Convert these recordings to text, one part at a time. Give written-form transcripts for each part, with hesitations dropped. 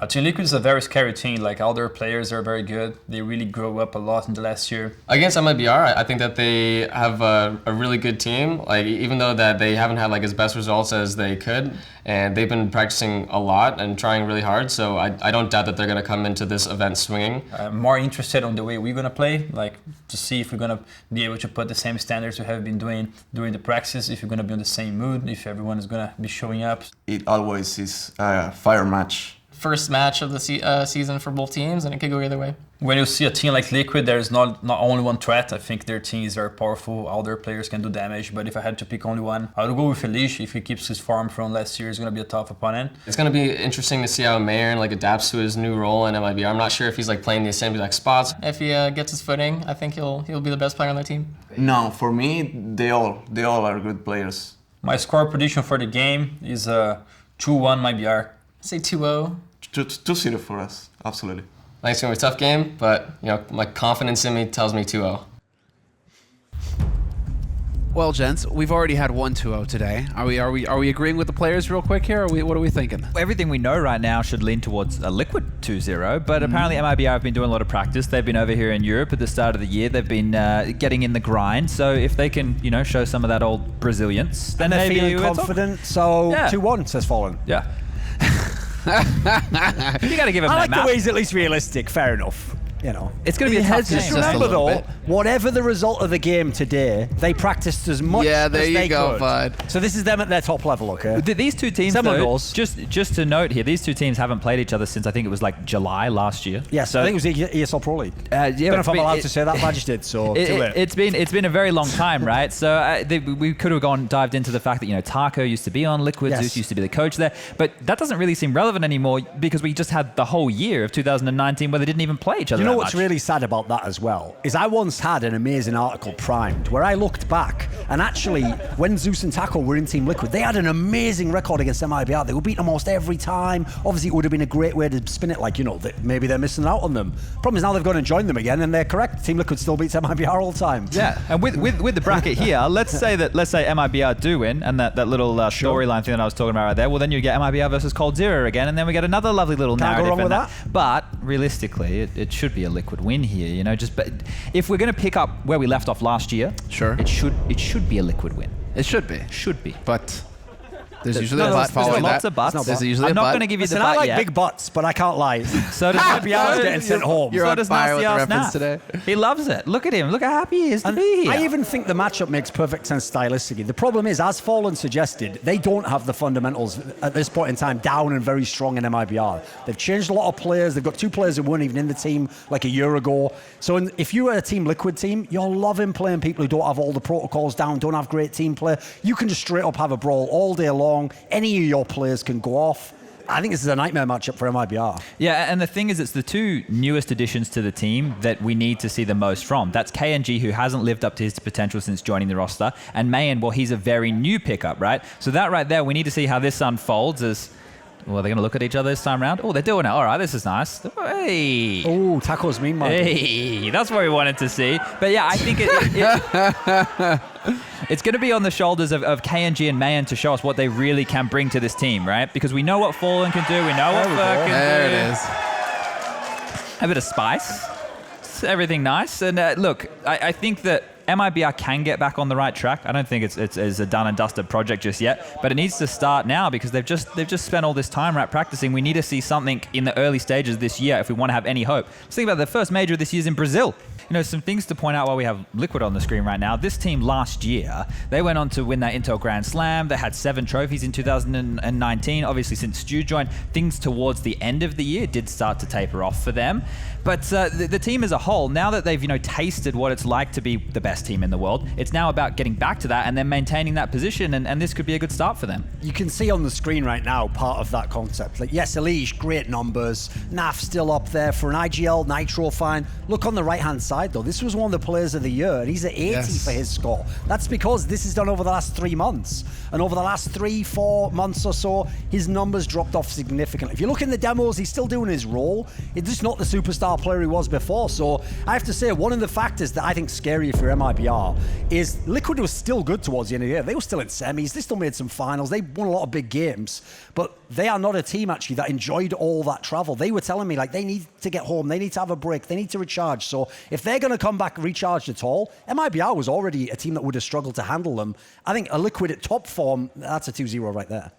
I think Liquid is a very scary team. Like, all their players are very good. They really grew up a lot in the last year. Against MIBR, I think that they have a really good team. Like, even though that they haven't had like as best results as they could, and they've been practicing a lot and trying really hard. So I don't doubt that they're going to come into this event swinging. I'm more interested on the way we're going to play, like to see if we're going to be able to put the same standards we have been doing during the practice, if we're going to be in the same mood, if everyone is going to be showing up. It always is a fire match. First match of the season for both teams, and it could go either way. When you see a team like Liquid, there's not only one threat. I think their team is very powerful. All their players can do damage. But if I had to pick only one, I would go with Elige. If he keeps his form from last year, he's going to be a tough opponent. It's going to be interesting to see how Meyern like adapts to his new role in MIBR. I'm not sure if he's like playing the assembly like spots. If he gets his footing, I think he'll be the best player on the team. No, for me, they all are good players. My score prediction for the game is 2-1 MIBR. Say 2-0. 2-0 for us, absolutely. I think it's going to be a tough game, but you know, my confidence in me tells me 2-0. Well, gents, we've already had one 2-0 today. Are we agreeing with the players real quick here, or what are we thinking? Everything we know right now should lean towards a Liquid 2-0, but apparently MIBR have been doing a lot of practice. They've been over here in Europe at the start of the year. They've been getting in the grind. So if they can, you know, show some of that old Brazilians, then they're maybe feeling confident. So 2-1 says Fallen. Yeah. You got to give him I that like map. the way he's at least realistic. Fair enough. You know, it's going to be a tough game. Just remember though, whatever the result of the game today, they practiced as much as they could. Bud. So this is them at their top level, okay? These two teams, though, just to note here, these two teams haven't played each other since I think it was like July last year. Yes, so I think it was the ESL Pro League. Yeah, I don't know if I'm allowed to say that, but I just did. So it's been a very long time, right? So we could have dived into the fact that, you know, Taco used to be on Liquid, Zeus used to be the coach there, but that doesn't really seem relevant anymore because we just had the whole year of 2019 where they didn't even play each other. You know that what's much. really sad about that as well is I once had an amazing article primed where I looked back and actually when Zeus and Taco were in Team Liquid, they had an amazing record against MIBR. They were beaten almost every time. Obviously, it would have been a great way to spin it, like, you know, that maybe they're missing out on them. Problem is now they've gone and joined them again, and they're correct. Team Liquid still beats MIBR all the time. Yeah, and with the bracket here, let's say MIBR do win, and that little storyline thing that I was talking about right there. Well, then you get MIBR versus Cold Zero again, and then we get another lovely little narrative. Can't go wrong with that. But realistically, it should be a Liquid win here. You know, but if we're going to pick up where we left off last year, sure, it should be a Liquid win. It should be. Should be. But there's usually a but following that. Lots of buts. There's usually I'm a not but. going to give you the Listen, but I like yet. big butts, but I can't lie. So does MIBR getting sent home. You're so on does fire with Nasty the Ass reference Nat. today. He loves it. Look at him. Look how happy he is to be here. I even think the matchup makes perfect sense stylistically. The problem is, as Fallen suggested, they don't have the fundamentals at this point in time down and very strong in MIBR. They've changed a lot of players. They've got 2 players who weren't even in the team like a year ago. So if you are a Team Liquid team, you're loving playing people who don't have all the protocols down, don't have great team play. You can just straight up have a brawl all day long. Any of your players can go off. I think this is a nightmare matchup for MIBR. Yeah, and the thing is, it's the 2 newest additions to the team that we need to see the most from. That's KNG, who hasn't lived up to his potential since joining the roster, and Meyern, well, he's a very new pickup, right? So that right there, we need to see how this unfolds as... Well, they're going to look at each other this time around. Oh, they're doing it. All right, this is nice. Hey. Oh, Taco's mean, man. Hey, that's what we wanted to see. But yeah, I think it's going to be on the shoulders of KNG and Meyern to show us what they really can bring to this team, right? Because we know what Fallen can do. We know what Fur can do. There it is. A bit of spice. It's everything nice. And look, I think that MIBR can get back on the right track. I don't think it's a done and dusted project just yet, but it needs to start now because they've just spent all this time practicing. We need to see something in the early stages this year if we want to have any hope. Let's think about the first major of this year is in Brazil. You know, some things to point out while we have Liquid on the screen right now. This team last year, they went on to win that Intel Grand Slam. They had 7 trophies in 2019. Obviously, since Stu joined, things towards the end of the year did start to taper off for them. But the team as a whole, now that they've, you know, tasted what it's like to be the best team in the world, it's now about getting back to that and then maintaining that position, and this could be a good start for them. You can see on the screen right now part of that concept. Like, yes, Elige, great numbers. Naf still up there for an IGL, Nitro fine. Look on the right-hand side, though. This was one of the players of the year, and he's at 80 for his score. That's because this is done over the last 3 months. And over the last 3-4 months or so, his numbers dropped off significantly. If you look in the demos, he's still doing his role. It's just not the superstar player he was before. So I have to say, one of the factors that I think is scary for MIBR MIBR is Liquid was still good towards the end of the year. They were still in semis. They still made some finals. They won a lot of big games. But they are not a team, actually, that enjoyed all that travel. They were telling me, like, they need to get home. They need to have a break. They need to recharge. So if they're going to come back recharged at all, MIBR was already a team that would have struggled to handle them. I think a Liquid at top form, that's a 2-0 right there.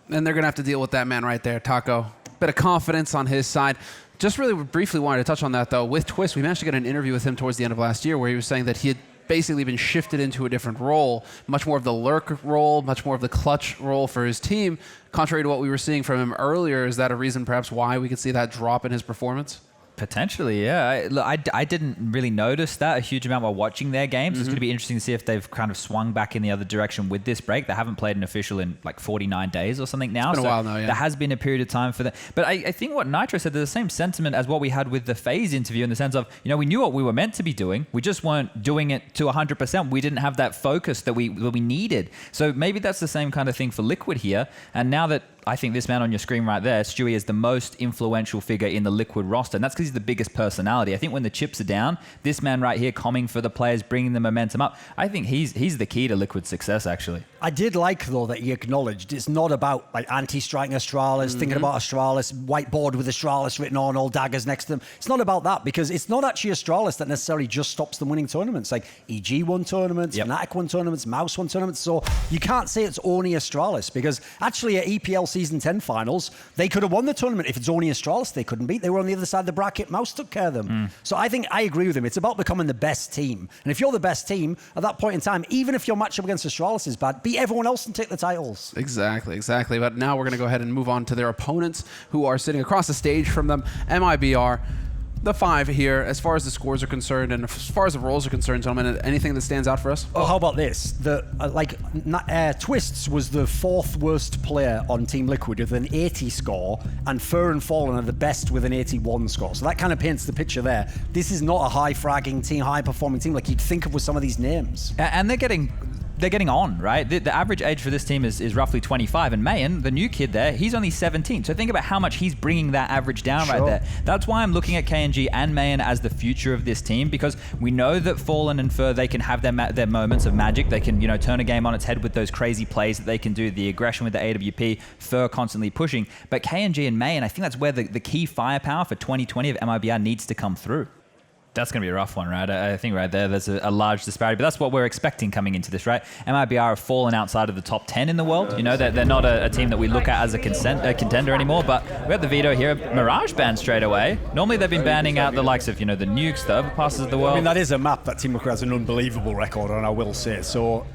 And they're going to have to deal with that man right there, Taco. Bit of confidence on his side. Just really briefly wanted to touch on that, though. With Twistzz, we managed to get an interview with him towards the end of last year where he was saying that he had basically been shifted into a different role, much more of the lurk role, much more of the clutch role for his team. Contrary to what we were seeing from him earlier, is that a reason perhaps why we could see that drop in his performance? Potentially, yeah. I didn't really notice that a huge amount while watching their games. It's going to be interesting to see if they've kind of swung back in the other direction with this break. They haven't played an official in like 49 days or something now. It's been a while now, yeah. There has been a period of time for that. But I think what Nitro said, there's the same sentiment as what we had with the FaZe interview in the sense of, we knew what we were meant to be doing. We just weren't doing it to 100%. We didn't have that focus that we needed. So maybe that's the same kind of thing for Liquid here. And now that I think this man on your screen right there, Stewie, is the most influential figure in the Liquid roster. And that's because he's the biggest personality. I think when the chips are down, this man right here coming for the players, bringing the momentum up, I think he's the key to Liquid's success, actually. I did like, though, that he acknowledged it's not about like anti-striking Astralis, thinking about Astralis, whiteboard with Astralis written on, all daggers next to them. It's not about that, because it's not actually Astralis that necessarily just stops them winning tournaments. Like EG won tournaments, Fnatic won tournaments, Mouse won tournaments. So you can't say it's only Astralis, because actually at EPL Season 10 finals, they could have won the tournament. If it's only Astralis they couldn't beat, they were on the other side of the bracket. Mouse took care of them. So I think I agree with him. It's about becoming the best team. And if you're the best team at that point in time, even if your matchup against Astralis is bad, beat everyone else and take the titles. Exactly. But now we're going to go ahead and move on to their opponents who are sitting across the stage from them. MIBR, the 5 here, as far as the scores are concerned and as far as the roles are concerned, gentlemen, anything that stands out for us? Oh, how about this? Twistzz was the 4th worst player on Team Liquid with an 80 score, and Fur and Fallen are the best with an 81 score. So that kind of paints the picture there. This is not a high-fragging team, high-performing team like you'd think of with some of these names. And they're getting on, right? The average age for this team is roughly 25, and Meyern, the new kid there, he's only 17. So think about how much he's bringing that average down right there. That's why I'm looking at KNG and Meyern as the future of this team, because we know that Fallen and Fur, they can have their moments of magic. They can, turn a game on its head with those crazy plays that they can do, the aggression with the AWP, Fur constantly pushing. But KNG and Meyern, I think that's where the key firepower for 2020 of MIBR needs to come through. That's going to be a rough one, right? I think right there, there's a large disparity, but that's what we're expecting coming into this, right? MIBR have fallen outside of the top 10 in the world. They're not a team that we look at as a contender anymore, but we have the veto here. Mirage banned straight away. Normally they've been banning out the likes of, the nukes, the overpasses of the world. I mean, that is a map that Team Liquid has an unbelievable record on, I will say. So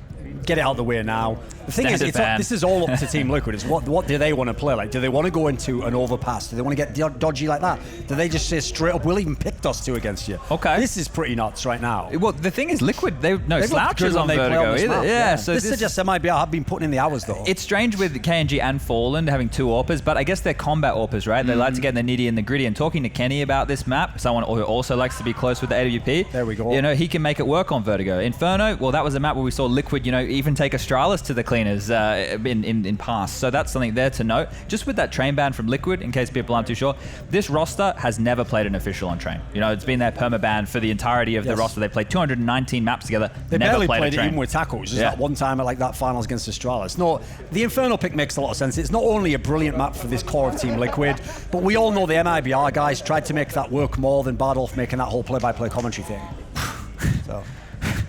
get it out of the way now. The thing is, this is all up to Team Liquid. It's what do they want to play like? Do they want to go into an overpass? Do they want to get dodgy like that? Do they just say straight up, we'll even pick us 2 against you? Okay. This is pretty nuts right now. Well, the thing is, Liquid, they've no slouches on Vertigo either. Yeah, so this suggests MIBR have been putting in the hours, though. It's strange with KNG and Fallen having 2 AWPers, but I guess they're combat AWPers, right? They like to get in the nitty and the gritty. And talking to Kenny about this map, someone who also likes to be close with the AWP. There we go. He can make it work on Vertigo. Inferno, well, that was a map where we saw Liquid, even take Astralis to the cleaners in past. So that's something there to note. Just with that train ban from Liquid, in case people aren't too sure, this roster has never played an official on train. It's been their permaban for the entirety of the roster. They played 219 maps together. They never barely played played a it train. even with tackles. Just that one time at that finals against Astralis. No, the Inferno pick makes a lot of sense. It's not only a brilliant map for this core of Team Liquid, but we all know the MIBR guys tried to make that work more than Bardolph making that whole play-by-play commentary thing. So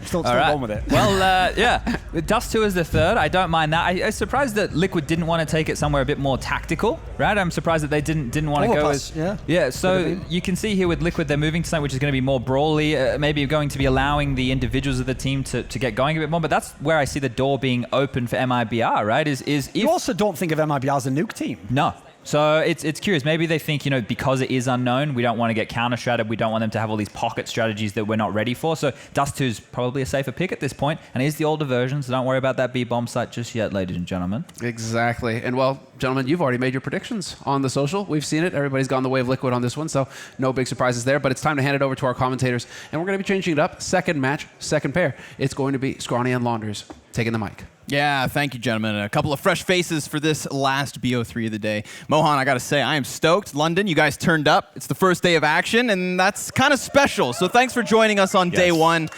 still going with it. Well, yeah. Dust 2 is the 3rd. I don't mind that. I'm surprised that Liquid didn't want to take it somewhere a bit more tactical, right? I'm surprised that they didn't want to go with... Yeah, so you can see here with Liquid, they're moving to something which is going to be more brawly, maybe going to be allowing the individuals of the team to get going a bit more, but that's where I see the door being open for MIBR, right? You also don't think of MIBR as a nuke team. No. So it's curious. Maybe they think, because it is unknown, we don't want to get counter-stratted. We don't want them to have all these pocket strategies that we're not ready for. So Dust 2 is probably a safer pick at this point. And it is the older version, so don't worry about that B-bomb site just yet, ladies and gentlemen. Exactly. And well, gentlemen, you've already made your predictions on the social. We've seen it. Everybody's gone the way of Liquid on this one, so no big surprises there. But it's time to hand it over to our commentators. And we're going to be changing it up. Second match, second pair. It's going to be Scrawny and Launders taking the mic. Yeah, thank you, gentlemen. A couple of fresh faces for this last BO3 of the day. Mohan, I got to say, I am stoked. London, you guys turned up. It's the first day of action, and that's kind of special. So thanks for joining us on day 1.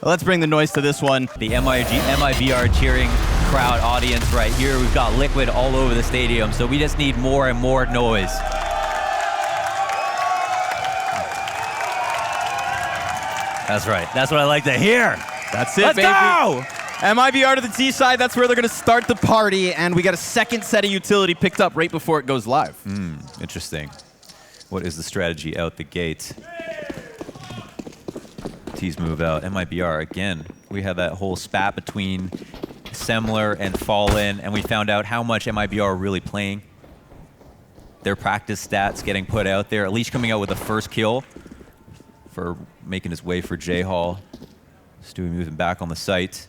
Let's bring the noise to this one. The MIBR cheering crowd audience right here. We've got Liquid all over the stadium, so we just need more and more noise. That's right. That's what I like to hear. That's it, Let's baby. go! MIBR to the T side. That's where they're going to start the party, and we got a second set of utility picked up right before it goes live. Interesting. What is the strategy out the gate? T's move out. MIBR again. We had that whole spat between Semmler and Fallen, and we found out how much MIBR are really playing. Their practice stats getting put out there. Elige coming out with the first kill for making his way for J-Hall. Stewie moving back on the site.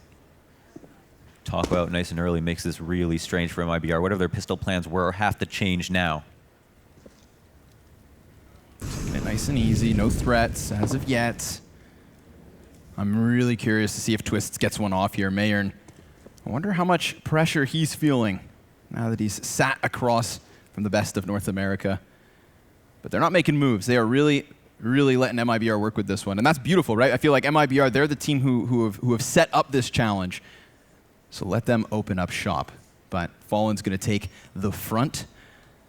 Talk out nice and early makes this really strange for MIBR. Whatever their pistol plans were have to change now. Nice and easy, no threats as of yet. I'm really curious to see if Twistzz gets one off here. Meyern, I wonder how much pressure he's feeling now that he's sat across from the best of North America. But they're not making moves. They are really letting MIBR work with this one. And that's beautiful, right? I feel like MIBR, they're the team who have set up this challenge. So let them open up shop. But Fallen's going to take the front.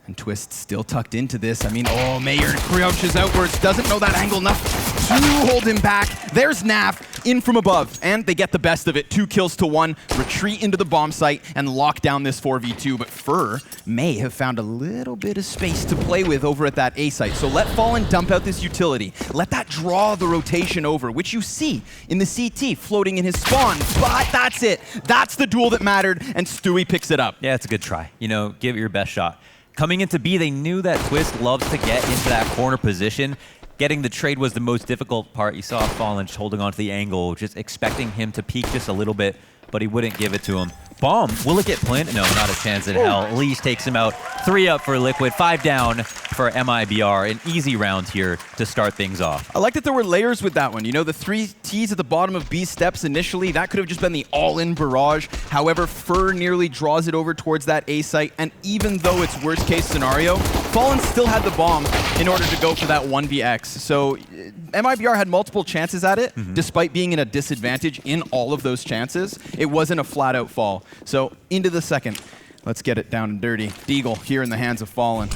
And Twistzz still tucked into this. I mean, oh, Meyern crouches outwards. Doesn't know that angle enough to hold him back. There's Naf in from above. And they get the best of it. 2 kills to 1. Retreat into the bomb site and lock down this 4v2. But Fur may have found a little bit of space to play with over at that A site. So let Fallen dump out this utility. Let that draw the rotation over, which you see in the CT floating in his spawn. But that's it. That's the duel that mattered. And Stewie picks it up. Yeah, it's a good try. You know, give it your best shot. Coming into B, they knew that Twistzz loves to get into that corner position. Getting the trade was the most difficult part. You saw Fallen just holding onto the angle, just expecting him to peek just a little bit, but he wouldn't give it to him. Bomb, will it get planted? No, not a chance in hell. Elige takes him out. 3 up for Liquid, 5 down for MIBR. An easy round here to start things off. I like that there were layers with that one. You know, the 3 Ts at the bottom of B steps initially, that could have just been the all-in barrage. However, Fur nearly draws it over towards that A site, and even though it's worst-case scenario, Fallen still had the bomb in order to go for that 1vx. So MIBR had multiple chances at it, despite being in a disadvantage in all of those chances. It wasn't a flat-out fall. So into the second. Let's get it down and dirty. Deagle here in the hands of Fallen.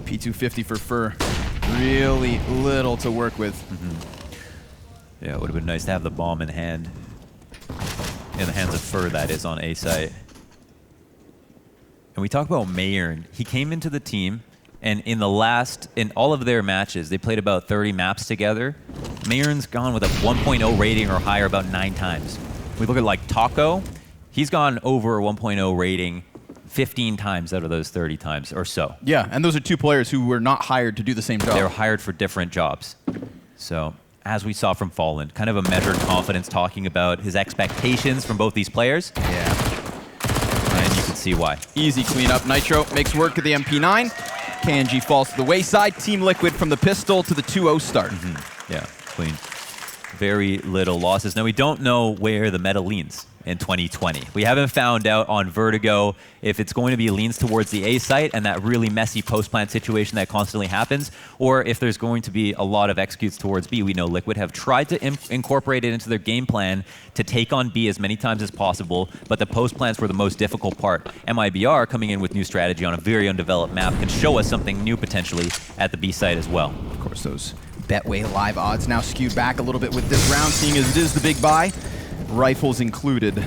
P250 for Fur. Really little to work with. Yeah, it would have been nice to have the bomb in hand. In the hands of Fur, that is, on A site. And we talk about Meyern. He came into the team, and in all of their matches, they played about 30 maps together. Meyern's gone with a 1.0 rating or higher about 9 times. We look at like Taco. He's gone over a 1.0 rating 15 times out of those 30 times or so. Yeah, and those are 2 players who were not hired to do the same job. They were hired for different jobs. So, as we saw from Fallen, kind of a measured confidence talking about his expectations from both these players. Yeah. And you can see why. Easy cleanup. Nitro makes work of the MP9. KNG falls to the wayside. Team Liquid from the pistol to the 2-0 start. Yeah, clean. Very little losses. Now, we don't know where the meta leans in 2020. We haven't found out on Vertigo if it's going to be leans towards the A site and that really messy post-plant situation that constantly happens, or if there's going to be a lot of executes towards B. We know Liquid have tried to incorporate it into their game plan to take on B as many times as possible, but the post-plants were the most difficult part. MIBR coming in with new strategy on a very undeveloped map can show us something new potentially at the B site as well. Of course, those Betway live odds now skewed back a little bit with this round, seeing as it is the big buy. Rifles included.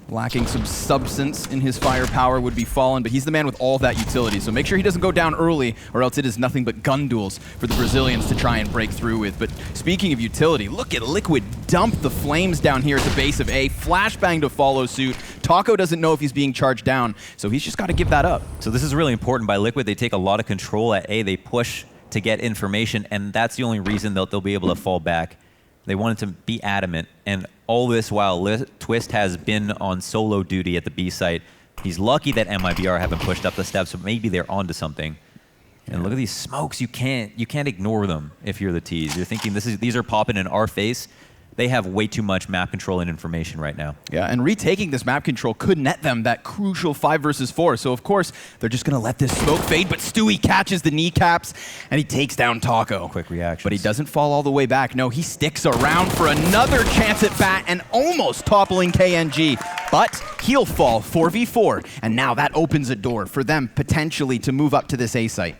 Lacking some substance in his firepower would be Fallen, but he's the man with all that utility, so make sure he doesn't go down early, or else it is nothing but gun duels for the Brazilians to try and break through with. But speaking of utility, look at Liquid dump the flames down here at the base of A. Flashbang to follow suit. Taco doesn't know if he's being charged down, so he's just got to give that up. So this is really important by Liquid. They take a lot of control at A. They push to get information, and that's the only reason they'll be able to fall back. They wanted to be adamant, and all this while Twistzz has been on solo duty at the B site. He's lucky that MIBR haven't pushed up the steps, so maybe they're onto something. And look at these smokes. You can't ignore them if you're the T's. You're thinking these are popping in our face, they have way too much map control and information right now. Yeah, and retaking this map control could net them that crucial 5 versus 4. So, of course, they're just going to let this smoke fade, but Stewie catches the kneecaps, and he takes down Taco. Quick reaction. But he doesn't fall all the way back. No, he sticks around for another chance at bat and almost toppling KNG. But he'll fall 4v4, and now that opens a door for them potentially to move up to this A site.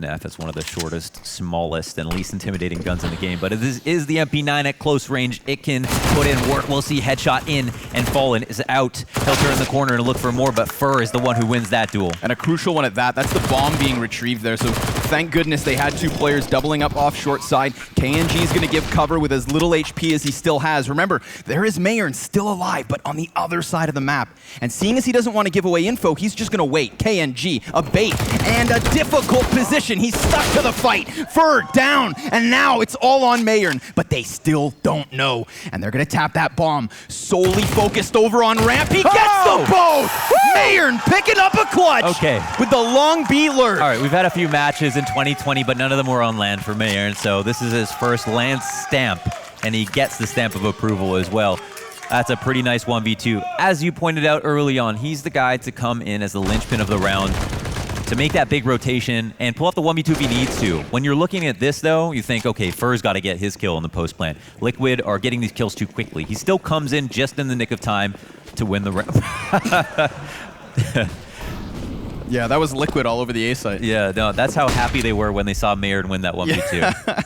Neff is one of the shortest, smallest, and least intimidating guns in the game, but it is the MP9 at close range. It can put in work. We'll see headshot in, and Fallen is out. He'll turn the corner and look for more, but Fur is the one who wins that duel. And a crucial one at that. That's the bomb being retrieved there, so thank goodness they had 2 players doubling up off short side. KNG is going to give cover with as little HP as he still has. Remember, there is Meyern still alive, but on the other side of the map. And seeing as he doesn't want to give away info, he's just going to wait. KNG, a bait, and a difficult position. He's stuck to the fight. Fur down, and now it's all on Meyern, but they still don't know. And they're going to tap that bomb, solely focused over on ramp. He gets the both! Meyern picking up a clutch Okay. with the long B lurch. All right, we've had a few matches in 2020, but none of them were on land for Meyern, so this is his first land stamp, and he gets the stamp of approval as well. That's a pretty nice 1v2. As you pointed out early on, he's the guy to come in as the linchpin of the round, to make that big rotation and pull off the 1v2 if he needs to. When you're looking at this, though, you think, okay, Fur's got to get his kill in the post plant. Liquid are getting these kills too quickly. He still comes in just in the nick of time to win the round. Yeah, that was Liquid all over the A site. Yeah, no, that's how happy they were when they saw Meyern win that 1v2. Yeah.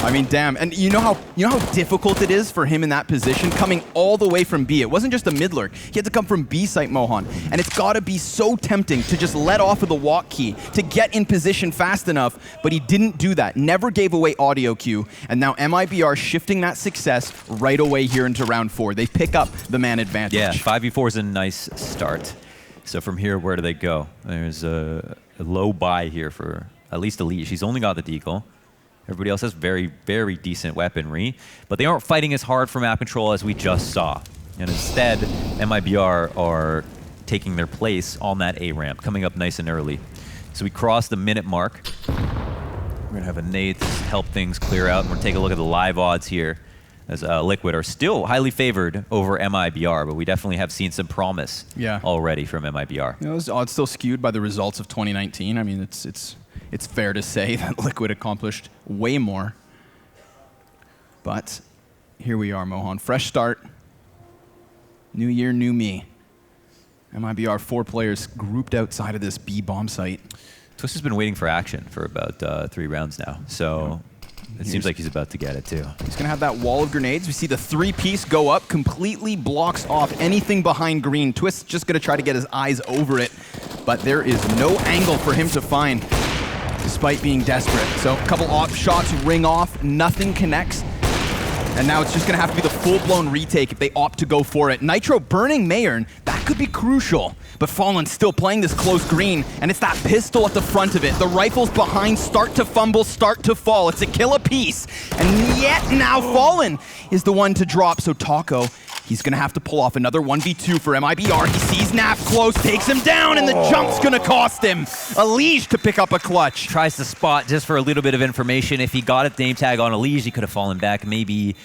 I mean, damn. And you know how difficult it is for him in that position, coming all the way from B. It wasn't just a mid lurk. He had to come from B site, Mohan. And it's got to be so tempting to just let off of the walk key, to get in position fast enough, but he didn't do that. Never gave away audio cue. And now MIBR shifting that success right away here into round 4. They pick up the man advantage. Yeah, 5v4 is a nice start. So from here, where do they go? There's a low buy here for at least Elige. He's only got the deagle. Everybody else has very, very decent weaponry, but they aren't fighting as hard for map control as we just saw. And instead, MIBR are taking their place on that A ramp, coming up nice and early. So we cross the minute mark. We're gonna have a nade to help things clear out. We're gonna take a look at the live odds here, as Liquid are still highly favored over MIBR, but we definitely have seen some promise already from MIBR. You know, those odds still skewed by the results of 2019. I mean, it's fair to say that Liquid accomplished way more. But here we are, Mohan. Fresh start. New year, new me. MIBR 4 players grouped outside of this B bomb site. Twistzz has been waiting for action for about 3 rounds now, so it seems like he's about to get it too. He's going to have that wall of grenades. We see the 3-piece go up, completely blocks off anything behind green. Twistzz just going to try to get his eyes over it, but there is no angle for him to find, despite being desperate. So a couple off shots ring off, nothing connects. And now it's just going to have to be the full-blown retake if they opt to go for it. Nitro burning Meyern, that could be crucial. But Fallen still playing this close green, and it's that pistol at the front of it. The rifles behind start to fumble, start to fall. It's a kill apiece. And yet now Fallen is the one to drop. So Taco, he's going to have to pull off another 1v2 for MIBR. He sees Naf close, takes him down, and the jump's going to cost him. Elige to pick up a clutch. Tries to spot just for a little bit of information. If he got a name tag on Elige, he could have fallen back, maybe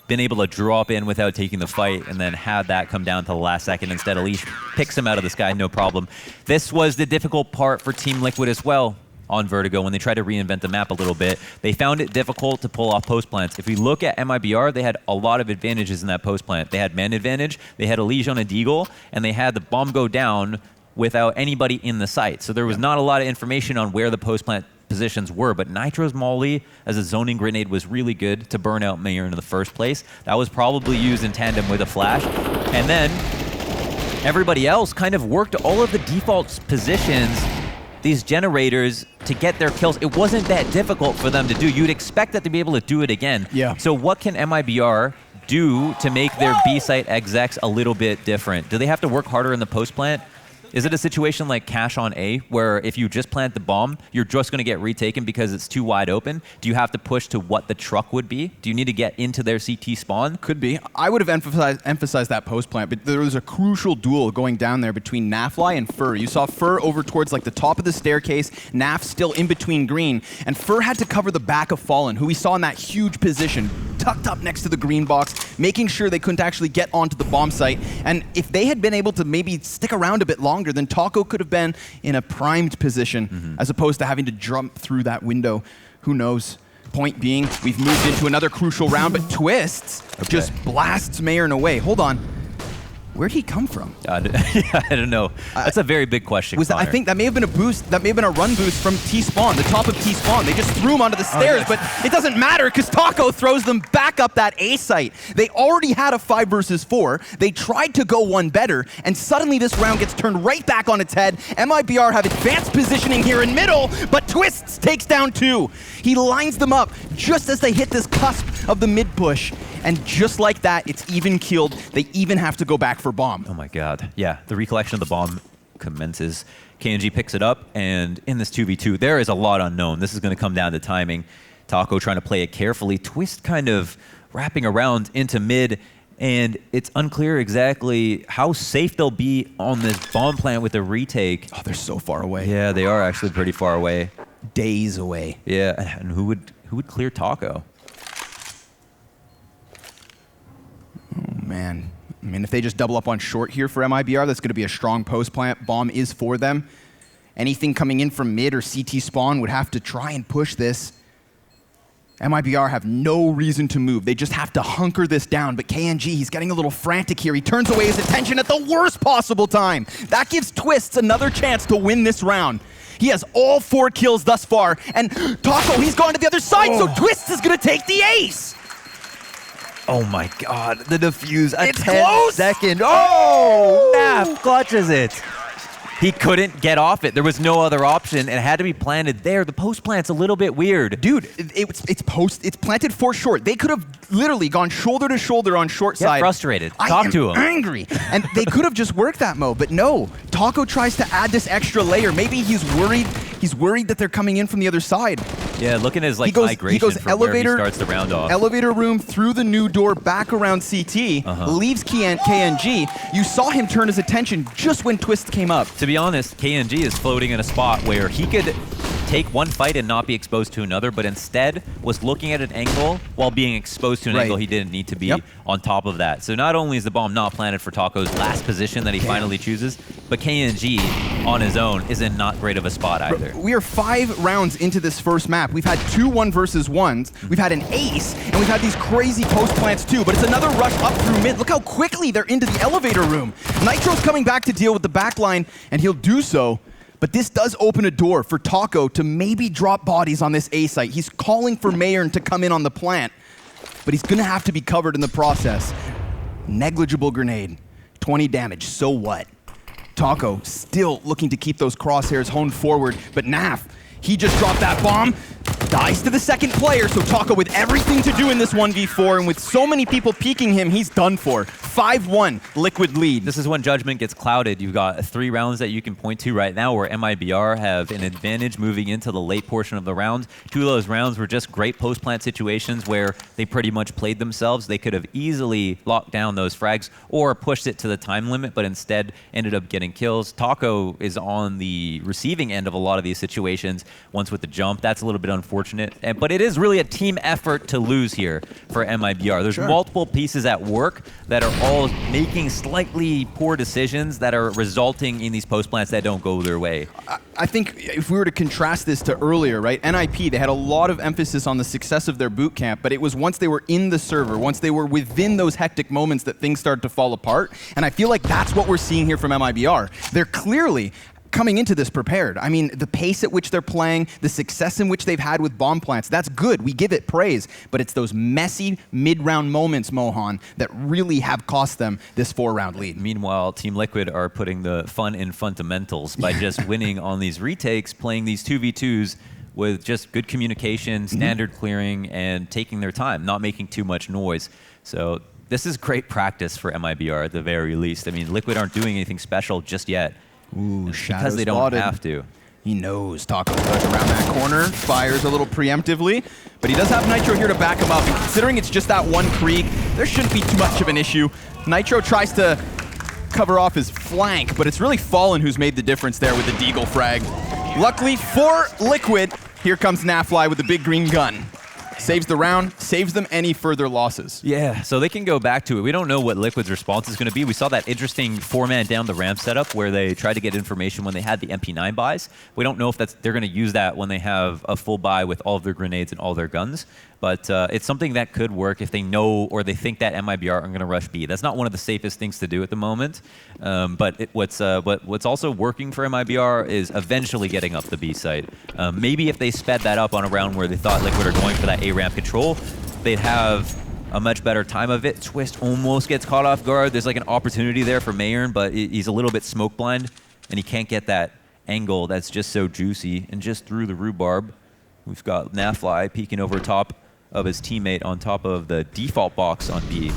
been able to drop in without taking the fight, and then had that come down to the last second. Instead, Elige picks him out of the sky, no problem. This was the difficult part for Team Liquid as well on Vertigo when they tried to reinvent the map a little bit. They found it difficult to pull off post plants. If we look at MIBR, they had a lot of advantages in that post plant. They had man advantage, they had Elige on a deagle, and they had the bomb go down without anybody in the site. So there was not a lot of information on where the post plant positions were, but Nitro's molly as a zoning grenade was really good to burn out Meyern in the first place. That was probably used in tandem with a flash. And then everybody else kind of worked all of the default positions, these generators, to get their kills. It wasn't that difficult for them to do. You'd expect that to be able to do it again. Yeah. So what can MIBR do to make their B site execs a little bit different? Do they have to work harder in the post plant? Is it a situation like Cash on A, where if you just plant the bomb, you're just going to get retaken because it's too wide open? Do you have to push to what the truck would be? Do you need to get into their CT spawn? Could be. I would have emphasized that post plant, but there was a crucial duel going down there between Nafly and Fur. You saw Fur over towards like the top of the staircase, Naf still in between green, and Fur had to cover the back of Fallen, who we saw in that huge position, tucked up next to the green box, making sure they couldn't actually get onto the bomb site. And if they had been able to maybe stick around a bit longer, then Taco could have been in a primed position as opposed to having to jump through that window. Who knows? Point being, we've moved into another crucial round, but Twistzz just blasts Meyern away. Hold on. Where'd he come from? I don't know. That's a very big question. I think that may have been a boost. That may have been a run boost from T-Spawn, the top of T-Spawn. They just threw him onto the stairs, but it doesn't matter because Taco throws them back up that A site. They already had a 5 versus 4. They tried to go one better, and suddenly this round gets turned right back on its head. MIBR have advanced positioning here in middle, but Twistzz takes down 2. He lines them up just as they hit this cusp of the mid push. And just like that, it's even keeled. They even have to go back for bomb. Oh my god. Yeah, the recollection of the bomb commences. KNG picks it up, and in this 2v2, there is a lot unknown. This is going to come down to timing. Taco trying to play it carefully. Twistzz kind of wrapping around into mid, and it's unclear exactly how safe they'll be on this bomb plant with a retake. Oh, they're so far away. Yeah, they are actually pretty far away. Days away. Yeah, and who would clear Taco? Oh, man. I mean, if they just double up on short here for MIBR, that's going to be a strong post plant. Bomb is for them. Anything coming in from mid or CT spawn would have to try and push this. MIBR have no reason to move. They just have to hunker this down. But KNG, he's getting a little frantic here. He turns away his attention at the worst possible time. That gives Twistzz another chance to win this round. He has all 4 kills thus far. And Taco, he's gone to the other side, so Twistzz is going to take the ace. Oh my god, the defuse, a It's 10-second. Oh, Naf clutches it. He couldn't get off it. There was no other option. It had to be planted there. The post plant's a little bit weird. Dude, it's planted for short. They could have literally gone shoulder to shoulder on short side. Frustrated. Talk to him. Angry. And they could have just worked that mode, but no. Taco tries to add this extra layer. Maybe he's worried. He's worried that they're coming in from the other side. Yeah, look at his migration from elevator, where he starts the round off. Elevator room through the new door back around CT, leaves KNG. You saw him turn his attention just when Twistzz came up. To be honest, KNG is floating in a spot where he could take one fight and not be exposed to another, but instead was looking at an angle while being exposed to an angle he didn't need to be on top of that. So not only is the bomb not planted for Taco's last position that he finally chooses, but KNG on his own is in not great of a spot either. We are 5 rounds into this first map. We've had 2 1 versus 1s. We've had an ace, and we've had these crazy post plants too, but it's another rush up through mid. Look how quickly they're into the elevator room. Nitro's coming back to deal with the backline, and he'll do so. But this does open a door for Taco to maybe drop bodies on this A site. He's calling for Meyern to come in on the plant, but he's going to have to be covered in the process. Negligible grenade, 20 damage, so what? Taco still looking to keep those crosshairs honed forward, but Naf, he just dropped that bomb, dies to the second player, so Taco with everything to do in this 1v4, and with so many people peeking him, he's done for. 5-1, Liquid lead. This is when judgment gets clouded. You've got 3 rounds that you can point to right now where MIBR have an advantage moving into the late portion of the round. 2 of those rounds were just great post-plant situations where they pretty much played themselves. They could have easily locked down those frags or pushed it to the time limit, but instead ended up getting kills. Taco is on the receiving end of a lot of these situations. Once with the jump, that's a little bit unfortunate. But it is really a team effort to lose here for MIBR. There's multiple pieces at work that are all making slightly poor decisions that are resulting in these post plants that don't go their way. I think if we were to contrast this to earlier, right, NIP, they had a lot of emphasis on the success of their boot camp, but it was once they were in the server, once they were within those hectic moments that things started to fall apart. And I feel like that's what we're seeing here from MIBR. They're clearly coming into this prepared. I mean, the pace at which they're playing, the success in which they've had with bomb plants, that's good. We give it praise. But it's those messy mid-round moments, Mohan, that really have cost them this 4-round lead. Meanwhile, Team Liquid are putting the fun in fundamentals by just winning on these retakes, playing these 2v2s with just good communication, standard clearing, and taking their time, not making too much noise. So this is great practice for MIBR at the very least. I mean, Liquid aren't doing anything special just yet. Ooh, shadow because they don't spotted. have to. He knows Taco goes around that corner, fires a little preemptively, but he does have Nitro here to back him up. And considering it's just that one Krieg, there shouldn't be too much of an issue. Nitro tries to cover off his flank, but it's really Fallen who's made the difference there with the Deagle frag. Luckily for Liquid, here comes Nafly with the big green gun. Saves the round, saves them any further losses. Yeah, so they can go back to it. We don't know what Liquid's response is going to be. We saw that interesting 4-man down the ramp setup where they tried to get information when they had the MP9 buys. We don't know if they're going to use that when they have a full buy with all of their grenades and all their guns. But it's something that could work if they know or they think that MIBR are going to rush B. That's not one of the safest things to do at the moment. But what's also working for MIBR is eventually getting up the B site. Maybe if they sped that up on a round where they thought Liquid are going for that A ramp control, they'd have a much better time of it. Twistzz almost gets caught off guard. There's like an opportunity there for Meyern, but he's a little bit smoke blind, and he can't get that angle that's just so juicy. And just through the rhubarb, we've got Nafly peeking over top of his teammate on top of the default box on B.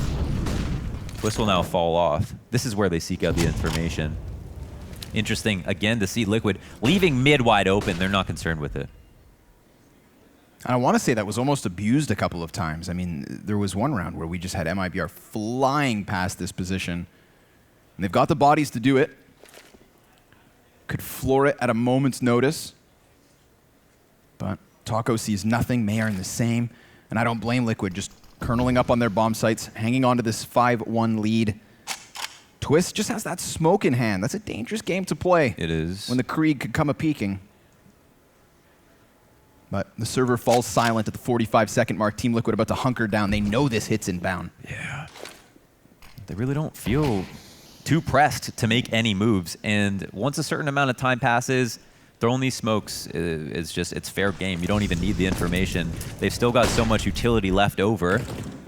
Twistzz will now fall off. This is where they seek out the information. Interesting, again, to see Liquid leaving mid wide open. They're not concerned with it. I want to say that was almost abused a couple of times. I mean, there was one round where we just had MIBR flying past this position. And they've got the bodies to do it. Could floor it at a moment's notice. But Taco sees nothing, Meyern the same. And I don't blame Liquid, just kerneling up on their bomb sites, hanging on to this 5-1 lead. Twistzz just has that smoke in hand. That's a dangerous game to play. It is. When the Krieg could come a-peeking. But the server falls silent at the 45-second mark. Team Liquid about to hunker down. They know this hit's inbound. Yeah. They really don't feel too pressed to make any moves. And once a certain amount of time passes, throwing these smokes is just, it's fair game. You don't even need the information. They've still got so much utility left over.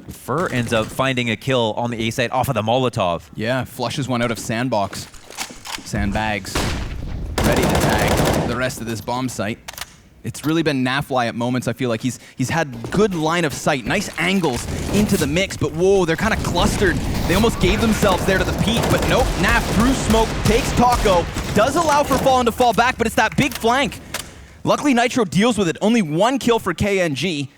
Fur ends up finding a kill on the A side off of the Molotov. Yeah, flushes one out of sandbox. Sandbags. Ready to tag the rest of this bomb site. It's really been Nafly at moments. I feel like he's had good line of sight, nice angles into the mix, but whoa, they're kind of clustered. They almost gave themselves there to the peak, but nope, Naf through smoke, takes Taco, does allow for Fallen to fall back, but it's that big flank. Luckily, Nitro deals with it. Only one kill for KNG,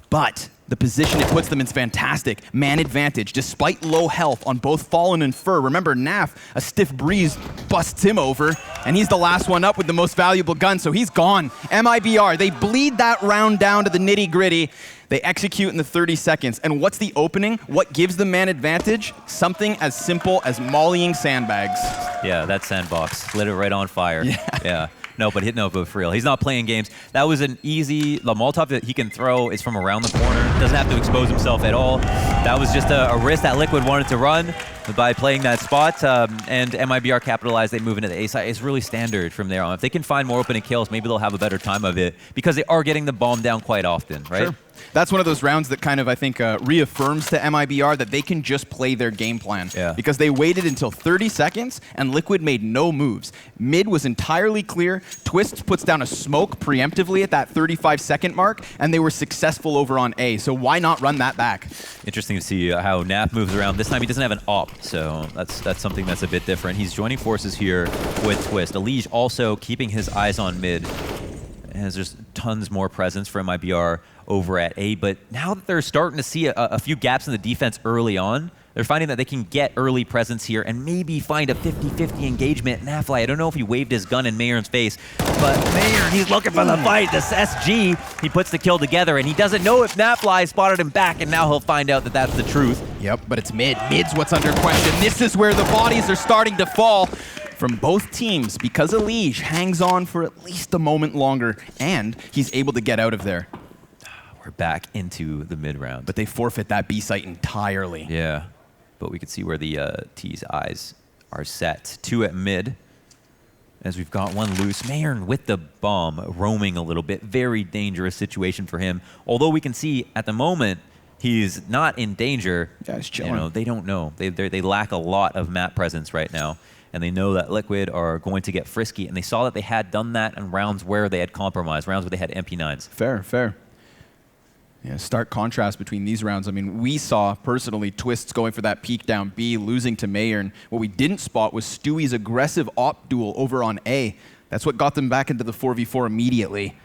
but the position it puts them in is fantastic. Man advantage, despite low health on both Fallen and Fur. Remember, Naf, a stiff breeze busts him over, and he's the last one up with the most valuable gun, so he's gone. MIBR, they bleed that round down to the nitty-gritty. They execute in the 30 seconds. And what's the opening? What gives them man advantage? Something as simple as mollying sandbags. Yeah, that sandbox lit it right on fire. Yeah. No, but for real. He's not playing games. That was an easy, the Molotov that he can throw is from around the corner. Doesn't have to expose himself at all. That was just a risk that Liquid wanted to run by playing that spot. And MIBR capitalized, they move into the A side. It's really standard from there on. If they can find more opening kills, maybe they'll have a better time of it because they are getting the bomb down quite often, right? Sure. That's one of those rounds that kind of, I think, reaffirms to MIBR that they can just play their game plan. Yeah. Because they waited until 30 seconds, and Liquid made no moves. Mid was entirely clear. Twistzz puts down a smoke preemptively at that 35-second mark, and they were successful over on A. So why not run that back? Interesting to see how Naf moves around. This time he doesn't have an op, so that's something that's a bit different. He's joining forces here with Twistzz. Elige also keeping his eyes on mid. Has just tons more presence for MIBR over at A, but now that they're starting to see a few gaps in the defense early on, they're finding that they can get early presence here and maybe find a 50-50 engagement. Nafly, I don't know if he waved his gun in Meyern's face, but Meyern, he's looking for the fight. This SG, he puts the kill together, and he doesn't know if Nafly spotted him back, and now he'll find out that that's the truth. Yep, but it's mid. Mid's what's under question. This is where the bodies are starting to fall from both teams because Elige hangs on for at least a moment longer, and he's able to get out of there. We're back into the mid round. But they forfeit that B site entirely. Yeah, but we can see where the T's eyes are set. 2 at mid, as we've got one loose. Meyern with the bomb, roaming a little bit. Very dangerous situation for him. Although we can see at the moment, he's not in danger. Yeah, he's chilling. You know, they don't know. They lack a lot of map presence right now. And they know that Liquid are going to get frisky. And they saw that they had done that in rounds where they had compromised, rounds where they had MP9s. Fair. Yeah, stark contrast between these rounds. I mean, we saw personally Twistzz going for that peek down B, losing to Meyern. What we didn't spot was Stewie's aggressive op duel over on A. That's what got them back into the 4v4 immediately.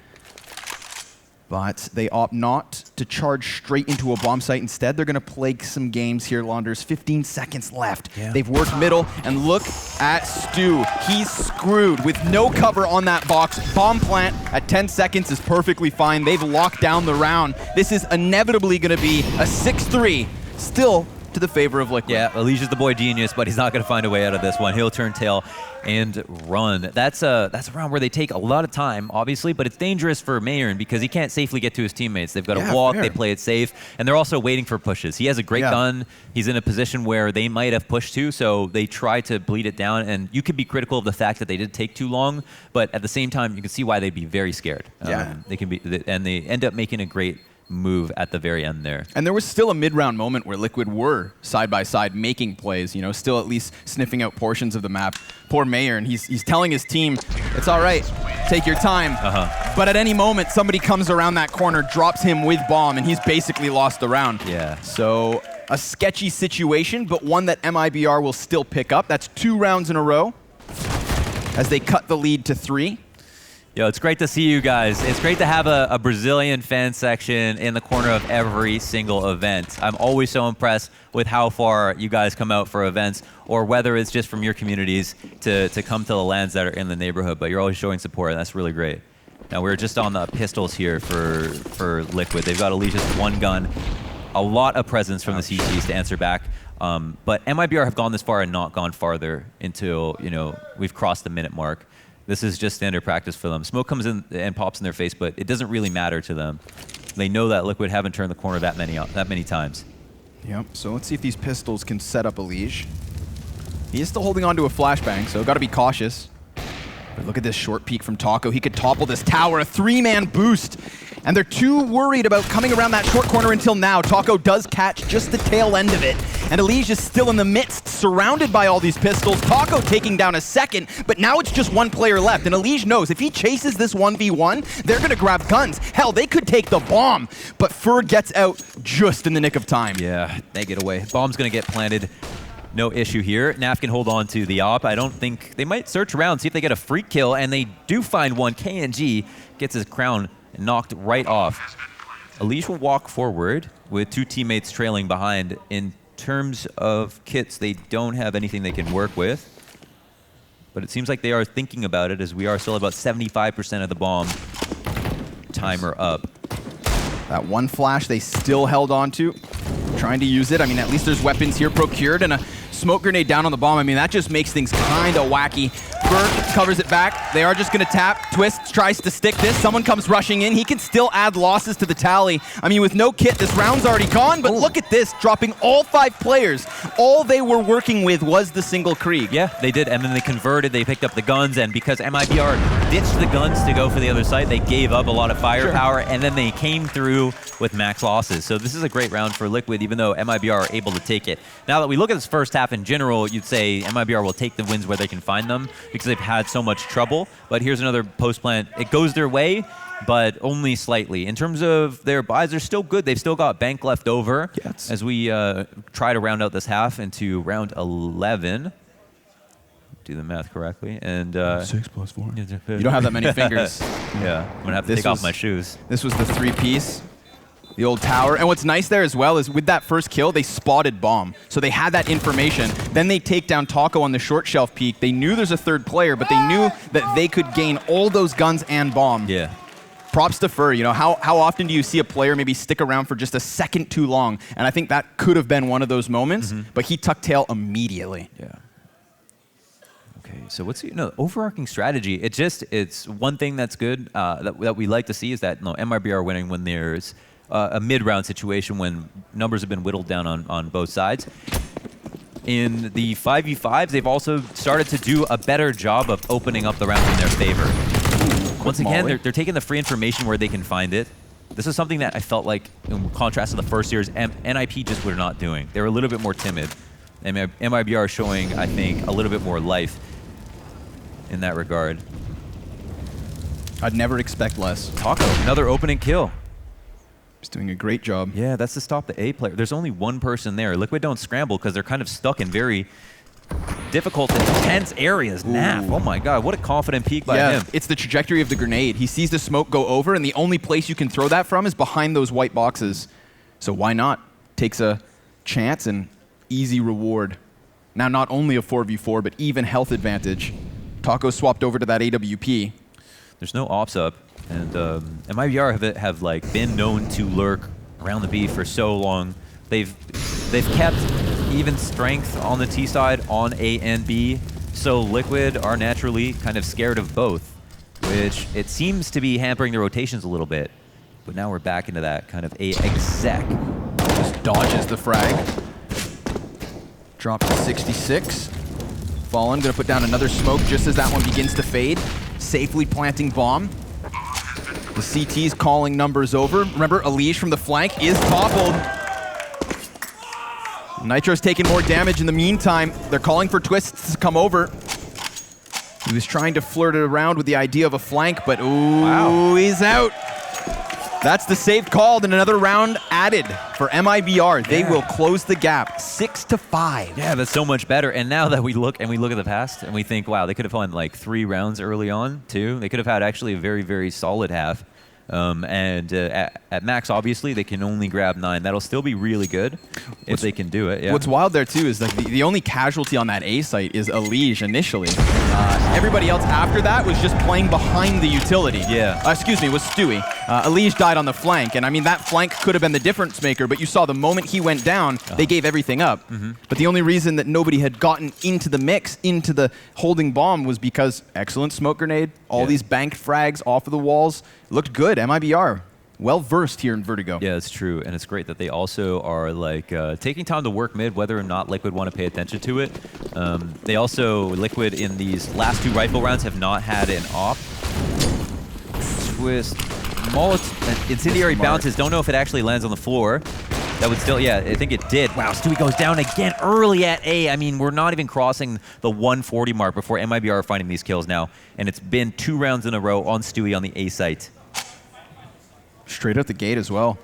But they opt not to charge straight into a bomb site. Instead, they're going to play some games here, Launders. 15 seconds left. Yeah. They've worked middle, and look at Stu. He's screwed with no cover on that box. Bomb plant at 10 seconds is perfectly fine. They've locked down the round. This is inevitably going to be a 6-3, still to the favor of Liquid. Yeah, Elige's the boy genius, but he's not going to find a way out of this one. He'll turn tail and run. That's a round where they take a lot of time, obviously, but it's dangerous for Meyern because he can't safely get to his teammates. They've got to walk, they play it safe, and they're also waiting for pushes. He has a great gun. He's in a position where they might have pushed to, so they try to bleed it down, and you could be critical of the fact that they did take too long, but at the same time, you can see why they'd be very scared. They can be, and they end up making a great move at the very end there. And there was still a mid-round moment where Liquid were side by side making plays, you know, still at least sniffing out portions of the map. Poor Meyern, he's telling his team, it's all right, take your time. But at any moment, somebody comes around that corner, drops him with bomb, and he's basically lost the round. Yeah. So a sketchy situation, but one that MIBR will still pick up. That's 2 rounds in a row as they cut the lead to 3. Yo, it's great to see you guys. It's great to have a Brazilian fan section in the corner of every single event. I'm always so impressed with how far you guys come out for events, or whether it's just from your communities to come to the lands that are in the neighborhood, but you're always showing support, and that's really great. Now, we're just on the pistols here for Liquid. They've got Elige's one gun, a lot of presence from the CTs to answer back. But MIBR have gone this far and not gone farther until, you know, we've crossed the minute mark. This is just standard practice for them. Smoke comes in and pops in their face, but it doesn't really matter to them. They know that Liquid haven't turned the corner that many times. Yep, so let's see if these pistols can set up Elige. He is still holding on to a flashbang, so got to be cautious. But look at this short peek from Taco. He could topple this tower, a 3-man boost. And they're too worried about coming around that short corner until now. Taco does catch just the tail end of it. And Elige is still in the midst, surrounded by all these pistols. Taco taking down a second, but now it's just one player left. And Elige knows if he chases this 1v1, they're going to grab guns. Hell, they could take the bomb. But Fur gets out just in the nick of time. Yeah, they get away. Bomb's going to get planted. No issue here. Naf can hold on to the op. I don't think they might search around, see if they get a free kill, and they do find one. KNG gets his crown knocked right off. Elige will walk forward with 2 teammates trailing behind. In terms of kits, they don't have anything they can work with, but it seems like they are thinking about it, as we are still about 75% of the bomb timer up. That one flash they still held on to, trying to use it. I mean, at least there's weapons here procured, and a smoke grenade down on the bomb. I mean, that just makes things kind of wacky. Burke covers it back. They are just going to tap. Twistzz tries to stick this. Someone comes rushing in. He can still add losses to the tally. I mean, with no kit, this round's already gone, but look at this, dropping all 5 players. All they were working with was the single Krieg. Yeah, they did, and then they converted. They picked up the guns, and because MIBR ditched the guns to go for the other side, they gave up a lot of firepower, and then they came through with max losses. So this is a great round for Liquid, even though MIBR are able to take it. Now that we look at this first half in general, you'd say MIBR will take the wins where they can find them because they've had so much trouble. But here's another post plant. It goes their way, but only slightly. In terms of their buys, they're still good. They've still got bank left over as we try to round out this half into round 11. Do the math correctly. And 6 + 4. You don't have that many fingers. Yeah, I'm going to have to take off my shoes. This was the 3-piece. The old tower. And what's nice there as well is with that first kill, they spotted bomb. So they had that information. Then they take down Taco on the short shelf peak. They knew there's a 3rd player, but they knew that they could gain all those guns and bomb. Yeah. Props to Fur. You know, how often do you see a player maybe stick around for just a second too long? And I think that could have been one of those moments, but he tucked tail immediately. Yeah. Okay, so what's the overarching strategy? It's one thing that's good that we like to see is that MIBR are winning when there's a mid-round situation when numbers have been whittled down on both sides. In the 5v5s, they've also started to do a better job of opening up the rounds in their favor. Once again, they're taking the free information where they can find it. This is something that I felt like, in contrast to the first years, NIP just were not doing. They were a little bit more timid. And MIBR are showing, I think, a little bit more life in that regard. I'd never expect less. Taco, another opening kill. He's doing a great job. Yeah, that's to stop the A player. There's only one person there. Liquid don't scramble because they're kind of stuck in very difficult and tense areas. Naf, oh my god, what a confident peek by him. It's the trajectory of the grenade. He sees the smoke go over, and the only place you can throw that from is behind those white boxes. So why not? Takes a chance and easy reward. Now not only a 4v4, but even health advantage. Taco swapped over to that AWP. There's no ops up, and MIBR have like been known to lurk around the B for so long. They've kept even strength on the T side on A and B, so Liquid are naturally kind of scared of both, which it seems to be hampering the rotations a little bit. But now we're back into that kind of A exec. Just dodges the frag. Drop to 66. Fallen gonna put down another smoke just as that one begins to fade. Safely planting bomb. The CT's calling numbers over. Remember, Elige from the flank is toppled. Nitro's taking more damage in the meantime. They're calling for Twistzz to come over. He was trying to flirt it around with the idea of a flank, but ooh, wow. He's out. That's the safe call, and another round added for MIBR. They will close the gap, 6-5. Yeah, that's so much better. And now that we look at the past and we think, wow, they could have won like 3 rounds early on too. They could have had actually a very, very solid half. At max, obviously, they can only grab 9. That'll still be really good if they can do it. Yeah. What's wild there, too, is like the only casualty on that A site is Elige initially. Everybody else after that was just playing behind the utility. Yeah. Excuse me, was Stewie. Elige died on the flank, and I mean, that flank could have been the difference maker, but you saw the moment he went down, they gave everything up. But the only reason that nobody had gotten into the mix, into the holding bomb, was because excellent smoke grenade, all these banked frags off of the walls. Looked good. MIBR, well versed here in Vertigo. Yeah, it's true, and it's great that they also are like taking time to work mid, whether or not Liquid want to pay attention to it. They also, Liquid in these last 2 rifle rounds have not had an op. Twistzz, incendiary bounces. Don't know if it actually lands on the floor. That would still, yeah, I think it did. Wow, Stewie goes down again early at A. I mean, we're not even crossing the 140 mark before MIBR are finding these kills now, and it's been 2 rounds in a row on Stewie on the A site. Straight out the gate as well.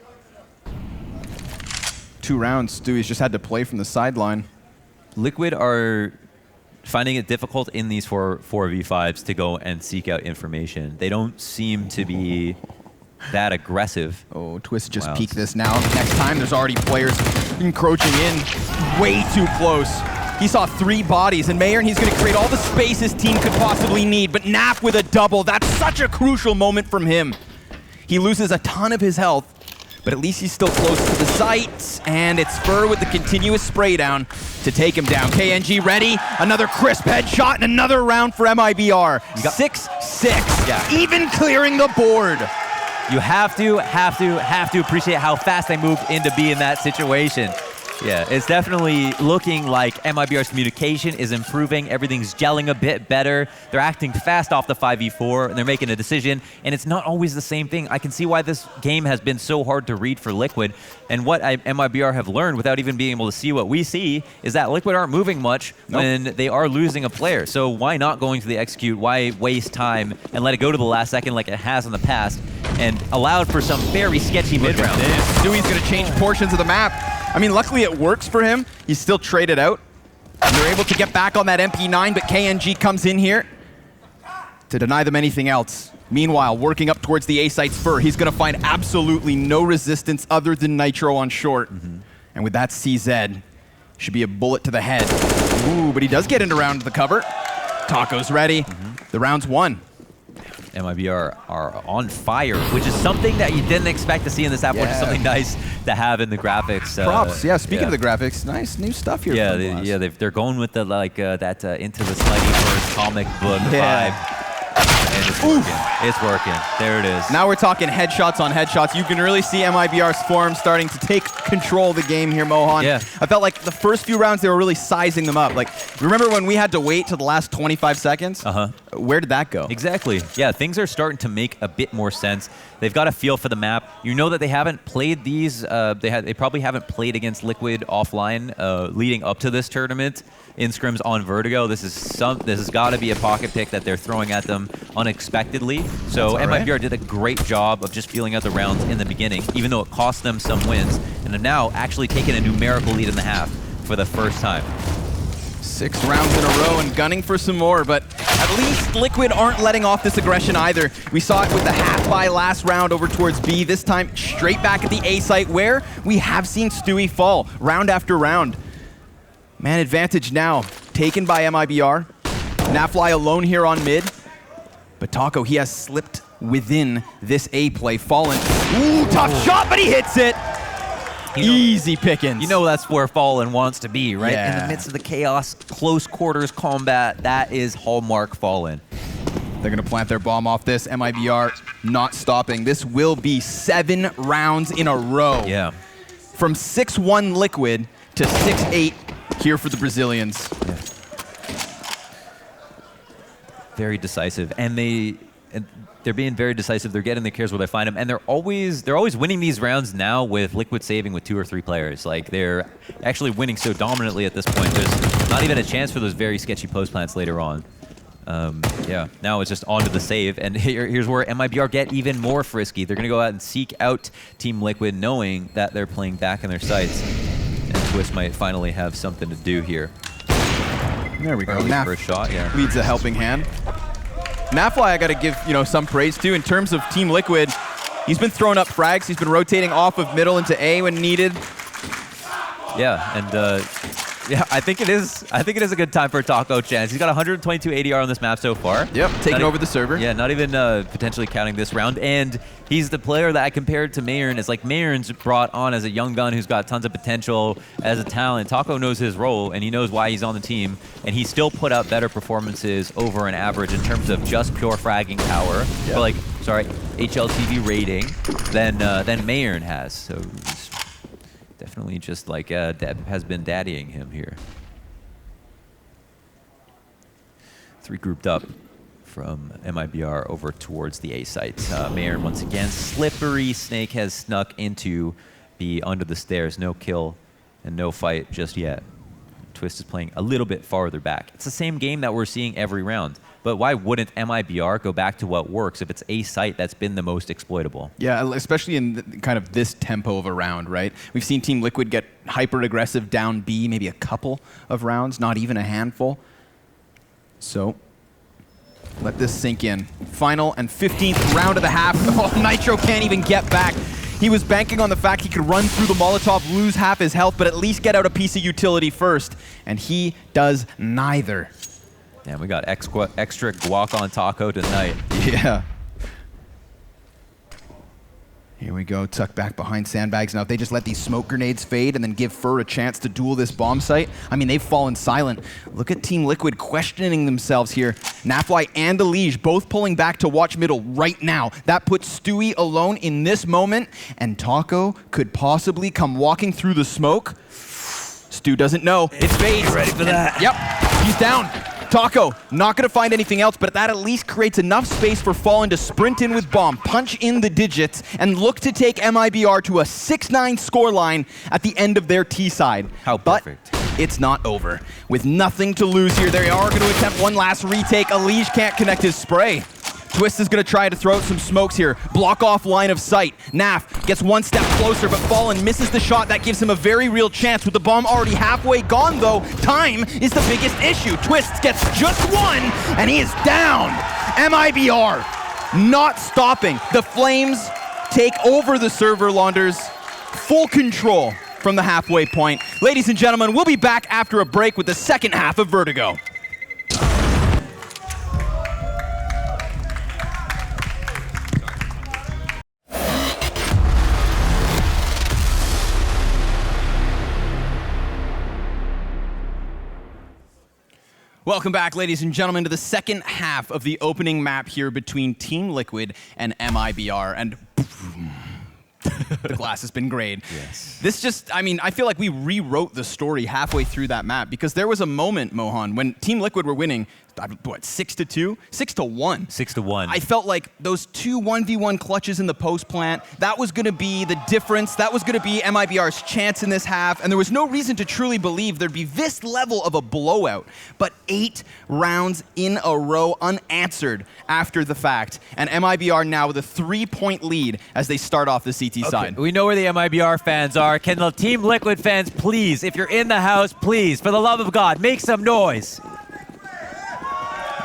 2 rounds, Stewie's just had to play from the sideline. Liquid are finding it difficult in these 4v5s to go and seek out information. They don't seem to be that aggressive. Oh, Twistzz just peeked this now. Next time, there's already players encroaching in way too close. He saw 3 bodies, and Meyern, he's going to create all the space his team could possibly need, but Naf with a double. That's such a crucial moment from him. He loses a ton of his health, but at least he's still close to the site, and it's Fur with the continuous spray down to take him down. KNG ready, another crisp headshot, and another round for MIBR. 6-6, even clearing the board. You have to appreciate how fast they moved into B in that situation. Yeah, it's definitely looking like MIBR's communication is improving. Everything's gelling a bit better. They're acting fast off the 5v4, and they're making a decision, and it's not always the same thing. I can see why this game has been so hard to read for Liquid, and what MIBR have learned without even being able to see what we see is that Liquid aren't moving much when they are losing a player. So why not going to the execute? Why waste time and let it go to the last second like it has in the past, and allowed for some very sketchy mid-round? Stewie's going to change portions of the map. I mean, luckily it works for him. He's still traded out. They're able to get back on that MP9, but KNG comes in here to deny them anything else. Meanwhile, working up towards the A site's Fur, he's going to find absolutely no resistance other than Nitro on short. And with that CZ, should be a bullet to the head. Ooh, but he does get into round the cover. Taco's ready. The round's won. MIBR are on fire, which is something that you didn't expect to see in this app, which is something nice to have in the graphics. Props, speaking of the graphics, nice new stuff here. Yeah, they're going with the that Into the Slighty comic book vibe. And it's working. It's working. There it is. Now we're talking headshots on headshots. You can really see MIBR's form starting to take control of the game here, Mohan. Yeah. I felt like the first few rounds, they were really sizing them up. Like, remember when we had to wait till the last 25 seconds? Where did that go? Exactly. Yeah, things are starting to make a bit more sense. They've got a feel for the map. You know that they haven't played these. They probably haven't played against Liquid offline leading up to this tournament in scrims on Vertigo. This has got to be a pocket pick that they're throwing at them unexpectedly. So MIBR did a great job of just feeling out the rounds in the beginning, even though it cost them some wins, and have now actually taken a numerical lead in the half for the first time. 6 rounds in a row and gunning for some more, but at least Liquid aren't letting off this aggression either. We saw it with the half buy last round over towards B, this time straight back at the A site where we have seen Stewie fall round after round. Man advantage now, taken by MIBR. Nafly alone here on mid, but Taco, he has slipped within this A play, fallen. Ooh, tough shot, but he hits it! Easy pickings. You know that's where Fallen wants to be, right? Yeah. In the midst of the chaos, close quarters combat, that is hallmark Fallen. They're going to plant their bomb off this. MIBR not stopping. This will be 7 rounds in a row. Yeah. From 6-1 Liquid to 6-8 here for the Brazilians. Yeah. Very decisive, and they're being very decisive. They're getting the kills where they find them, and they're always winning these rounds now with Liquid saving with 2 or 3 players. Like, they're actually winning so dominantly at this point. There's not even a chance for those very sketchy post plants later on. Yeah, now it's just onto the save, and here's where MIBR get even more frisky. They're going to go out and seek out Team Liquid, knowing that they're playing back in their sights, and Twistzz might finally have something to do here. There we go. Naf first shot, yeah. Leads a helping hand. Nafly, I got to give some praise to in terms of Team Liquid. He's been throwing up frags. He's been rotating off of middle into A when needed. Yeah, and yeah, I think it is a good time for a Taco chance. He's got 122 ADR on this map so far. Yep, taking over the server. Yeah, not even potentially counting this round. And he's the player that I compared to Meyern. It's like Meyern's brought on as a young gun who's got tons of potential as a talent. Taco knows his role, and he knows why he's on the team. And he still put out better performances over an average in terms of just pure fragging power. Yep. Or like, sorry, HLTV rating than Meyern has. So definitely just like Deb has been daddying him here. 3 grouped up from MIBR over towards the A site. Meyern once again, slippery snake has snuck into B under the stairs. No kill and no fight just yet. Twistzz is playing a little bit farther back. It's the same game that we're seeing every round. But why wouldn't MIBR go back to what works if it's a site that's been the most exploitable? Yeah, especially in kind of this tempo of a round, right? We've seen Team Liquid get hyper-aggressive down B, maybe a couple of rounds, not even a handful. So let this sink in. Final and 15th round of the half. Oh, Nitro can't even get back. He was banking on the fact he could run through the Molotov, lose half his health, but at least get out a piece of utility first. And he does neither. Damn, we got extra guac on Taco tonight. Yeah. Here we go, tucked back behind sandbags. Now, if they just let these smoke grenades fade and then give Fur a chance to duel this bomb site, I mean, they've fallen silent. Look at Team Liquid questioning themselves here. Nafly and Elige both pulling back to watch middle right now. That puts Stewie alone in this moment, and Taco could possibly come walking through the smoke. Stu doesn't know. It fades. Ready for that? Yep, he's down. Taco, not going to find anything else, but that at least creates enough space for Fallen to sprint in with bomb, punch in the digits, and look to take MIBR to a 6-9 scoreline at the end of their T side. How perfect. But it's not over. With nothing to lose here, they are going to attempt one last retake. Elige can't connect his spray. Twistzz is going to try to throw out some smokes here. Block off line of sight. Naf gets one step closer, but Fallen misses the shot. That gives him a very real chance. With the bomb already halfway gone, though, time is the biggest issue. Twistzz gets just one, and he is down. MIBR not stopping. The Flames take over the server, Launders. Full control from the halfway point. Ladies and gentlemen, we'll be back after a break with the second half of Vertigo. Welcome back, ladies and gentlemen, to the second half of the opening map here between Team Liquid and MIBR. And The glass has been grayed. Yes. This just, I mean, I feel like we rewrote the story halfway through that map because there was a moment, Mohan, when Team Liquid were winning, what, 6-2? 6-1. 6-1. I felt like those 2 1v1 clutches in the post plant, that was going to be the difference. That was going to be MIBR's chance in this half. And there was no reason to truly believe there'd be this level of a blowout. But 8 rounds in a row unanswered after the fact. And MIBR now with a 3-point lead as they start off the CT side. We know where the MIBR fans are. Can the Team Liquid fans please, if you're in the house, please, for the love of God, make some noise.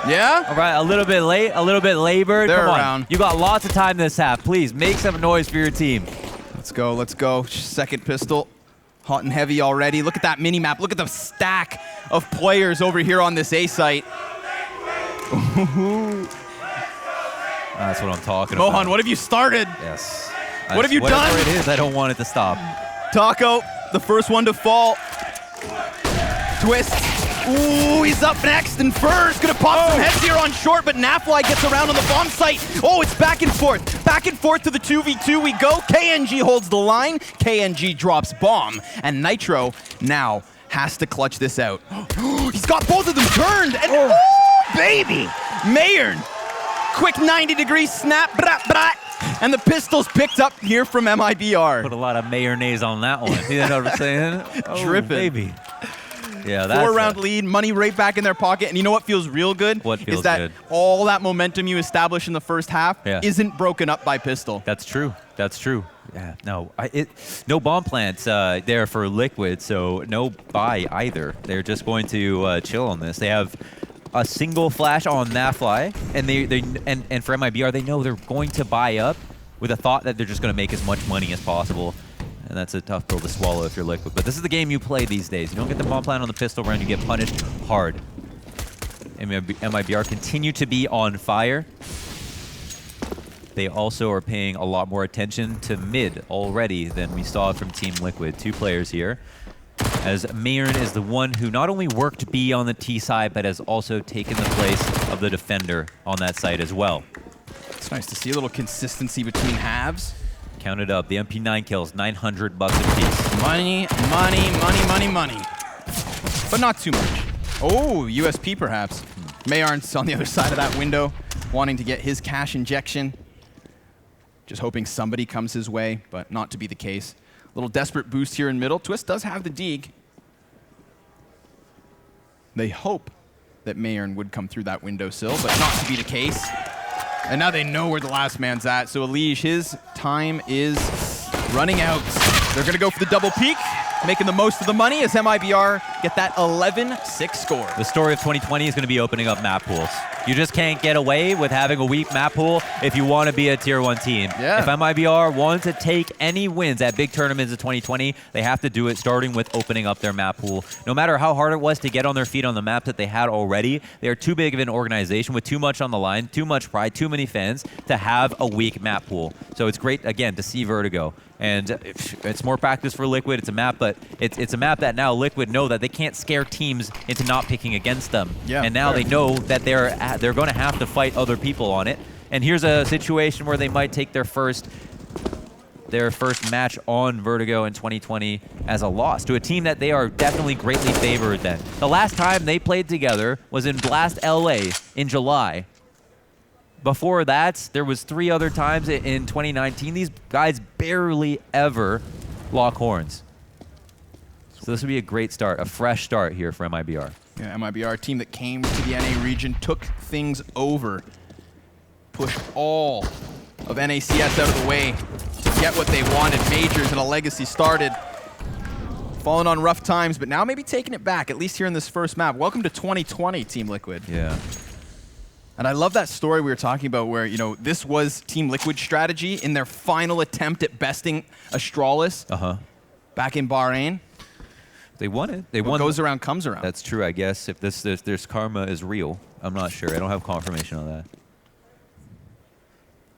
Yeah? All right, a little bit late, a little bit labored. They're Come on. around. You got lots of time this half. Please, make some noise for your team. Let's go, let's go. Second pistol. Hot and heavy already. Look at that mini-map. Look at the stack of players over here on this A site. That's what I'm talking about. Mohan, what have you started? Yes. What have you done? Whatever it is, I don't want it to stop. Taco, the first one to fall. Twistzz. Ooh, he's up next, and Fur's gonna pop some heads here on short, but Nafly gets around on the bomb site. Oh, it's back and forth. Back and forth to the 2v2 we go. KNG holds the line. KNG drops bomb, and Nitro now has to clutch this out. He's got both of them turned, and oh, baby! Meyern, quick 90-degree snap, brat, brat. And the pistol's picked up here from MIBR. Put a lot of mayonnaise on that one. You know what I'm saying? Oh, Dripping. baby. Yeah, that's 4-round lead, money right back in their pocket. And you know what feels real good? What feels is that good? all that momentum you establish in the first half isn't broken up by pistol. That's true. That's true. Yeah. No. No bomb plants there for Liquid, so no buy either. They're just going to chill on this. They have a single flash on Nafly, and for MIBR, they know they're going to buy up with a thought that they're just going to make as much money as possible. And that's a tough pill to swallow if you're Liquid. But this is the game you play these days. You don't get the bomb plant on the pistol round, you get punished hard. MIBR continue to be on fire. They also are paying a lot more attention to mid already than we saw from Team Liquid. 2 players here. As Meyern is the one who not only worked B on the T side, but has also taken the place of the defender on that side as well. It's nice to see a little consistency between halves. Count it up. The MP9 kills, $900 apiece. Money, money, money, money, money. But not too much. Oh, USP perhaps. Meyern's on the other side of that window, wanting to get his cash injection. Just hoping somebody comes his way, but not to be the case. A little desperate boost here in middle. Twistzz does have the Deeg. They hope that Meyern would come through that windowsill, but not to be the case. And now they know where the last man's at. So Elige, his time is running out. They're going to go for the double peek, making the most of the money as MIBR get that 11-6 score. The story of 2020 is going to be opening up map pools. You just can't get away with having a weak map pool if you want to be a Tier 1 team. Yeah. If MIBR wants to take any wins at big tournaments of 2020, they have to do it starting with opening up their map pool. No matter how hard it was to get on their feet on the map that they had already, they are too big of an organization with too much on the line, too much pride, too many fans to have a weak map pool. So it's great, again, to see Vertigo. And it's more practice for Liquid. It's a map, but it's a map that now Liquid know that they can't scare teams into not picking against them. Yeah, and now they know that they're going to have to fight other people on it. And here's a situation where they might take their first match on Vertigo in 2020 as a loss to a team that they are definitely greatly favored then. The last time they played together was in Blast LA in July. Before that, there was 3 other times in 2019. These guys barely ever lock horns. So this would be a great start, a fresh start here for MIBR. Yeah, MIBR, a team that came to the NA region, took things over, pushed all of NACS out of the way to get what they wanted. Majors and a legacy started. Falling on rough times, but now maybe taking it back, at least here in this first map. Welcome to 2020, Team Liquid. Yeah. And I love that story we were talking about where, you know, this was Team Liquid's strategy in their final attempt at besting Astralis back in Bahrain. They won it. They What won. goes around comes around. That's true, I guess. If this karma is real, I'm not sure. I don't have confirmation on that.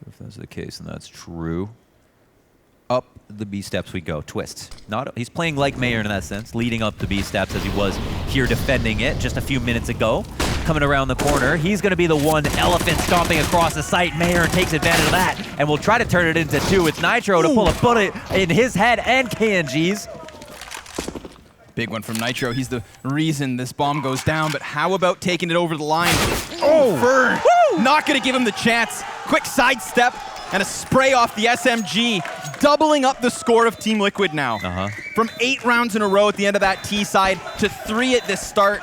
If that's the case, then that's true. Up the B steps we go. Twistzz. He's playing like Meyern in that sense, leading up the B steps as he was here defending it just a few minutes ago. coming around the corner. He's going to be the one elephant stomping across the site. Meyern takes advantage of that and will try to turn it into 2. It's Nitro to pull a bullet in his head and KNG's. Big one from Nitro. He's the reason this bomb goes down, but how about taking it over the line? Oh, Fern! Not going to give him the chance. Quick sidestep and a spray off the SMG, doubling up the score of Team Liquid now. From 8 rounds in a row at the end of that T side to 3 at this start.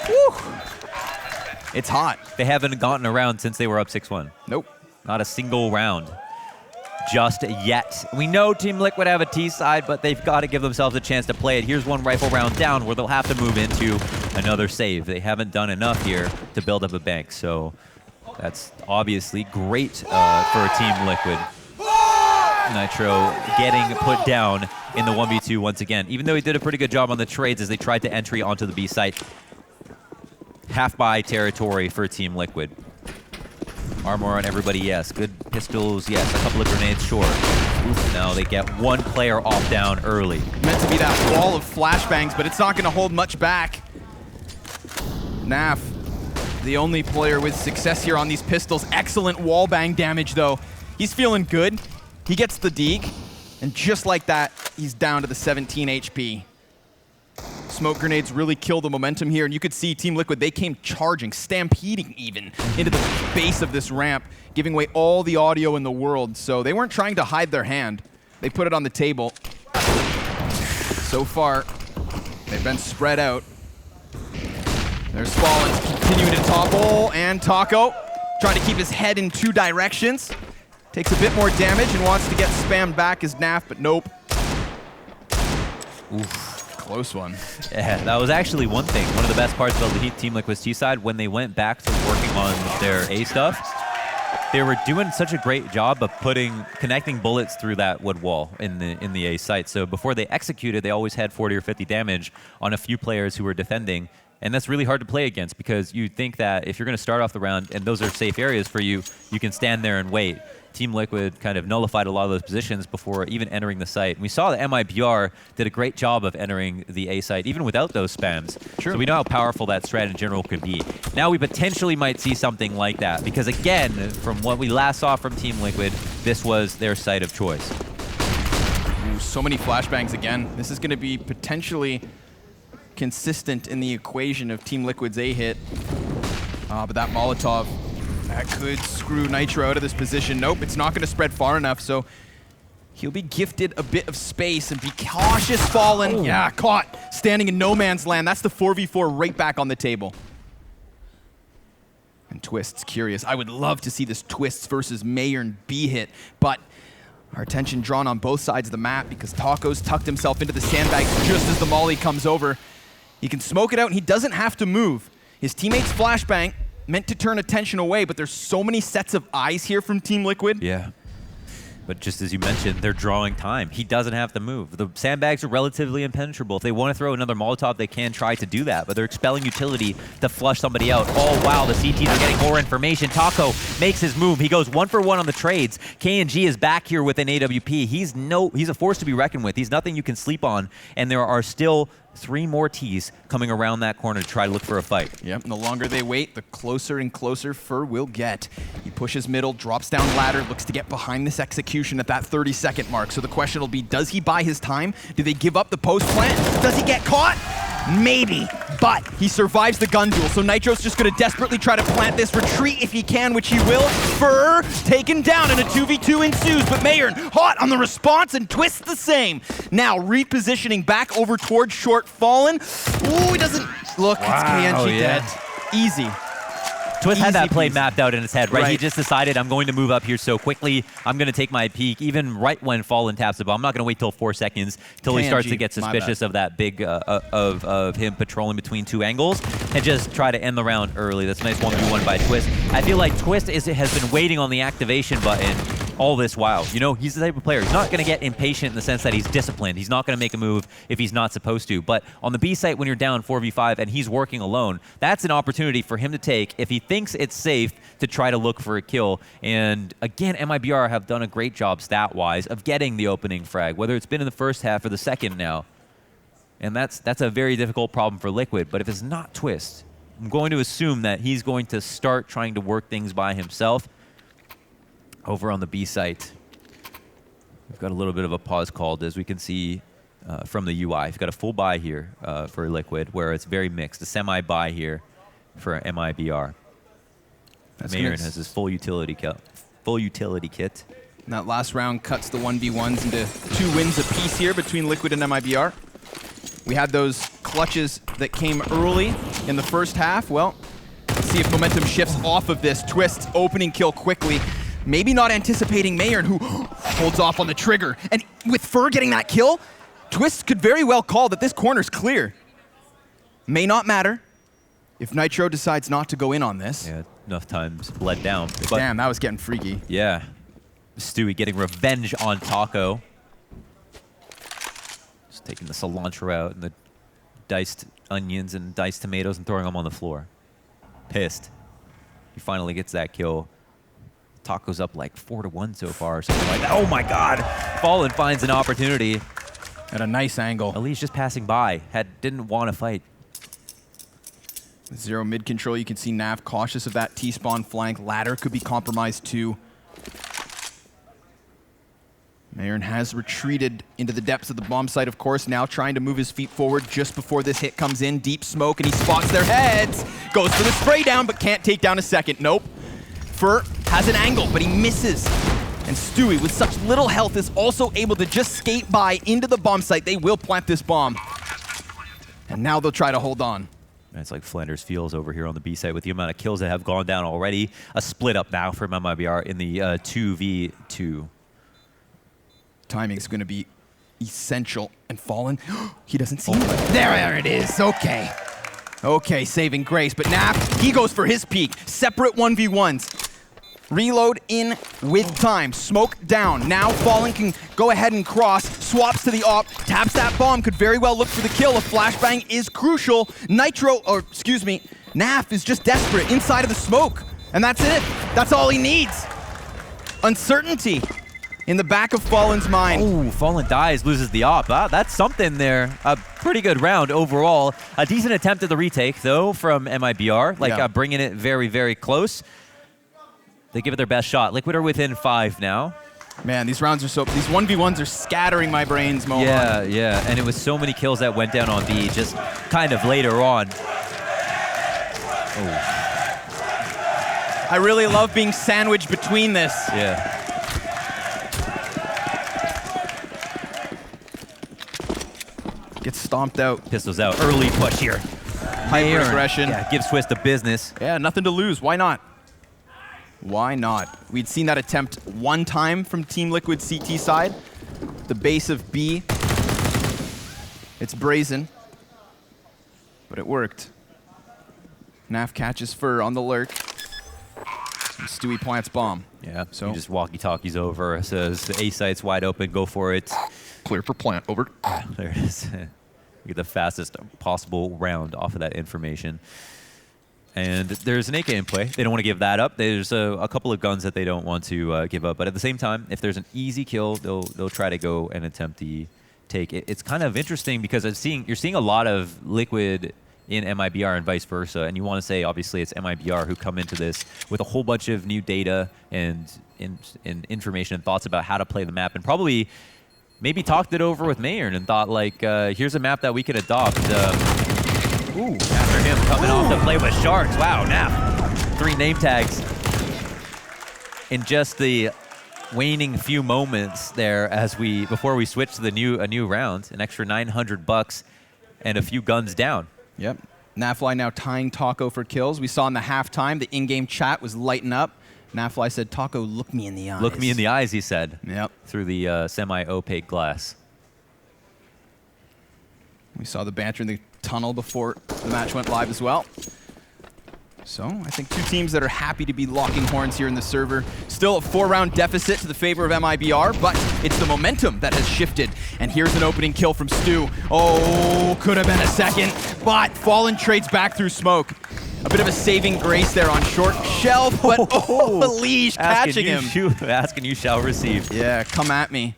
Woo. It's hot. They haven't gotten around since they were up 6-1. Nope. Not a single round. Just yet. We know Team Liquid have a T side, but they've got to give themselves a chance to play it. Here's one rifle round down where they'll have to move into another save. They haven't done enough here to build up a bank, so that's obviously great for Team Liquid. Nitro getting put down in the 1v2 once again, even though he did a pretty good job on the trades as they tried to entry onto the B site. Half-buy territory for Team Liquid. Armor on everybody, yes. Good pistols, yes. A couple of grenades, sure. Now they get one player off down early. Meant to be that wall of flashbangs, but it's not going to hold much back. Naf, the only player with success here on these pistols. Excellent wall bang damage, though. He's feeling good. He gets the deke, and just like that, he's down to the 17 HP. Smoke grenades really kill the momentum here, and you could see Team Liquid, they came charging, stampeding even, into the base of this ramp, giving away all the audio in the world. So they weren't trying to hide their hand. They put it on the table. So far, they've been spread out. There's Fallen continuing to topple, and Taco trying to keep his head in 2 directions. Takes a bit more damage and wants to get spammed back as Naf, but nope. Oof. Close one. Yeah, that was actually one thing. One of the best parts about the Team Liquid's T side, when they went back to working on their A stuff, they were doing such a great job of connecting bullets through that wood wall in the A site. So before they executed, they always had 40 or 50 damage on a few players who were defending. And that's really hard to play against because you think that if you're going to start off the round and those are safe areas for you, you can stand there and wait. Team Liquid kind of nullified a lot of those positions before even entering the site. And we saw that MIBR did a great job of entering the A site, even without those spams. True. So we know how powerful that strat in general could be. Now we potentially might see something like that, because again, from what we last saw from Team Liquid, this was their site of choice. Ooh, so many flashbangs again. This is going to be potentially consistent in the equation of Team Liquid's A hit. But that Molotov, that could screw Nitro out of this position. Nope, it's not going to spread far enough, so he'll be gifted a bit of space and be cautious. Fallen. Yeah, caught. Standing in no man's land. That's the 4v4 right back on the table. And Twistzz curious. I would love to see this Twistzz versus Meyern B hit, but our attention drawn on both sides of the map because Taco's tucked himself into the sandbags just as the molly comes over. He can smoke it out and he doesn't have to move. His teammate's flashbang meant to turn attention away, but there's so many sets of eyes here from Team Liquid. Yeah. But just as you mentioned, they're drawing time. He doesn't have to move. The sandbags are relatively impenetrable. If they want to throw another Molotov, they can try to do that, but they're expelling utility to flush somebody out. Oh, wow, the CTs are getting more information. Taco makes his move. He goes 1 for 1 on the trades. KNG is back here with an AWP. He's a force to be reckoned with. He's nothing you can sleep on, and there are still 3 more Ts coming around that corner to try to look for a fight. Yep, and the longer they wait, the closer and closer Fur will get. He pushes middle, drops down ladder, looks to get behind this execution at that 30-second mark. So the question will be, does he buy his time? Do they give up the post plant? Does he get caught? Maybe, but he survives the gun duel, so Nitro's just going to desperately try to plant this retreat if he can, which he will. Fur taken down and a 2v2 ensues, but Meyern hot on the response and Twistzz the same. Now repositioning back over towards short. Fallen. Ooh, he doesn't look. Wow. It's KNG dead. Easy. Twistzz had that play mapped out in his head, right? He just decided, I'm going to move up here so quickly. I'm going to take my peek, even right when Fallen taps the ball. I'm not going to wait till 4 seconds till he starts to get suspicious of that big, of him patrolling between 2 angles and just try to end the round early. That's a nice 1v1 by Twistzz. I feel like Twistzz has been waiting on the activation button all this while. You know, he's the type of player. He's not going to get impatient in the sense that he's disciplined. He's not going to make a move if he's not supposed to. But on the B site, when you're down 4v5 and he's working alone, that's an opportunity for him to take if he thinks it's safe to try to look for a kill. And again, MIBR have done a great job stat-wise of getting the opening frag, whether it's been in the first half or the second now. And that's a very difficult problem for Liquid. But if it's not Twistzz, I'm going to assume that he's going to start trying to work things by himself over on the B site. We've got a little bit of a pause called, as we can see from the UI. We've got a full buy here for Liquid, where it's very mixed. A semi-buy here for MIBR. Meyern has his full utility kit. And that last round cuts the 1v1s into 2 wins apiece here between Liquid and MIBR. We had those clutches that came early in the first half. Well, let's see if momentum shifts off of this. Twistzz opening kill quickly. Maybe not anticipating Meyern, who holds off on the trigger. And with Fur getting that kill, Twistzz could very well call that this corner's clear. May not matter if Nitro decides not to go in on this. Yeah, enough times bled down. But damn, that was getting freaky. Yeah. Stewie getting revenge on Taco. Just taking the cilantro out and the diced onions and diced tomatoes and throwing them on the floor. Pissed. He finally gets that kill. Taco's up like 4-1 so far, or something like that. Oh my God! Fallen finds an opportunity. At a nice angle. Elige just passing by. Didn't want to fight. 0 mid control. You can see Nav cautious of that T-spawn flank. Ladder could be compromised too. Meyern has retreated into the depths of the bomb site, of course, now trying to move his feet forward just before this hit comes in. Deep smoke, and he spots their heads. Goes for the spray down, but can't take down a second. Nope. Fur has an angle, but he misses. And Stewie, with such little health, is also able to just skate by into the bomb site. They will plant this bomb. And now they'll try to hold on. It's like Flanders Fields over here on the B side with the amount of kills that have gone down already. A split up now from MIBR in the 2v2. Timing is going to be essential. And Fallen, he doesn't see it. There it is. Okay. Okay, saving grace. But Naf, he goes for his peak. Separate 1v1s. Reload in with time. Smoke down. Now Fallen can go ahead and cross. Swaps to the op. Taps that bomb. Could very well look for the kill. A flashbang is crucial. Nitro, or excuse me, Naf is just desperate inside of the smoke. And that's it. That's all he needs. Uncertainty in the back of Fallen's mind. Oh, Fallen dies, loses the op. That's something there. A pretty good round overall. A decent attempt at the retake, though, from MIBR. Like bringing it very, very close. They give it their best shot. Liquid are within 5 now. Man, these rounds are these 1v1s are scattering my brains, Mo. Yeah, yeah, and it was so many kills that went down on B just kind of later on. Oh. I really love being sandwiched between this. Yeah. Gets stomped out. Pistols out. Early push here. Hyper aggression. Yeah, gives Twistzz the business. Yeah, nothing to lose. Why not? Why not? We'd seen that attempt one time from Team Liquid's CT side. The base of B. It's brazen. But it worked. Naf catches Fur on the lurk. And Stewie plants bomb. Yeah, so he just walkie-talkies over, says the A site's wide open, go for it. Clear for plant, over. There it is. We get the fastest possible round off of that information. And there's an AK in play. They don't want to give that up. There's a couple of guns that they don't want to give up. But at the same time, if there's an easy kill, they'll try to go and attempt the take. It's kind of interesting because you're seeing a lot of Liquid in MIBR and vice versa. And you want to say, obviously, it's MIBR who come into this with a whole bunch of new data and information and thoughts about how to play the map. And probably maybe talked it over with Meyern and thought, like, here's a map that we can adopt. Ooh, after him coming off to play with Sharks. Wow, Naf. 3 name tags. In just the waning few moments there before we switch to a new round, an extra $900 and a few guns down. Yep. Nafly now tying Taco for kills. We saw in the halftime the in-game chat was lighting up. Nafly said, Taco, look me in the eyes. Look me in the eyes, he said. Yep. Through the semi-opaque glass. We saw the banter in the tunnel before the match went live as well. So I think 2 teams that are happy to be locking horns here in the server. Still a 4-round deficit to the favor of MIBR, but it's the momentum that has shifted. And here's an opening kill from Stu. Oh, could have been a second, but Fallen trades back through smoke. A bit of a saving grace there on short shelf, but Elige catching him. Asking you shall receive. Yeah, come at me.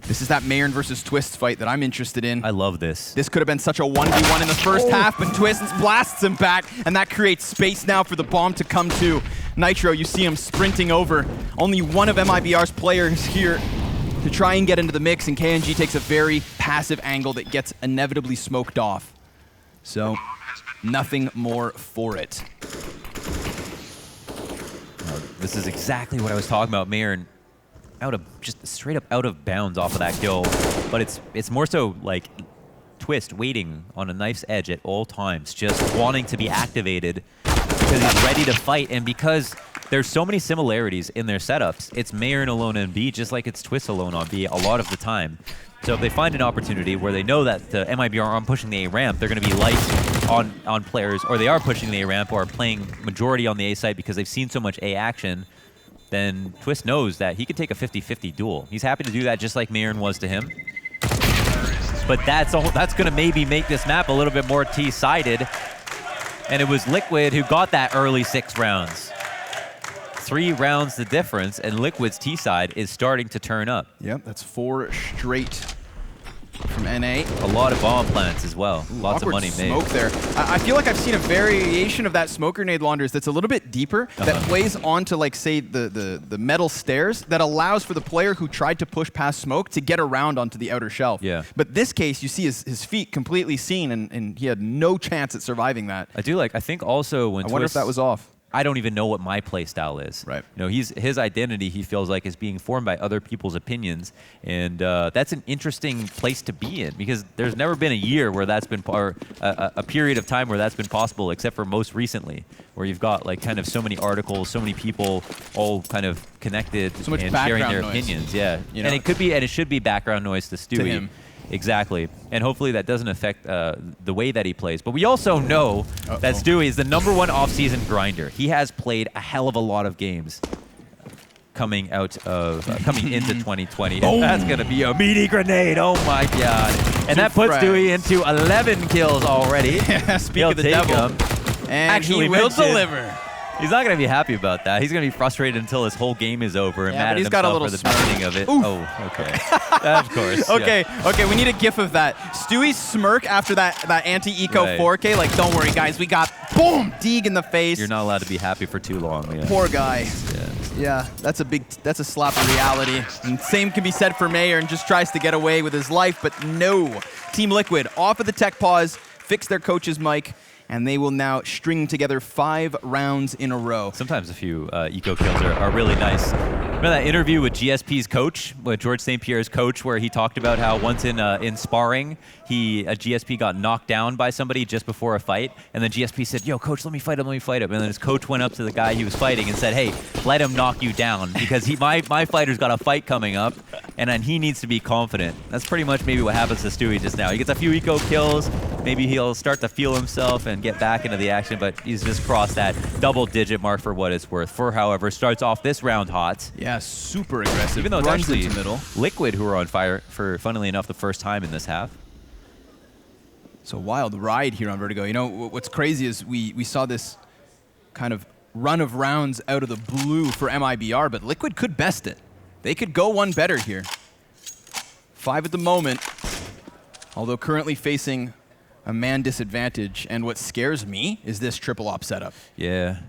This is that Meyern versus Twistzz fight that I'm interested in. I love this. This could have been such a 1v1 in the first half, but Twistzz blasts him back, and that creates space now for the bomb to come to. Nitro, you see him sprinting over. Only one of MIBR's players here to try and get into the mix, and KNG takes a very passive angle that gets inevitably smoked off. So, nothing more for it. This is exactly what I was talking about. Meyern just straight up out of bounds off of that kill, but it's more so like Twistzz waiting on a knife's edge at all times, just wanting to be activated because he's ready to fight, and because there's so many similarities in their setups, it's Meyern alone on B just like it's Twistzz alone on B a lot of the time. So if they find an opportunity where they know that the MIBR aren't pushing the A ramp, they're going to be light on players, or they are pushing the A ramp or playing majority on the A side because they've seen so much A action, then Twistzz knows that he could take a 50-50 duel. He's happy to do that just like Meyern was to him. But that's going to maybe make this map a little bit more T-sided. And it was Liquid who got that early 6 rounds. 3 rounds the difference, and Liquid's T-side is starting to turn up. Yep, that's 4 straight from NA. A lot of bomb plants as well. Lots of money made. Smoke there. I feel like I've seen a variation of that smoke grenade launchers that's a little bit deeper, that plays onto, like, say, the metal stairs, that allows for the player who tried to push past smoke to get around onto the outer shelf. Yeah. But this case, you see his feet completely seen, and he had no chance at surviving that. I think also when I wonder if that was off. I don't even know what my play style is. Right. You know, his identity, he feels like, is being formed by other people's opinions, and that's an interesting place to be in, because there's never been a year where that's been, or a period of time where that's been possible, except for most recently, where you've got like kind of so many articles, so many people all kind of connected so much and sharing their noise. opinions. Yeah, you know? And it could be, and it should be background noise to Stewie. To him. Exactly. And hopefully that doesn't affect the way that he plays. But we also know that Stewie is the #1 off-season grinder. He has played a hell of a lot of games coming into 2020. And that's going to be a meaty grenade. Oh, my God. And that puts Stewie into 11 kills already. Speak of the devil. And actually he will deliver. He's not going to be happy about that. He's going to be frustrated until his whole game is over and mad at himself for the beginning of it. Oof. Oh, okay. Of course. Okay, yeah. okay, we need a gif of that. Stewie's smirk after that anti-eco 4K, like, don't worry, guys, we got, boom, Deeg in the face. You're not allowed to be happy for too long. Yeah. Poor guy. Yeah, that's a slap of reality. And same can be said for Meyern, and just tries to get away with his life, but no. Team Liquid off of the tech pause, fix their coach's mic, and they will now string together 5 rounds in a row. Sometimes a few eco kills are really nice. Remember that interview with GSP's coach, with George St. Pierre's coach, where he talked about how once in sparring, GSP got knocked down by somebody just before a fight, and then GSP said, "Yo, coach, let me fight him, And then his coach went up to the guy he was fighting and said, "Hey, let him knock you down, because my fighter's got a fight coming up, and then he needs to be confident." That's pretty much maybe what happens to Stewie just now. He gets a few eco kills, maybe he'll start to feel himself and get back into the action, but he's just crossed that double-digit mark for what it's worth. However, starts off this round hot. Yeah, super aggressive. Even though it's runs actually into middle. Liquid who are on fire for, funnily enough, the first time in this half. So wild ride here on Vertigo. You know, what's crazy is we saw this kind of run of rounds out of the blue for MIBR, but Liquid could best it. They could go one better here. 5 at the moment, although currently facing a man disadvantage. And what scares me is this triple op setup. Yeah.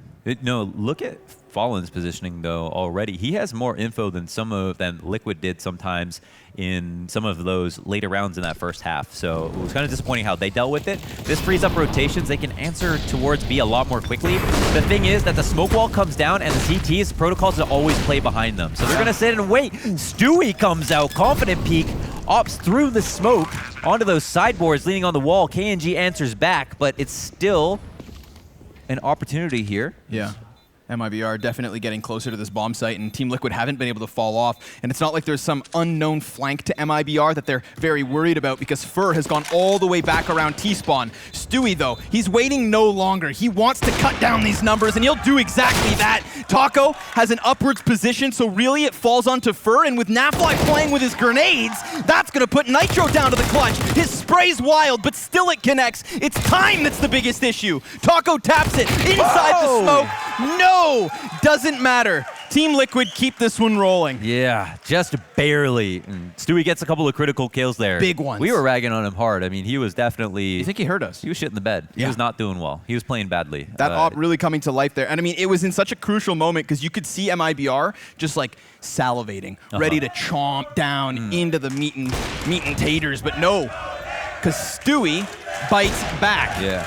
No, look at Fallen's positioning, though, already. He has more info than Liquid did sometimes in some of those later rounds in that first half. So it was kind of disappointing how they dealt with it. This frees up rotations. They can answer towards B a lot more quickly. The thing is that the smoke wall comes down, and the CT's protocols to always play behind them. So they're going to sit and wait. Stewie comes out, confident peek, opts through the smoke onto those sideboards leaning on the wall. KNG answers back, but it's still an opportunity here. Yeah. MIBR definitely getting closer to this bomb site, and Team Liquid haven't been able to fall off. And it's not like there's some unknown flank to MIBR that they're very worried about, because Fur has gone all the way back around T-spawn. Stewie, though, he's waiting no longer. He wants to cut down these numbers, and he'll do exactly that. Taco has an upwards position, so really it falls onto Fur, and with Nafly playing with his grenades, that's going to put Nitro down to the clutch. His spray's wild, but still it connects. It's time that's the biggest issue. Taco taps it inside the smoke. No! Doesn't matter. Team Liquid keep this one rolling. Yeah, just barely. And Stewie gets a couple of critical kills there. Big ones. We were ragging on him hard. I mean, he was definitely... You think he hurt us? He was shit in the bed. He Yeah. was not doing well. He was playing badly. That op really coming to life there. And I mean, it was in such a crucial moment because you could see MIBR just like salivating, ready to chomp down into the meat and taters. But no, because Stewie bites back. Yeah.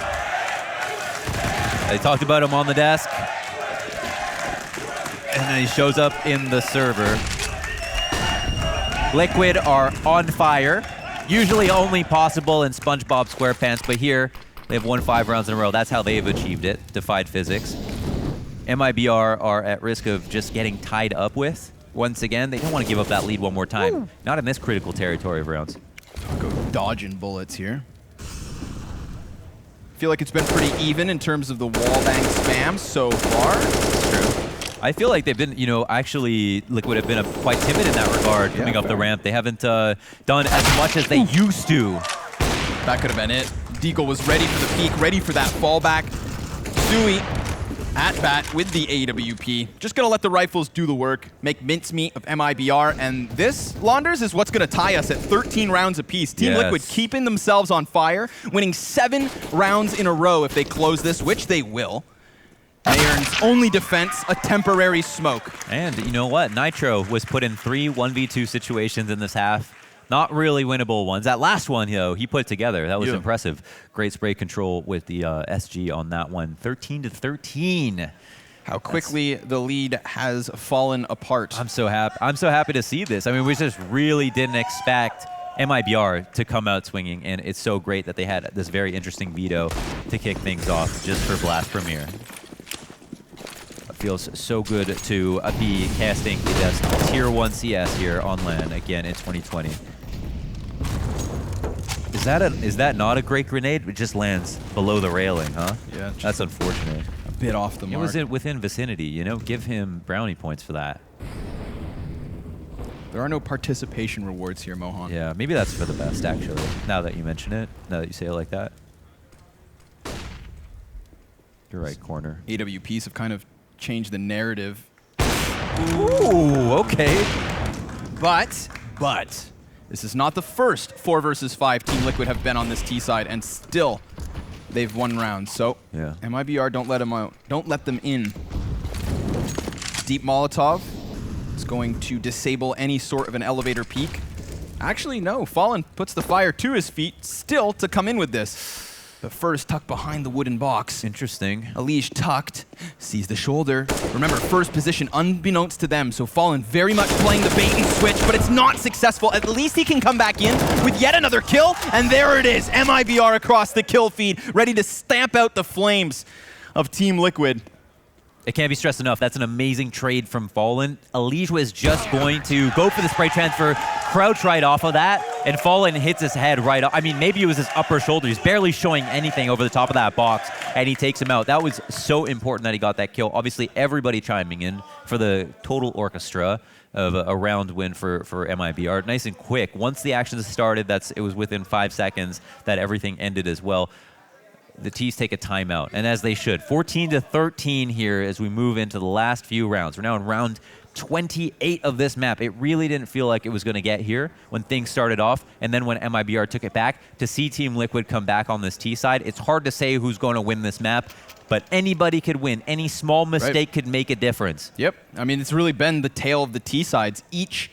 They talked about him on the desk. And then he shows up in the server. Liquid are on fire. Usually only possible in SpongeBob SquarePants, but here they have won 5 rounds in a row. That's how they've achieved it, defied physics. MIBR are at risk of just getting tied up with. Once again, they don't want to give up that lead one more time. Not in this critical territory of rounds. Go dodging bullets here. Feel like it's been pretty even in terms of the wallbang spam so far. That's true. I feel like they've been, actually, Liquid have been quite timid in that regard, coming up the ramp. They haven't done as much as they used to. That could have been it. Deagle was ready for the peak, ready for that fallback. Stewie at bat with the AWP. Just going to let the rifles do the work, make mincemeat of MIBR. And this, Launders, is what's going to tie us at 13 rounds apiece. Team Liquid keeping themselves on fire, winning 7 rounds in a row if they close this, which they will. Meyern's only defense, a temporary smoke. And you know what? Nitro was put in 3 1v2 situations in this half. Not really winnable ones. That last one, he put together. That was impressive. Great spray control with the SG on that one. 13-13. How quickly the lead has fallen apart. I'm so happy to see this. I mean, we just really didn't expect MIBR to come out swinging, and it's so great that they had this very interesting veto to kick things off just for Blast Premier. Feels so good to be casting the Tier 1 CS here on LAN again in 2020. Is that not a great grenade? It just lands below the railing, huh? Yeah. That's unfortunate. A bit off the mark. It was within vicinity, Give him brownie points for that. There are no participation rewards here, Mohan. Yeah, maybe that's for the best, actually, now that you mention it, now that you say it like that. You're right, corner. AWPs have kind of changed the narrative. Ooh, okay. But, this is not the first 4 versus 5 Team Liquid have been on this T side, and still they've won rounds. So, MIBR, don't let them out. Don't let them in. Deep Molotov is going to disable any sort of an elevator peak. Actually, no. Fallen puts the fire to his feet, still to come in with this. But first, tucked behind the wooden box. Interesting. Elige tucked, sees the shoulder. Remember, first position unbeknownst to them, so Fallen very much playing the bait and switch, but it's not successful. At least he can come back in with yet another kill, and there it is. MIBR across the kill feed, ready to stamp out the flames of Team Liquid. It can't be stressed enough. That's an amazing trade from Fallen. Elige was just going to go for the spray transfer, crouch right off of that, and Fallen hits his head right off. I mean, maybe it was his upper shoulder. He's barely showing anything over the top of that box, and he takes him out. That was so important that he got that kill. Obviously, everybody chiming in for the total orchestra of a round win for MIBR. Nice and quick. Once the actions started, it was within 5 seconds that everything ended as well. The T's take a timeout, and as they should. 14-13 here as we move into the last few rounds. We're now in round 28 of this map. It really didn't feel like it was going to get here when things started off, and then when MIBR took it back. To see Team Liquid come back on this T side, it's hard to say who's going to win this map, but anybody could win. Any small mistake could make a difference. Yep. I mean, it's really been the tale of the T sides. Each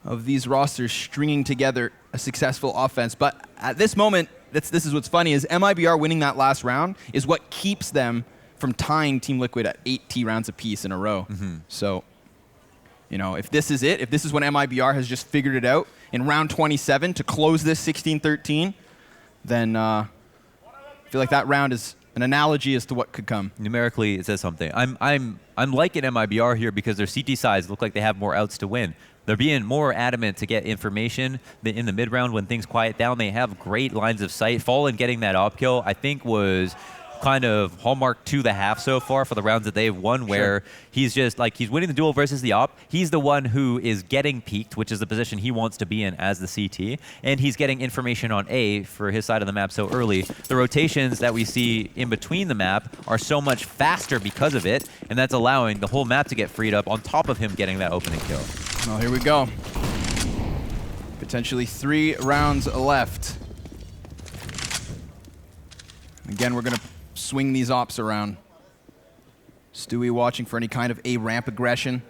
of these rosters stringing together a successful offense, but at this moment, this is what's funny, is MIBR winning that last round is what keeps them from tying Team Liquid at 8 T rounds apiece in a row. So, if this is it, if this is when MIBR has just figured it out in round 27 to close this 16-13, then I feel like that round is an analogy as to what could come. Numerically, it says something. I'm liking MIBR here because their CT sides look like they have more outs to win. They're being more adamant to get information in the mid-round when things quiet down. They have great lines of sight. Fallen getting that op kill, I think, was kind of hallmark to the half so far for the rounds that they've won, where he's just like, he's winning the duel versus the op. He's the one who is getting peaked, which is the position he wants to be in as the CT, and he's getting information on A for his side of the map so early. The rotations that we see in between the map are so much faster because of it, and that's allowing the whole map to get freed up on top of him getting that opening kill. Well, here we go. Potentially 3 rounds left. Again, we're going to swing these ops around. Stewie watching for any kind of A ramp aggression.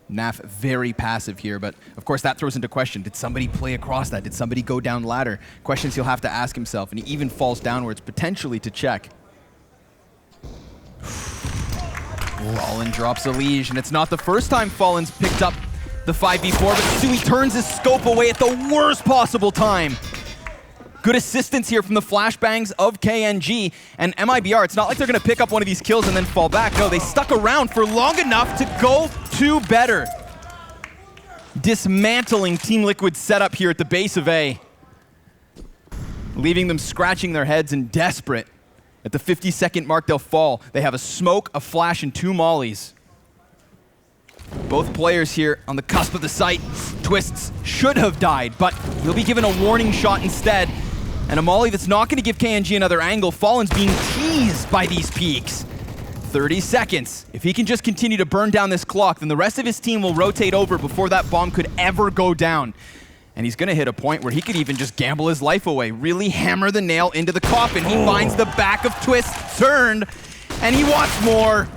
Naf very passive here, but of course that throws into question. Did somebody play across that? Did somebody go down ladder? Questions he'll have to ask himself, and he even falls downwards, potentially to check. Fallen drops Elige, and it's not the first time Fallen's picked up the 5v4, but Stewie turns his scope away at the worst possible time. Good assistance here from the flashbangs of KNG and MIBR. It's not like they're going to pick up one of these kills and then fall back. No, they stuck around for long enough to go to better. Dismantling Team Liquid's setup here at the base of A. Leaving them scratching their heads and desperate. At the 50-second mark, they'll fall. They have a smoke, a flash, and 2 mollies. Both players here on the cusp of the site. Twistzz should have died, but he'll be given a warning shot instead. And a molly that's not going to give KNG another angle. Fallen's being teased by these peaks. 30 seconds. If he can just continue to burn down this clock, then the rest of his team will rotate over before that bomb could ever go down. And he's going to hit a point where he could even just gamble his life away, really hammer the nail into the coffin. He finds the back of Twistzz turned, and he wants more.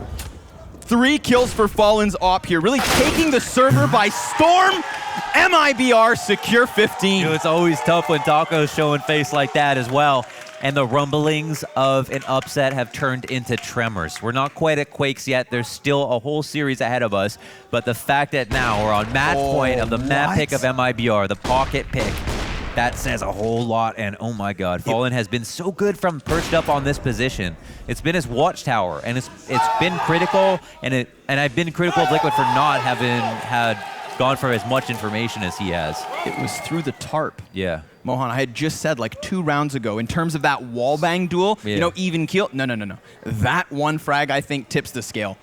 3 kills for Fallen's op here, really taking the server by storm. MIBR secure 15. You know, it's always tough when Taco's showing face like that as well. And the rumblings of an upset have turned into tremors. We're not quite at Quakes yet. There's still a whole series ahead of us. But the fact that now we're on match point of the map pick of MIBR, the pocket pick, that says a whole lot. And oh my God, Fallen has been so good from perched up on this position. It's been his watchtower, and it's been critical. And I've been critical of Liquid for not having gone for as much information as he has. It was through the tarp. Yeah. Mohan, I had just said like 2 rounds ago, in terms of that wallbang duel, you know, even kill. No. That one frag, I think, tips the scale.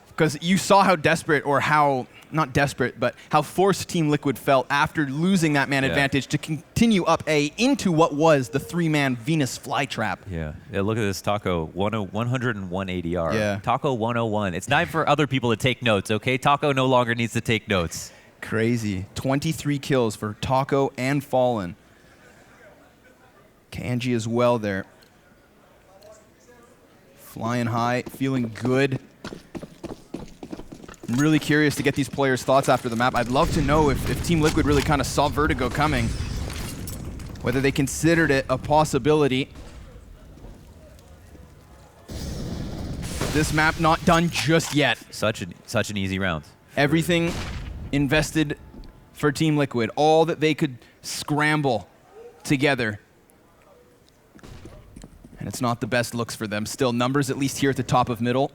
Because you saw how desperate, or how, not desperate, but how forced Team Liquid felt after losing that man advantage to continue up A into what was the 3-man Venus flytrap. Yeah, look at this Taco, 101 ADR. Yeah. Taco 101. It's time for other people to take notes, okay? Taco no longer needs to take notes. Crazy. 23 kills for Taco and Fallen. Kanji as well there. Flying high, feeling good. I'm really curious to get these players' thoughts after the map. I'd love to know if Team Liquid really kind of saw Vertigo coming, whether they considered it a possibility. This map not done just yet. Such an easy round. Everything invested for Team Liquid, all that they could scramble together. And it's not the best looks for them. Still, numbers at least here at the top of middle.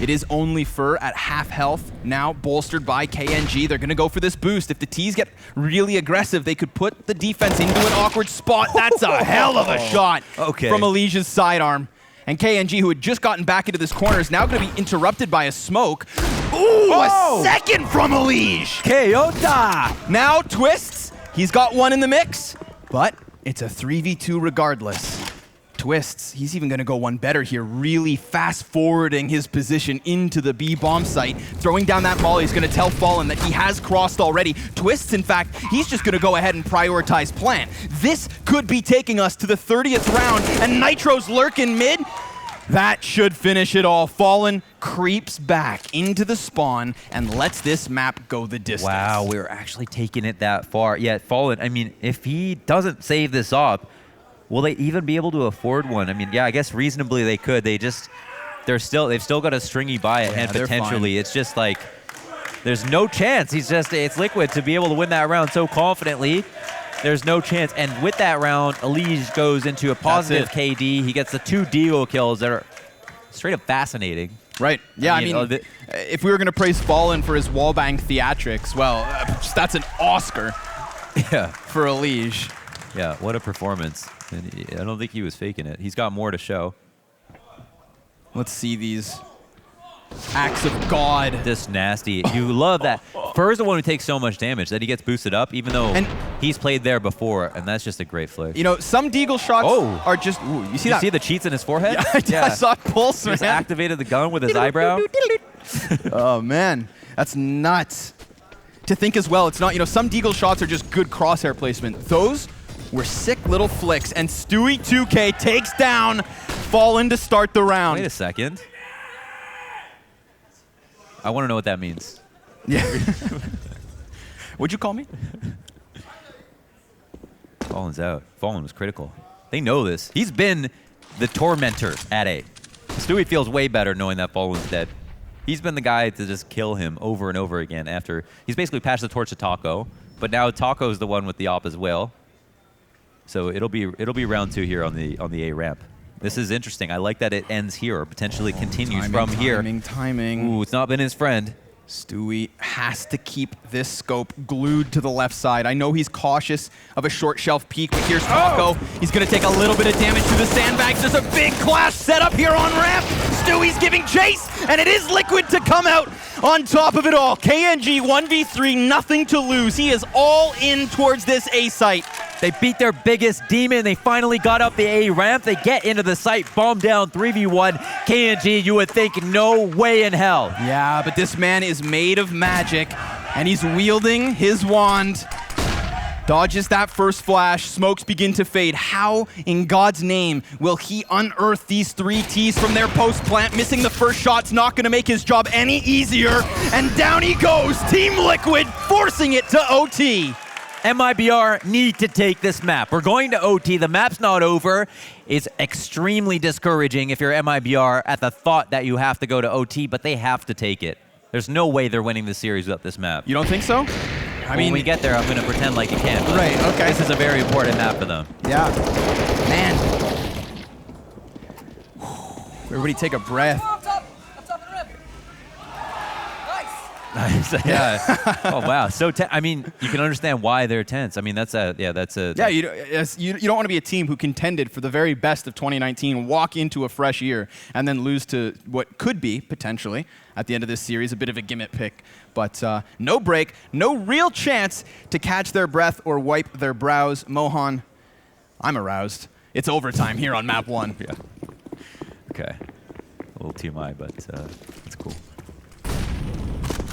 It is only Fur at half health, now bolstered by KNG. They're going to go for this boost. If the T's get really aggressive, they could put the defense into an awkward spot. That's a hell of a shot from Elige's sidearm. And KNG, who had just gotten back into this corner, is now going to be interrupted by a smoke. Ooh, a second from Elige. Kayota! Now Twistzz, he's got one in the mix, but it's a 3v2 regardless. Twistzz, he's even going to go one better here, really fast-forwarding his position into the B bomb site. Throwing down that molly is going to tell Fallen that he has crossed already. Twistzz, in fact, he's just going to go ahead and prioritize plant. This could be taking us to the 30th round, and Nitro's lurking mid. That should finish it all. Fallen creeps back into the spawn and lets this map go the distance. Wow, we're actually taking it that far. Yeah, Fallen, I mean, if he doesn't save this up, will they even be able to afford one? I mean, yeah, I guess reasonably they could. They've still got a stringy buy at hand potentially. It's just like, there's no chance. It's Liquid to be able to win that round so confidently. There's no chance. And with that round, Elige goes into a positive KD. He gets the 2 Deagle kills that are straight up fascinating. Right. Yeah, I mean if we were going to praise Fallen for his wallbang theatrics, well, that's an Oscar for Elige. Yeah, what a performance. And I don't think he was faking it. He's got more to show. Let's see these acts of God. This nasty. You love that. Fur's the one who takes so much damage that he gets boosted up, even though he's played there before, and that's just a great flick. You know, some Deagle shots are just. Ooh, you see that? You see the cheats in his forehead? Yeah, I saw it pulse, man. He just activated the gun with his eyebrow. Oh, man. That's nuts. To think as well, it's not, you know, some Deagle shots are just good crosshair placement. Those were sick little flicks, and Stewie 2K takes down Fallen to start the round. Wait a second. I want to know what that means. Yeah. What'd you call me? Fallen's out. Fallen was critical. They know this. He's been the tormentor at A. Stewie feels way better knowing that Fallen's dead. He's been the guy to just kill him over and over again after he's basically passed the torch to Taco, but now Taco's the one with the op as well. So it'll be round 2 here on the A ramp. This is interesting. I like that it ends here or potentially continues from here. Timing. Ooh, it's not been his friend. Stewie has to keep this scope glued to the left side. I know he's cautious of a short shelf peek, but here's Taco. He's going to take a little bit of damage to the sandbags. There's a big clash set up here on ramp. Stewie's giving chase, and it is Liquid to come out on top of it all. KNG 1v3, nothing to lose. He is all in towards this A site. They beat their biggest demon. They finally got up the A ramp. They get into the site, bomb down 3v1. KNG, you would think no way in hell. Yeah, but this man is made of magic, and he's wielding his wand. Dodges that first flash. Smokes begin to fade. How in God's name will he unearth these 3 Ts from their post plant? Missing the first shot's not going to make his job any easier. And down he goes. Team Liquid forcing it to OT. MIBR need to take this map. We're going to OT. The map's not over. It's extremely discouraging if you're MIBR at the thought that you have to go to OT, but they have to take it. There's no way they're winning the series without this map. You don't think so? I mean, when we get there, I'm going to pretend like it can. Right, okay. This is a very important map for them. Yeah. Man. Everybody take a breath. Nice. Yeah. Oh wow. So I mean, you can understand why they're tense. I mean, that's a. Yeah, you don't want to be a team who contended for the very best of 2019, walk into a fresh year, and then lose to what could be potentially at the end of this series a bit of a gimmick pick. But no break, no real chance to catch their breath or wipe their brows. Mohan, I'm aroused. It's overtime here on map 1. Yeah. Okay. A little TMI, but that's cool.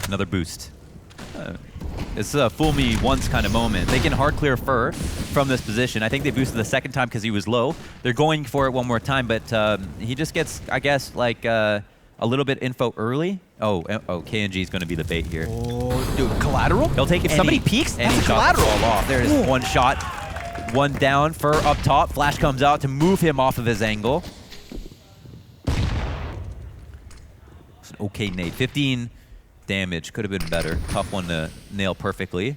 Another boost. It's a fool me once kind of moment. They can hard clear Fur from this position. I think they boosted the second time because he was low. They're going for it one more time, but he just gets, I guess, like a little bit info early. Oh, KNG is going to be the bait here. Oh, dude, collateral? He'll take if somebody peeks, that's a collateral. Off. There it is. One shot, one down. Fur up top. Flash comes out to move him off of his angle. It's an okay nade. 15 damage. Could have been better. Tough one to nail perfectly.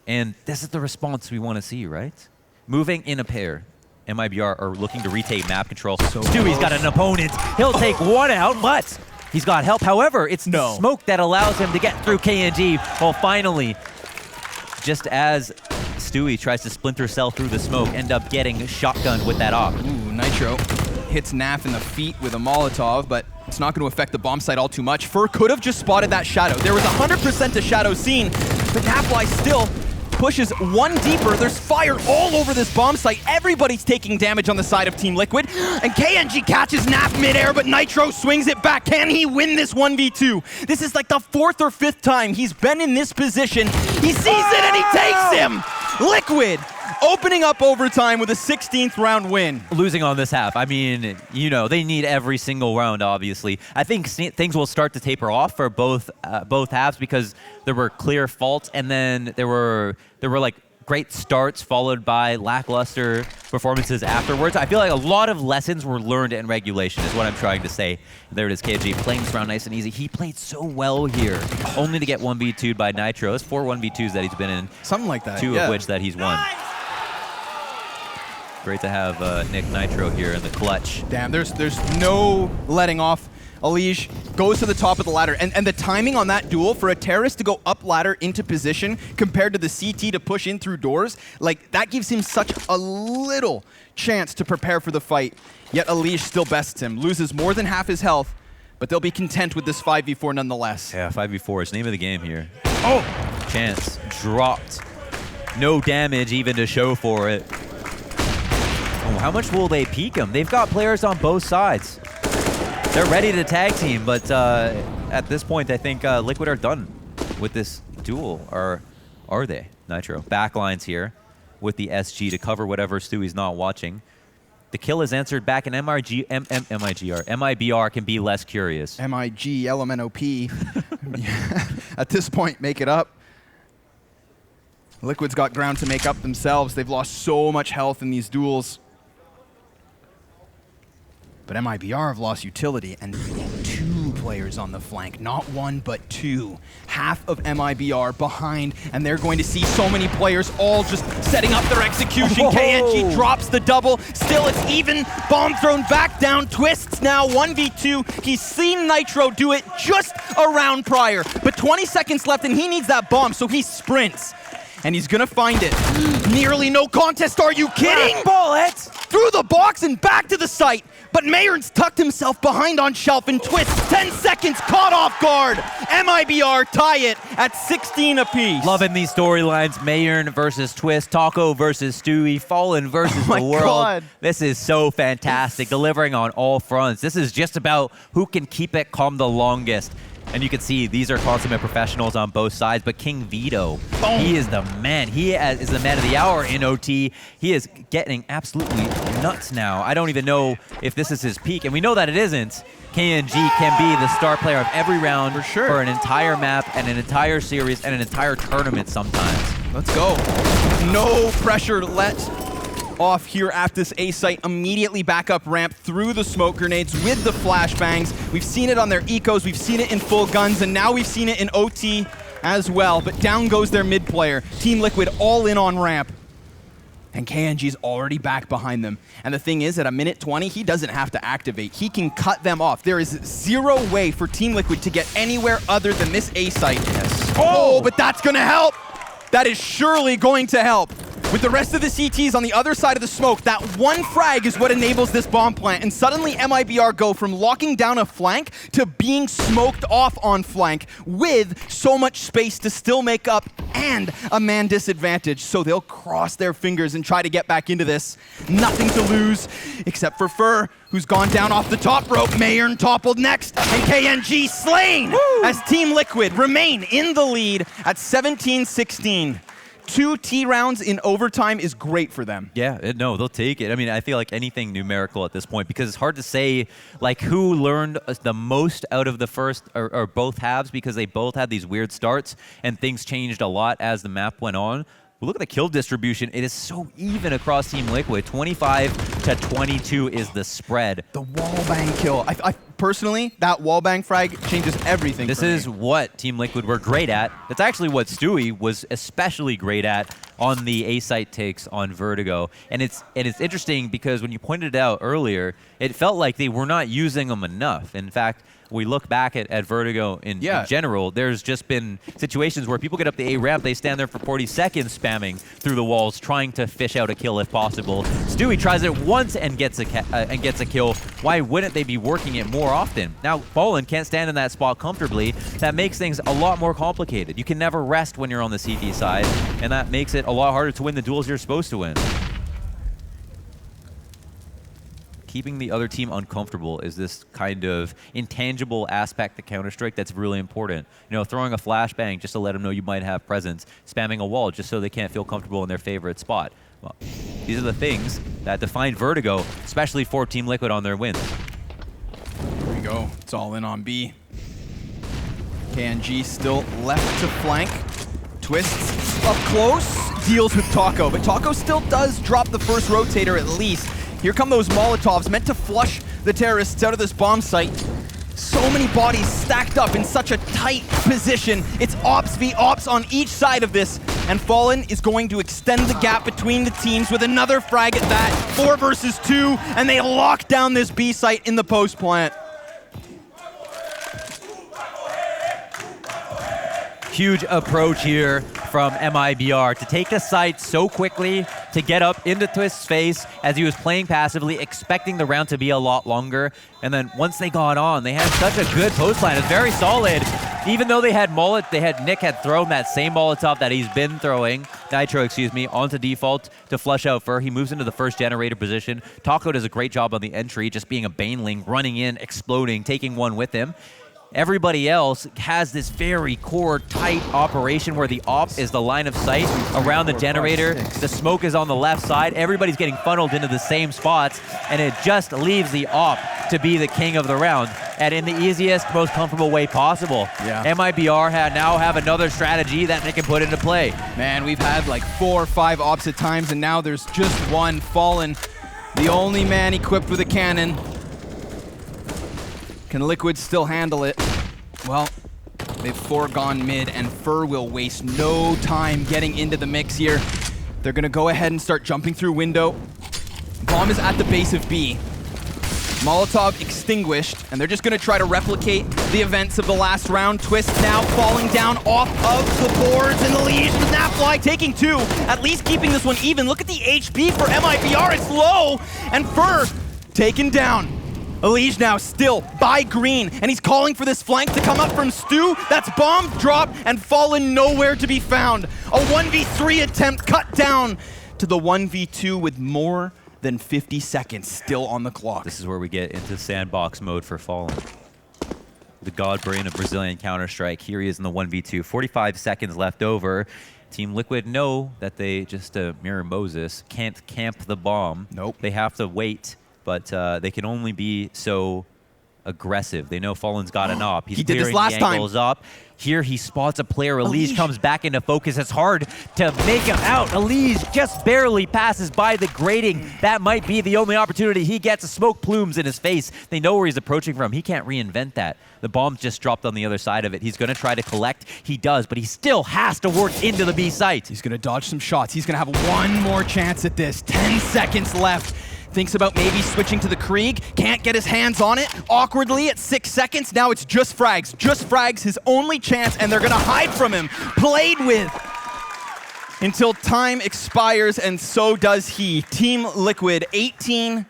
And this is the response we want to see, right? Moving in a pair. MIBR are looking to retake map control. Stewie's got an opponent. He'll take one out, but he's got help. However, it's the smoke that allows him to get through KNG. Well, finally, just as Stewie tries to splinter cell through the smoke, end up getting shotgunned with that op. Ooh, Nitro hits Naf in the feet with a Molotov, but it's not going to affect the bomb site all too much. Fur could have just spotted that shadow. There was 100% a shadow seen, but Nafly still pushes one deeper. There's fire all over this bomb site. Everybody's taking damage on the side of Team Liquid. And KNG catches Naf midair, but Nitro swings it back. Can he win this 1v2? This is like the 4th or 5th time he's been in this position. He sees it and he takes him! Liquid opening up overtime with a 16th round win. Losing on this half. I mean, you know, they need every single round, obviously. I think things will start to taper off for both halves because there were clear faults and then there were like great starts followed by lackluster performances afterwards. I feel like a lot of lessons were learned in regulation is what I'm trying to say. There it is, KG playing this round nice and easy. He played so well here, only to get 1v2'd by Nitro. It's 4 1v2s that he's been in. Something like that, 2 of which that he's won. Great to have Nick Nitro here in the clutch. Damn, there's no letting off Elige goes to the top of the ladder. And the timing on that duel for a terrorist to go up ladder into position compared to the CT to push in through doors, like that gives him such a little chance to prepare for the fight. Yet Elige still bests him, loses more than half his health, but they'll be content with this 5v4 nonetheless. Yeah, 5v4 is name of the game here. Oh! Chance dropped. No damage even to show for it. Oh, how much will they peek him? They've got players on both sides. They're ready to tag team, but at this point, I think Liquid are done with this duel. Or are they? Nitro. Backlines here with the SG to cover whatever Stewie's not watching. The kill is answered back, and MIBR can be less curious. MIG, LMNOP. At this point, make it up. Liquid's got ground to make up themselves. They've lost so much health in these duels. But MIBR have lost utility, and 2 players on the flank. Not 1, but 2. Half of MIBR behind, and they're going to see so many players all just setting up their execution. KNG drops the double. Still, it's even. Bomb thrown back down. Twistzz now 1v2. He's seen Nitro do it just around prior, but 20 seconds left, and he needs that bomb, so he sprints. And he's gonna find it. Nearly no contest, are you kidding? Bullet! Through the box and back to the site. But Meyern's tucked himself behind on shelf, and Twistzz, 10 seconds, caught off guard. MIBR tie it at 16 apiece. Loving these storylines. Meyern versus Twistzz, Taco versus Stewie, Fallen versus the world. God. This is so fantastic, delivering on all fronts. This is just about who can keep it calm the longest. And you can see these are consummate professionals on both sides, but King Vito, he is the man. He is the man of the hour in OT. He is getting absolutely nuts now. I don't even know if this is his peak, and we know that it isn't. KNG can be the star player of every round for sure, for an entire map and an entire series and an entire tournament sometimes. Let's go. No pressure let off here at this A site. Immediately back up ramp through the smoke grenades with the flashbangs. We've seen it on their ecos, we've seen it in full guns, and now we've seen it in OT as well. But down goes their mid player. Team Liquid all in on ramp. And KNG's already back behind them. And the thing is, at a minute 20, he doesn't have to activate. He can cut them off. There is zero way for Team Liquid to get anywhere other than this A site. Yes. Oh, but that's gonna help. That is surely going to help. With the rest of the CTs on the other side of the smoke, that one frag is what enables this bomb plant. And suddenly MIBR go from locking down a flank to being smoked off on flank with so much space to still make up and a man disadvantage. So they'll cross their fingers and try to get back into this. Nothing to lose except for Fur, who's gone down off the top rope. Meyern toppled next, and KNG slain. Woo! As Team Liquid remain in the lead at 17-16. 2 T rounds in overtime is great for them. Yeah, no, they'll take it. I mean, I feel like anything numerical at this point, because it's hard to say like who learned the most out of the first or both halves, because they both had these weird starts and things changed a lot as the map went on. But look at the kill distribution. It is so even across Team Liquid. 25-22 is the spread. The wallbang kill. I personally, that wallbang frag changes everything. This is what Team Liquid were great at. That's actually what Stewie was especially great at on the A-site takes on Vertigo. And it's interesting because when you pointed it out earlier, it felt like they were not using them enough. In fact, we look back at Vertigo in general, there's just been situations where people get up the A ramp, they stand there for 40 seconds spamming through the walls, trying to fish out a kill if possible. Stewie tries it once and gets a kill. Why wouldn't they be working it more often? Now, Fallen can't stand in that spot comfortably. That makes things a lot more complicated. You can never rest when you're on the CT side, and that makes it a lot harder to win the duels you're supposed to win. Keeping the other team uncomfortable is this kind of intangible aspect to Counter-Strike that's really important. You know, throwing a flashbang just to let them know you might have presence, spamming a wall just so they can't feel comfortable in their favorite spot. Well, these are the things that define Vertigo, especially for Team Liquid on their wins. Here we go. It's all in on B. KNG still left to flank. Twistzz up close, deals with Taco, but Taco still does drop the first rotator at least. Here come those Molotovs, meant to flush the terrorists out of this bomb site. So many bodies stacked up in such a tight position. It's Ops v Ops on each side of this, and Fallen is going to extend the gap between the teams with another frag at that. 4 versus 2, and they lock down this B site in the post plant. huge approach here from MIBR to take the site so quickly, to get up into Twistz's face as he was playing passively, expecting the round to be a lot longer. And then once they got on, they had such a good post line. It's very solid. Even though they had Nick had thrown that same Molotov that he's been throwing, Nitro, excuse me, onto default to flush out Fur. He moves into the first generator position. Taco does a great job on the entry, just being a Baneling, running in, exploding, taking one with him. Everybody else has this very core tight operation where the op is the line of sight around the generator. The smoke is on the left side. Everybody's getting funneled into the same spots, and it just leaves the op to be the king of the round, and in the easiest, most comfortable way possible. Yeah. MIBR now have another strategy that they can put into play. Man, we've had like 4 or 5 ops at times, and now there's just one. Fallen, the only man equipped with a cannon. Can Liquid still handle it? Well, they've foregone mid, and Fur will waste no time getting into the mix here. They're gonna go ahead and start jumping through window. Bomb is at the base of B. Molotov extinguished, and they're just gonna try to replicate the events of the last round. Twistzz now falling down off of the boards, and Elige with Snapfly taking 2, at least keeping this one even. Look at the HP for MIBR, it's low, and Fur taken down. Elige now still by green, and he's calling for this flank to come up from Stu. That's bomb, drop, and Fallen nowhere to be found. A 1v3 attempt cut down to the 1v2 with more than 50 seconds still on the clock. This is where we get into sandbox mode for Fallen. The god brain of Brazilian Counter-Strike. Here he is in the 1v2. 45 seconds left over. Team Liquid know that they just, Mirror Moses, can't camp the bomb. Nope. They have to wait, but they can only be so aggressive. They know Fallen's got an op. He's He did this clearing last the angles up. Here he spots a player. Elige comes back into focus. It's hard to make him out. Elige just barely passes by the grating. That might be the only opportunity he gets. A smoke plumes in his face. They know where he's approaching from. He can't reinvent that. The bomb just dropped on the other side of it. He's going to try to collect. He does, but he still has to work into the B site. He's going to dodge some shots. He's going to have one more chance at this. 10 seconds left. Thinks about maybe switching to the Krieg. Can't get his hands on it. Awkwardly at 6 seconds. Now it's just frags. Just frags, his only chance, and they're going to hide from him. Played with until time expires, and so does he. Team Liquid 18,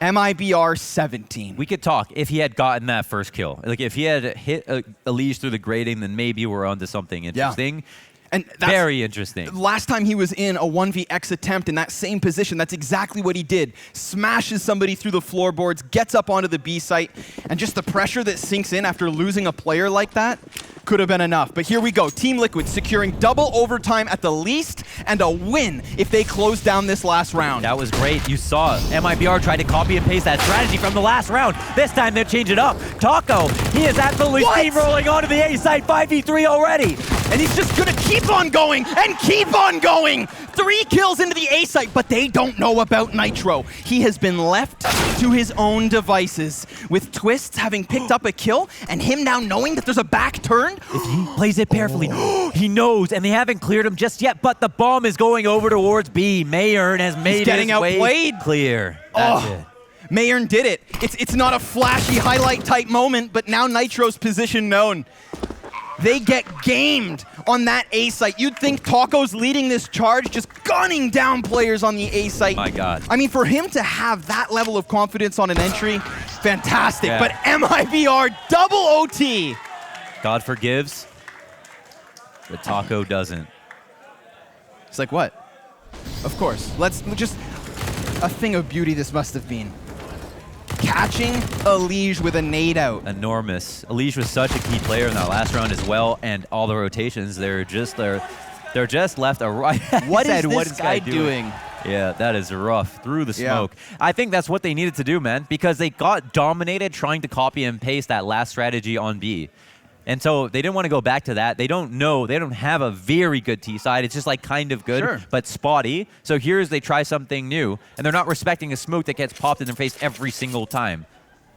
MIBR 17. We could talk if he had gotten that first kill. Like if he had hit Elige through the grating, then maybe we're onto something interesting. Yeah. And that's very interesting. Last time he was in a 1vX attempt in that same position, that's exactly what he did. Smashes somebody through the floorboards, gets up onto the B site, and just the pressure that sinks in after losing a player like that could have been enough. But here we go. Team Liquid securing double overtime at the least and a win if they close down this last round. That was great. You saw MIBR try to copy and paste that strategy from the last round. This time they'll change it up. Taco, he is absolutely steamrolling onto the A site, 5v3 already. And he's just gonna keep on going and keep on going. 3 kills into the A site, but they don't know about Nitro. He has been left to his own devices, with Twistzz having picked up a kill and him now knowing that there's a back turn. If he plays it carefully, he knows, and they haven't cleared him just yet, but the bomb is going over towards B. Meyern has made his way clear. That's it. Meyern did it. It's not a flashy highlight type moment, but now Nitro's position known. They get gamed on that A site. You'd think Taco's leading this charge, just gunning down players on the A site. My God. I mean, for him to have that level of confidence on an entry, fantastic. Yeah. But MIBR double OT. God forgives, but Taco doesn't. It's like, what? Of course. Let's just, a thing of beauty this must have been. Catching Elige with a nade out. Enormous. Elige was such a key player in that last round as well, and all the rotations, they're just left a right. What is this guy doing? Yeah, that is rough. Through the smoke. Yeah. I think that's what they needed to do, man, because they got dominated trying to copy and paste that last strategy on B. And so they didn't want to go back to that. They don't know. They don't have a very good T side. It's just like kind of good, but spotty. So here's they try something new, and they're not respecting a smoke that gets popped in their face every single time.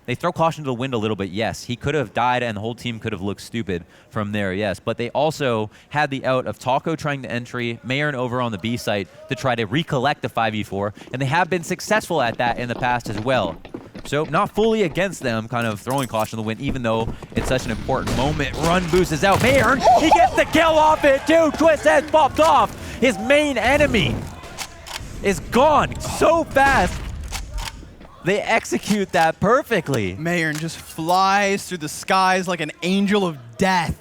They throw caution to the wind a little bit, yes. He could have died, and the whole team could have looked stupid from there, yes. But they also had the out of Taco trying to entry, Meyern over on the B site to try to recollect the 5v4, and they have been successful at that in the past as well. so. Not fully against them, kind of throwing caution to the wind, even though it's such an important moment. Run boost is out. Meyern, he gets the kill off it too. Twistzz has popped off. His main enemy is gone so fast. They execute that perfectly. Meyern just flies through the skies like an angel of death.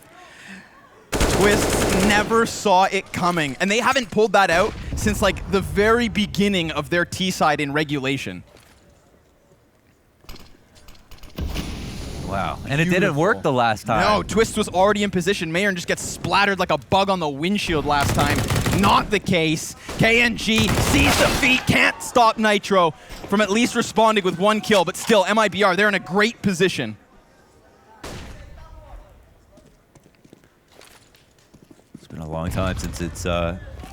Twistzz never saw it coming, and they haven't pulled that out since like the very beginning of their T-side in regulation. Wow, and it didn't work the last time. No, Twistzz was already in position. Meyern just gets splattered like a bug on the windshield last time. Not the case. KNG sees defeat, can't stop Nitro from at least responding with 1 kill, but still, MIBR, they're in a great position. It's been a long time since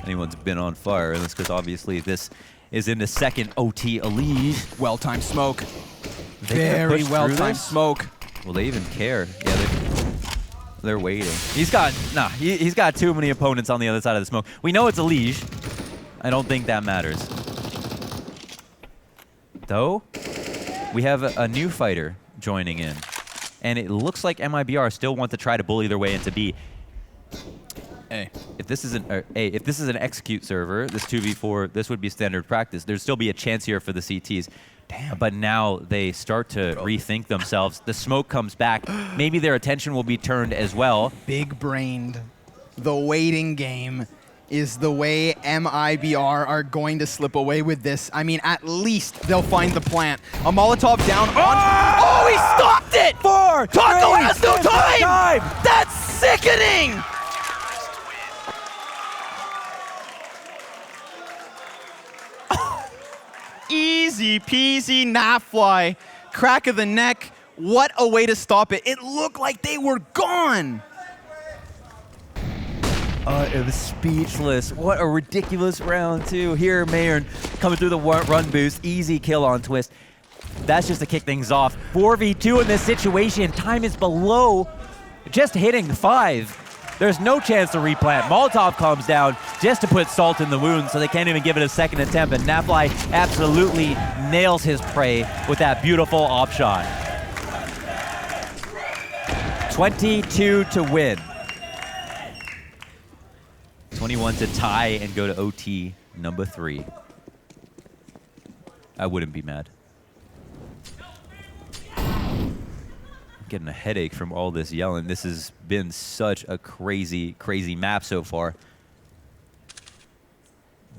anyone's been on fire, and that's because obviously this is in the second OT Elige. Well-timed smoke. Very Very well-timed smoke. Will they even care? Yeah, they're waiting. He's got too many opponents on the other side of the smoke. We know it's Elige. I don't think that matters. Though, we have a new fighter joining in, and it looks like MIBR still want to try to bully their way into B. Hey. If this is an execute server, this 2v4, this would be standard practice. There'd still be a chance here for the CTs. Damn. But now they start to rethink themselves. The smoke comes back. Maybe their attention will be turned as well. Big-brained. The waiting game is the way MIBR are going to slip away with this. I mean, at least they'll find the plant. A Molotov down on... Oh, he stopped it! 4, Taco has no time! That's sickening! Easy peasy, Nafly. Crack of the neck. What a way to stop it. It looked like they were gone. It was speechless. What a ridiculous round, too. Here, Meyern coming through the run boost. Easy kill on Twistzz. That's just to kick things off. 4v2 in this situation. Time is below just hitting 5. There's no chance to replant. Molotov comes down just to put salt in the wound, so they can't even give it a second attempt. And Nafly absolutely nails his prey with that beautiful op shot. 22 to win. 21 to tie and go to OT number 3. I wouldn't be mad. Getting a headache from all this yelling. This has been such a crazy, crazy map so far.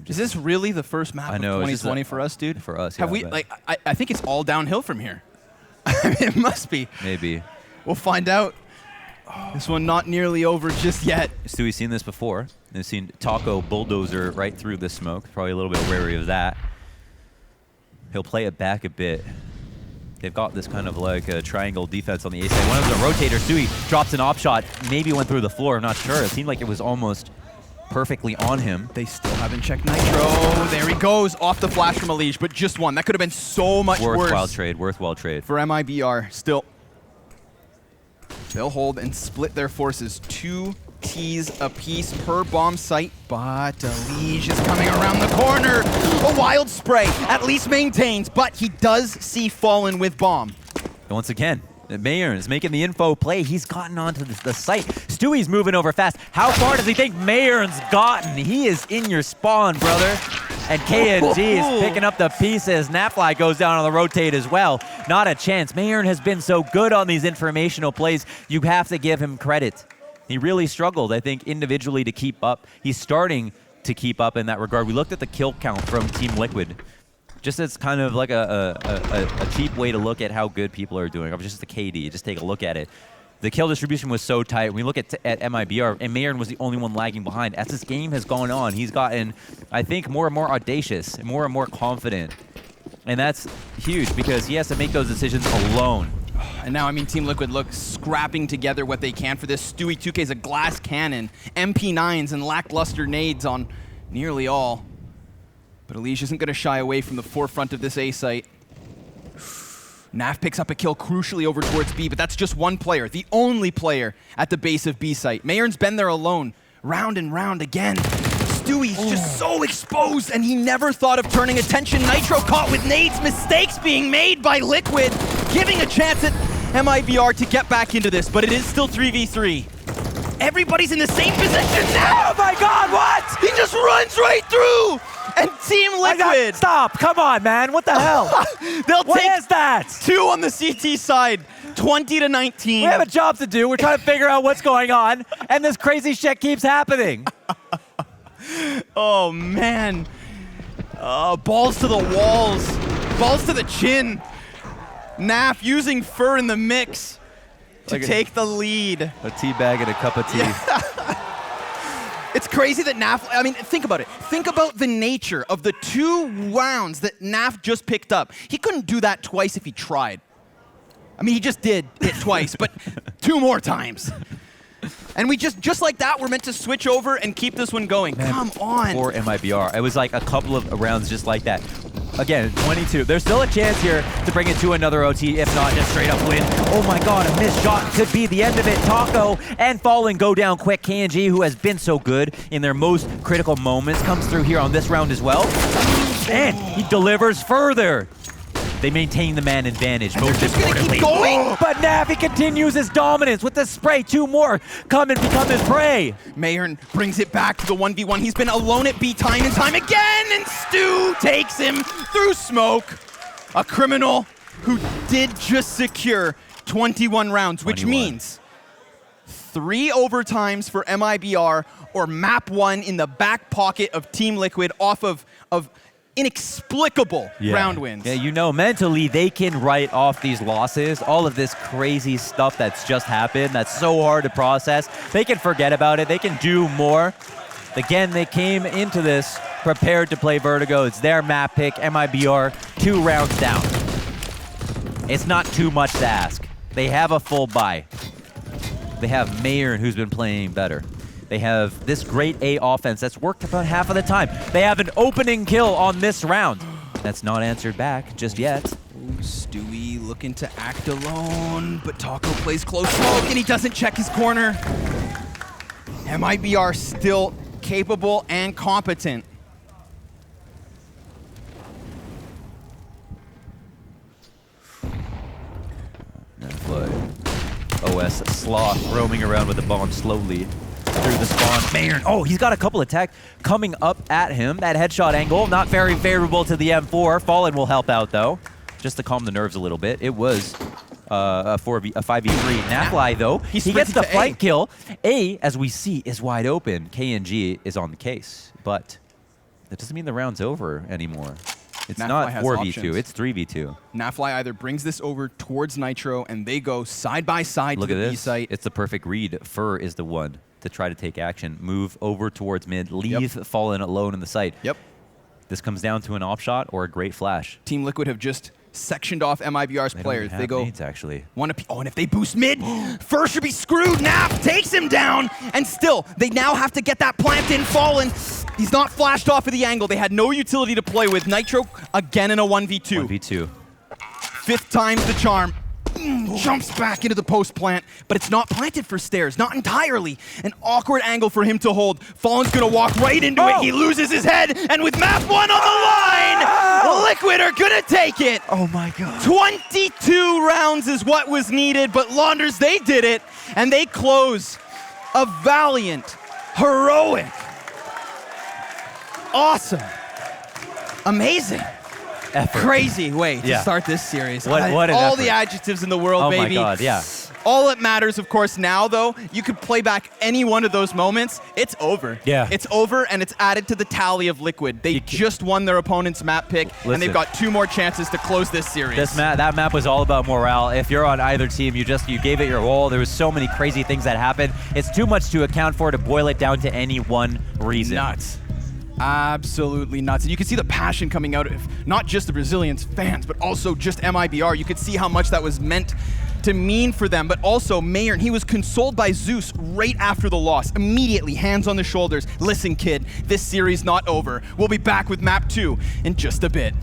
Is this really the first map of 2020 for us, dude? For us, Have yeah, we? I think it's all downhill from here. It must be. Maybe. We'll find out. This one not nearly over just yet. Stewie's seen this before. They've seen Taco bulldozer right through the smoke. Probably a little bit wary of that. He'll play it back a bit. They've got this kind of like a triangle defense on the A side. One of the rotators, Stewie drops an op shot, maybe went through the floor, I'm not sure. It seemed like it was almost perfectly on him. They still haven't checked Nitro. There he goes, off the flash from Elige, but just one. That could have been so much worse. Worthwhile trade. For MIBR, still. They'll hold and split their forces. 2 Ts apiece per bomb site, but Elige is coming around the corner. A wild spray, at least maintains, but he does see Fallen with bomb. And once again, Meyern is making the info play. He's gotten onto the site. Stewie's moving over fast. How far does he think Meyern's gotten? He is in your spawn, brother. And KNG is picking up the pieces. Nafly goes down on the rotate as well. Not a chance. Meyern has been so good on these informational plays. You have to give him credit. He really struggled, I think, individually to keep up. He's starting to keep up in that regard. We looked at the kill count from Team Liquid. Just as kind of like a cheap way to look at how good people are doing. Just the KD, just take a look at it. The kill distribution was so tight. When we look at MIBR, and Meyern was the only one lagging behind. As this game has gone on, he's gotten, I think, more and more audacious, and more confident. And that's huge because he has to make those decisions alone. And now, I mean, Team Liquid looks scrapping together what they can for this. Stewie 2K is a glass cannon, MP9s, and lackluster nades on nearly all. But Elige isn't going to shy away from the forefront of this A site. Naf picks up a kill crucially over towards B, but that's just one player, the only player at the base of B site. Meyern's been there alone, round and round again. Stewie's just so exposed, and he never thought of turning attention. Nitro caught with nades, mistakes being made by Liquid, giving a chance at MIBR to get back into this, but it is still 3v3. Everybody's in the same position now! Oh my god, what? He just runs right through! And Team Liquid! Stop, come on, man, what the hell? What is that? 2 on the CT side, 20-19. We have a job to do. We're trying to figure out what's going on, and this crazy shit keeps happening. Oh, man. Balls to the walls. Balls to the chin. Naf using Fur in the mix to take the lead. A tea bag and a cup of tea. It's crazy that Naf, I mean, think about it. Think about the nature of the 2 rounds that Naf just picked up. He couldn't do that twice if he tried. I mean, he just did it twice, but 2 more times. And we just like that, we're meant to switch over and keep this one going. Man, come on. Or MIBR. It was like a couple of rounds just like that. Again, 22. There's still a chance here to bring it to another OT, if not just straight up win. Oh my god, a missed shot could be the end of it. Taco and Fallen go down quick. KNG, who has been so good in their most critical moments, comes through here on this round as well. And he delivers further. They maintain the man advantage, most importantly. Keep going. But Navi continues his dominance with the spray. 2 more come and become his prey. Meyern brings it back to the 1v1. He's been alone at B time and time again, and Stu takes him through smoke. A criminal who did just secure 21 rounds, which means 3 overtimes for MIBR or map 1 in the back pocket of Team Liquid off of inexplicable round wins. Yeah, you know, mentally they can write off these losses, all of this crazy stuff that's just happened, that's so hard to process. They can forget about it, they can do more. Again, they came into this prepared to play Vertigo. It's their map pick, MIBR, 2 rounds down. It's not too much to ask. They have a full buy. They have Meyern, who's been playing better. They have this great A offense that's worked about half of the time. They have an opening kill on this round. That's not answered back just yet. Stewie looking to act alone, but Taco plays close smoke and he doesn't check his corner. MIBR still capable and competent. OS Sloth roaming around with the bomb slowly through the spawn. Meyern, oh, he's got a couple attacks coming up at him. That headshot angle, not very favorable to the M4. Fallen will help out, though, just to calm the nerves a little bit. It was a 5v3. Nafly, though, he gets the flank kill. A, as we see, is wide open. KNG is on the case, but that doesn't mean the round's over anymore. It's not 4v2, it's 3v2. Nafly either brings this over towards Nitro, and they go side by side to the B site. It's the perfect read. Fur is the one to try to take action. Move over towards mid, leave Fallen alone in the site. Yep. This comes down to an op shot or a great flash. Team Liquid have just sectioned off MIBR's players. They go nades, actually. Oh, and if they boost mid, Fur should be screwed. Naf takes him down, and still, they now have to get that plant in. Fallen, he's not flashed off of the angle. They had no utility to play with. Nitro again in a 1v2. 1v2. 5th time's the charm. Jumps back into the post plant, but it's not planted for stairs, not entirely. An awkward angle for him to hold. Fallen's gonna walk right into it. He loses his head, and with map 1 on the line, Liquid are gonna take it. Oh my god. 22 rounds is what was needed, but Launders, they did it, and they close a valiant, heroic, awesome, amazing, crazy way to start this series. What an all effort. the adjectives in the world, baby. Oh my god, yeah. All that matters, of course, now, though, you could play back any one of those moments. It's over. Yeah. It's over, and it's added to the tally of Liquid. They just won their opponent's map pick, and they've got 2 more chances to close this series. That map was all about morale. If you're on either team, you gave it your all. There was so many crazy things that happened. It's too much to account for to boil it down to any one reason. Nuts. Absolutely nuts. And you can see the passion coming out of not just the Brazilians fans, but also just MIBR. You could see how much that was meant to mean for them, but also Meyern, he was consoled by Zeus right after the loss. Immediately, hands on the shoulders. Listen, kid, this series not over. We'll be back with map 2 in just a bit.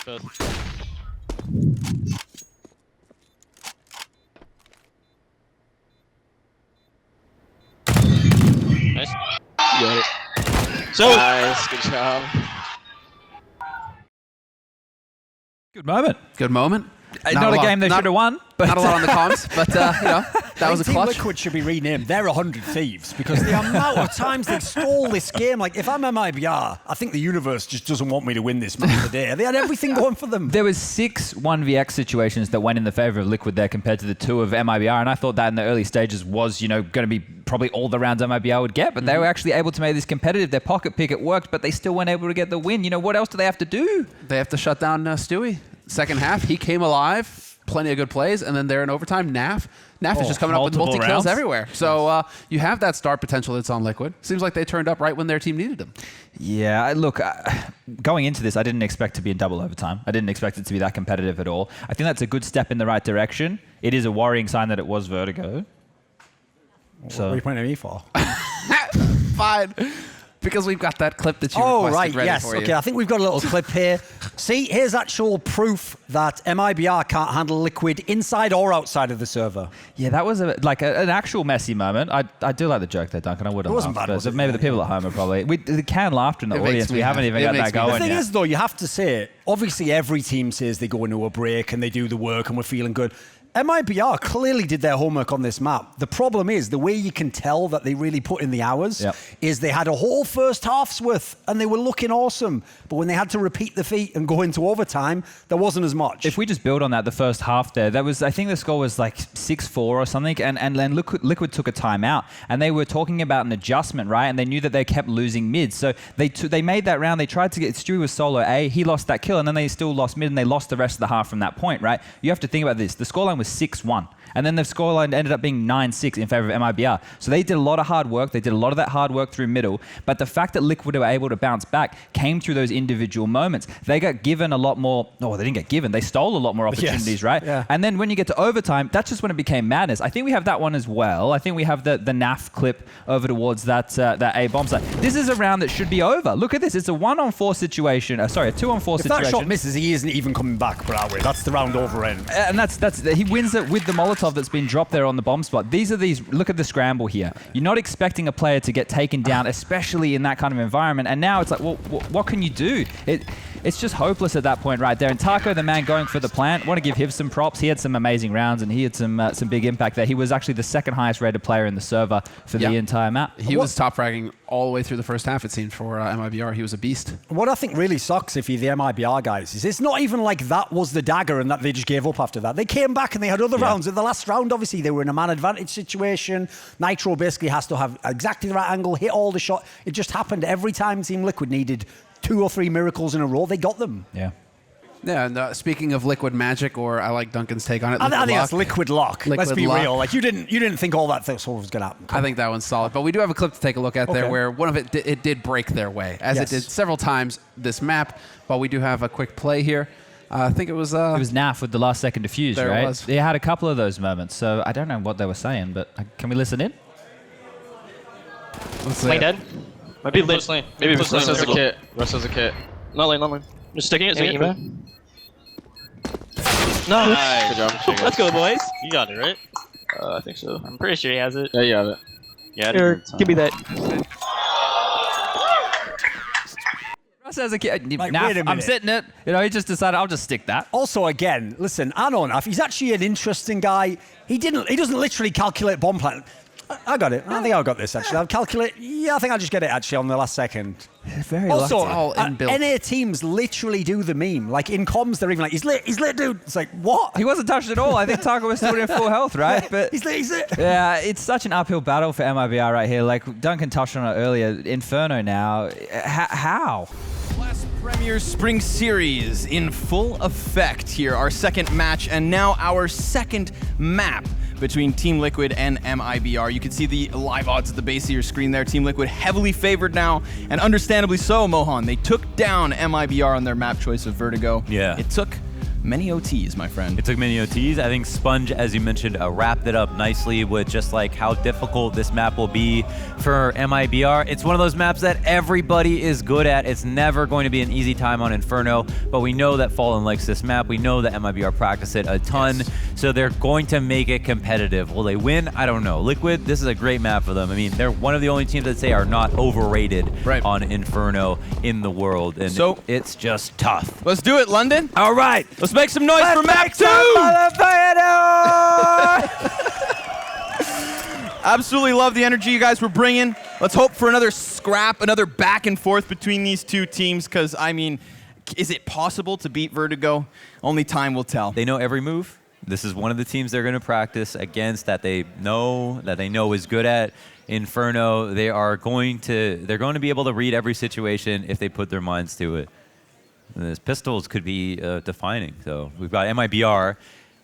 both. Nice. You got it. So nice, good job. Good moment. Good moment. Not a game they should have won. But not a lot on the comms, but that was a Team clutch. Liquid should be renamed. They're 100 Thieves because the amount of times they stole this game. Like, if I'm MIBR, I think the universe just doesn't want me to win this match today. They had everything going for them. There was 6 1vx situations that went in the favor of Liquid there compared to the 2 of MIBR, and I thought that in the early stages was, going to be probably all the rounds MIBR would get, but they were actually able to make this competitive. Their pocket picket worked, but they still weren't able to get the win. What else do they have to do? They have to shut down Stewie. Second half, he came alive. Plenty of good plays, and then there in overtime, Naf is just coming up with multi-kills everywhere. So you have that star potential that's on Liquid. Seems like they turned up right when their team needed them. Yeah, look, going into this, I didn't expect to be in double overtime. I didn't expect it to be that competitive at all. I think that's a good step in the right direction. It is a worrying sign that it was Vertigo. What are you pointing at me for? Fine. Because we've got that clip that you requested ready for you. Okay, I think we've got a little clip here. See, here's actual proof that MIBR can't handle Liquid inside or outside of the server. Yeah, that was an actual messy moment. I do like the joke there, Duncan. I would have laughed. It wasn't bad, was it? Maybe the people at home are probably... the canned laughter in the audience, we haven't even got that going yet. The thing is, though, you have to say, obviously every team says they go into a break and they do the work and we're feeling good. MIBR clearly did their homework on this map. The problem is, the way you can tell that they really put in the hours is they had a whole first half's worth and they were looking awesome. But when they had to repeat the feat and go into overtime, there wasn't as much. If we just build on that, the first half there, I think the score was like 6-4 or something, and then Liquid took a timeout, and they were talking about an adjustment, right? And they knew that they kept losing mid. So they made that round, they tried to get, Stewie was solo A, he lost that kill, and then they still lost mid, and they lost the rest of the half from that point, right? You have to think about this. The scoreline was 6-1. And then the scoreline ended up being 9-6 in favor of MIBR. So they did a lot of hard work. They did a lot of that hard work through middle. But the fact that Liquid were able to bounce back came through those individual moments. They got given a lot more... Oh, they didn't get given. They stole a lot more opportunities, right? Yeah. And then when you get to overtime, that's just when it became madness. I think we have that one as well. I think we have the NAF clip over towards that A bomb site. This is a round that should be over. Look at this. It's a 1-on-4 situation. Sorry, a 2-on-4 situation. If that shot misses, he isn't even coming back, Bradway. That's the round over end. And he wins it with the Molotov that's been dropped there on the bomb spot. Look at the scramble here. You're not expecting a player to get taken down, especially in that kind of environment. And now it's like, well, what can you do? It's just hopeless at that point right there. And Taco, the man going for the plant, want to give him some props. He had some amazing rounds and he had some big impact there. He was actually the second highest rated player in the server for the entire map. He was top fragging all the way through the first half, it seemed, for MIBR. He was a beast. What I think really sucks if you're the MIBR guys is it's not even like that was the dagger and that they just gave up after that. They came back and they had other rounds. In the last round, obviously, they were in a man advantage situation. Nitro basically has to have exactly the right angle, hit all the shot. It just happened every time Team Liquid needed 2 or 3 miracles in a row. They got them. Yeah. Yeah, and speaking of liquid magic, or I like Duncan's take on it. I think that's liquid lock. Let's be real. Like you didn't think all that stuff was going to happen. I think that one's solid, but we do have a clip to take a look at there where one of it did break their way, as it did several times this map. But we do have a quick play here. I think it was NAF with the last second defuse, there right? It was. They had a couple of those moments, so I don't know what they were saying, but can we listen in? Let's see. Lane dead. Might be Close lane. Maybe Russ has a kit. Russ has a kit. Not lane. Just sticking it. Nice. Good job. Let's go, boys. You got it, right? I think so. I'm pretty sure he has it. Yeah, you have it. Yeah, here, give me that. Russ has a kid. Like, NAF, wait a minute. I'm sitting it. He just decided I'll just stick that. Also, again, listen, I know NAF. He's actually an interesting guy. He doesn't literally calculate bomb plant. I got it. I think I got this, actually. I'll calculate. Yeah, I think I'll just get it, actually, on the last second. Very also, lucky. NA teams literally do the meme. Like, in comms, they're even like, he's lit, dude. It's like, what? He wasn't touched at all. I think Taco was still in full health, right? But he's lit. Yeah, it's such an uphill battle for MIBR right here. Like, Duncan touched on it earlier. Inferno now. How? Last Premier Spring Series in full effect here. Our second match, and now our second map between Team Liquid and MIBR. You can see the live odds at the base of your screen there. Team Liquid heavily favored now, and understandably so, Mohan. They took down MIBR on their map choice of Vertigo. Yeah. It took many OTs, my friend. It took many OTs. I think Spunj, as you mentioned, wrapped it up nicely with just like how difficult this map will be for MIBR. It's one of those maps that everybody is good at. It's never going to be an easy time on Inferno, but we know that Fallen likes this map. We know that MIBR practice it a ton, so they're going to make it competitive. Will they win? I don't know. Liquid, this is a great map for them. I mean, they're one of the only teams that say are not overrated on Inferno in the world, and so it's just tough. Let's do it, London. All right. Let's make some noise for map 2! Absolutely love the energy you guys were bringing. Let's hope for another scrap, another back and forth between these two teams, because, I mean, is it possible to beat Vertigo? Only time will tell. They know every move. This is one of the teams they're going to practice against that they know is good at Inferno. They're going to be able to read every situation if they put their minds to it. This pistols could be defining. So we've got MIBR,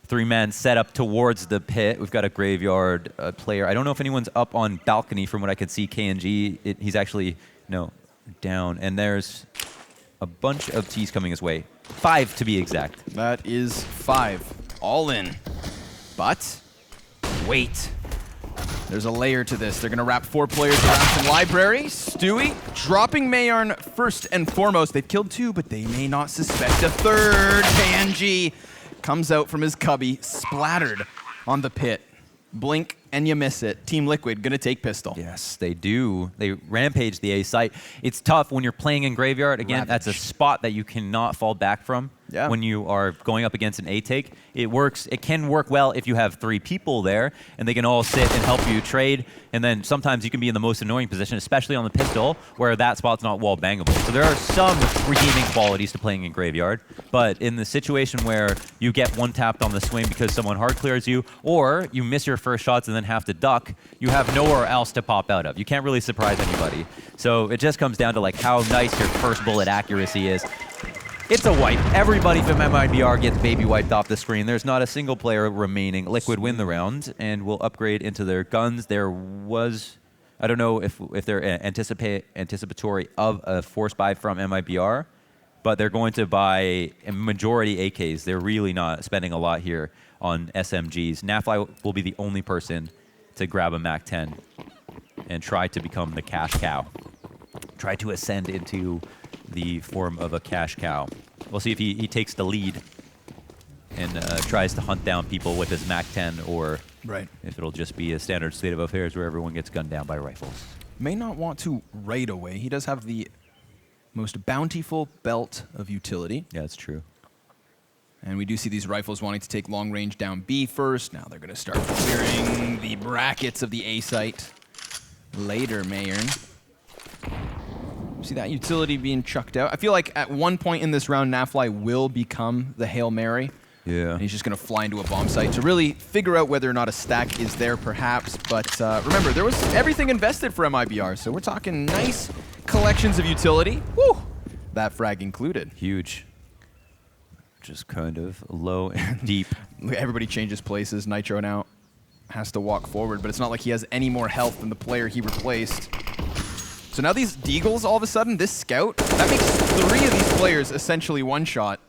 3-man set up towards the pit. We've got a graveyard player. I don't know if anyone's up on balcony from what I can see. KNG, he's actually down. And there's a bunch of T's coming his way. 5 to be exact. That is 5. All in. But wait. There's a layer to this. They're going to wrap 4 players around some library. Stewie dropping Meyern first and foremost. They've killed 2, but they may not suspect a third. KNG comes out from his cubby, splattered on the pit. Blink and you miss it. Team Liquid going to take pistol. Yes, they do. They rampage the A site. It's tough when you're playing in Graveyard. Again, that's a spot that you cannot fall back from when you are going up against an A take. It works. It can work well if you have 3 people there and they can all sit and help you trade. And then sometimes you can be in the most annoying position, especially on the pistol, where that spot's not wall bangable. So there are some redeeming qualities to playing in Graveyard. But in the situation where you get one tapped on the swing because someone hard clears you, or you miss your first shots and then have to duck, you have nowhere else to pop out of. You can't really surprise anybody. So it just comes down to like how nice your first bullet accuracy is. It's a wipe. Everybody from MIBR gets baby wiped off the screen. There's not a single player remaining. Liquid win the round and will upgrade into their guns. There was, I don't know if they're anticipatory of a force buy from MIBR, but they're going to buy a majority AKs. They're really not spending a lot here on SMGs. Nafly will be the only person to grab a MAC-10 and try to become the cash cow. Try to ascend into the form of a cash cow. We'll see if he takes the lead and tries to hunt down people with his MAC-10, or if it'll just be a standard state of affairs where everyone gets gunned down by rifles. May not want to right away. He does have the most bountiful belt of utility. Yeah, that's true. And we do see these rifles wanting to take long range down B first. Now they're going to start clearing the brackets of the A site later, Meyern. See that utility being chucked out. I feel like at one point in this round, Nafly will become the Hail Mary. Yeah. And he's just going to fly into a bomb site to really figure out whether or not a stack is there, perhaps. But remember, there was everything invested for MIBR, so we're talking nice collections of utility. Woo! That frag included. Huge. Just kind of low and deep. Everybody changes places. Nitro now has to walk forward, but it's not like he has any more health than the player he replaced. So now these Deagles, all of a sudden, this scout, that makes 3 of these players essentially one-shot.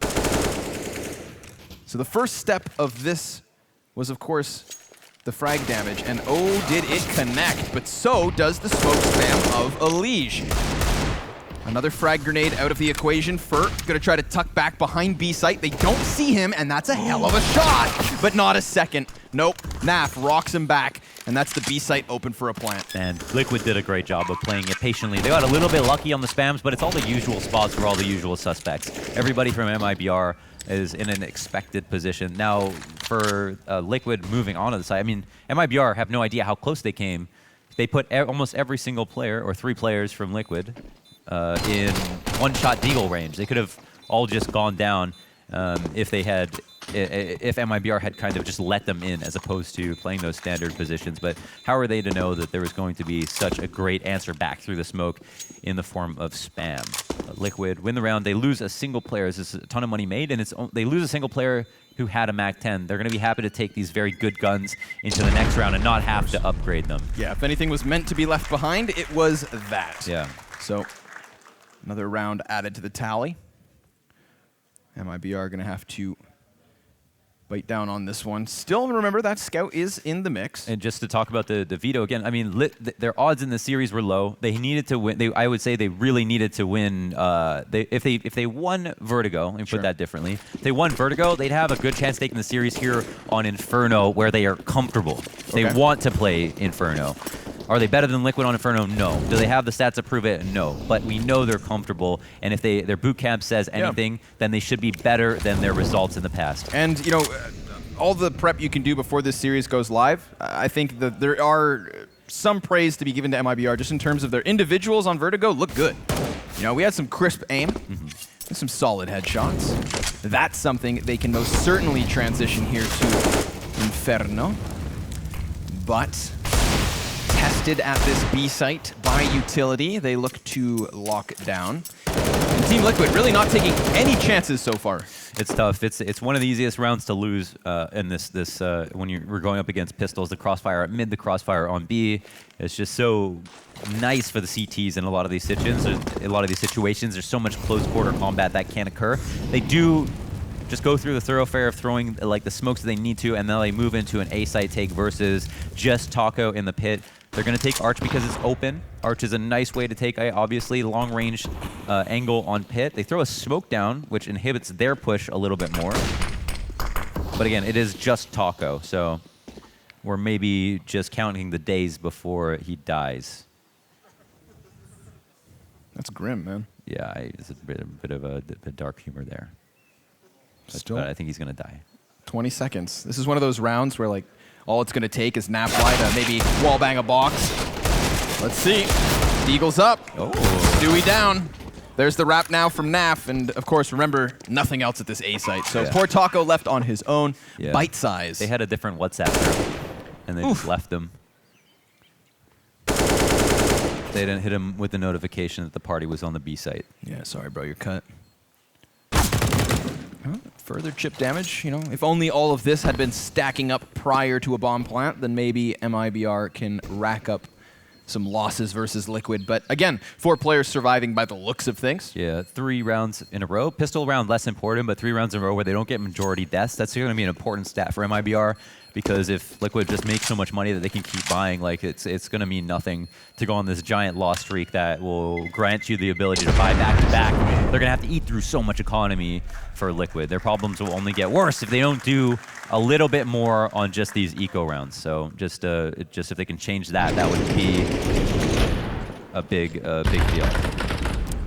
So the first step of this was, of course, the frag damage. And oh, did it connect. But so does the smoke spam of Elige. Another frag grenade out of the equation. Furt gonna try to tuck back behind B site. They don't see him, and that's a hell of a shot, but not a second. Nope, Naf rocks him back, and that's the B site open for a plant. And Liquid did a great job of playing it patiently. They got a little bit lucky on the spams, but it's all the usual spots for all the usual suspects. Everybody from MIBR is in an expected position. Now, for Liquid moving onto the site, I mean, MIBR have no idea how close they came. They put almost every single player, or 3 players from Liquid, in one-shot deagle range. They could have all just gone down if MIBR had kind of just let them in as opposed to playing those standard positions. But how are they to know that there was going to be such a great answer back through the smoke in the form of spam? Liquid win the round. They lose a single player. This is a ton of money made, and they lose a single player who had a MAC-10. They're going to be happy to take these very good guns into the next round and not have to upgrade them. Yeah, if anything was meant to be left behind, it was that. Yeah. So another round added to the tally. MIBR going to have to bite down on this one. Still, remember that Scout is in the mix. And just to talk about the veto again, I mean, their odds in the series were low. They needed to win. I would say they really needed to win. If they won Vertigo, let me put that differently. If they won Vertigo, they'd have a good chance taking the series here on Inferno, where they are comfortable. They want to play Inferno. Are they better than Liquid on Inferno? No. Do they have the stats to prove it? No. But we know they're comfortable, and if their boot camp says anything, then they should be better than their results in the past. And, you know, all the prep you can do before this series goes live, I think that there are some praise to be given to MIBR just in terms of their individuals on Vertigo look good. You know, we had some crisp aim, and some solid headshots. That's something they can most certainly transition here to Inferno. But tested at this B site by Utility, they look to lock down. And Team Liquid really not taking any chances so far. It's tough. It's one of the easiest rounds to lose in this when we're going up against pistols. The crossfire at mid, the crossfire on B. It's just so nice for the CTs in a lot of these situations. There's so much close quarter combat that can occur. They do just go through the thoroughfare of throwing like the smokes that they need to, and then they move into an A site take versus just Taco in the pit. They're going to take Arch because it's open. Arch is a nice way to take, obviously, long-range angle on pit. They throw a smoke down, which inhibits their push a little bit more. But again, it is just Taco, so we're maybe just counting the days before he dies. That's grim, man. Yeah, it's a bit of a dark humor there. Still, but I think he's going to die. 20 seconds. This is one of those rounds where, like, all it's going to take is Napfly to maybe wallbang a box. Let's see. Eagle's up. Oh. Stewie down. There's the wrap now from Naf. And, of course, remember, nothing else at this A site. So poor Taco left on his own. Yeah. Bite size. They had a different WhatsApp group, and they just left him. They didn't hit him with the notification that the party was on the B site. Yeah, sorry, bro. You're cut. Further chip damage, you know, if only all of this had been stacking up prior to a bomb plant, then maybe MIBR can rack up some losses versus Liquid. But again, 4 players surviving by the looks of things. Yeah, 3 rounds in a row. Pistol round less important, but 3 rounds in a row where they don't get majority deaths. That's going to be an important stat for MIBR, because if Liquid just makes so much money that they can keep buying, like it's going to mean nothing to go on this giant loss streak that will grant you the ability to buy back to back. They're going to have to eat through so much economy for Liquid. Their problems will only get worse if they don't do a little bit more on just these eco rounds. So just if they can change that, that would be a big deal.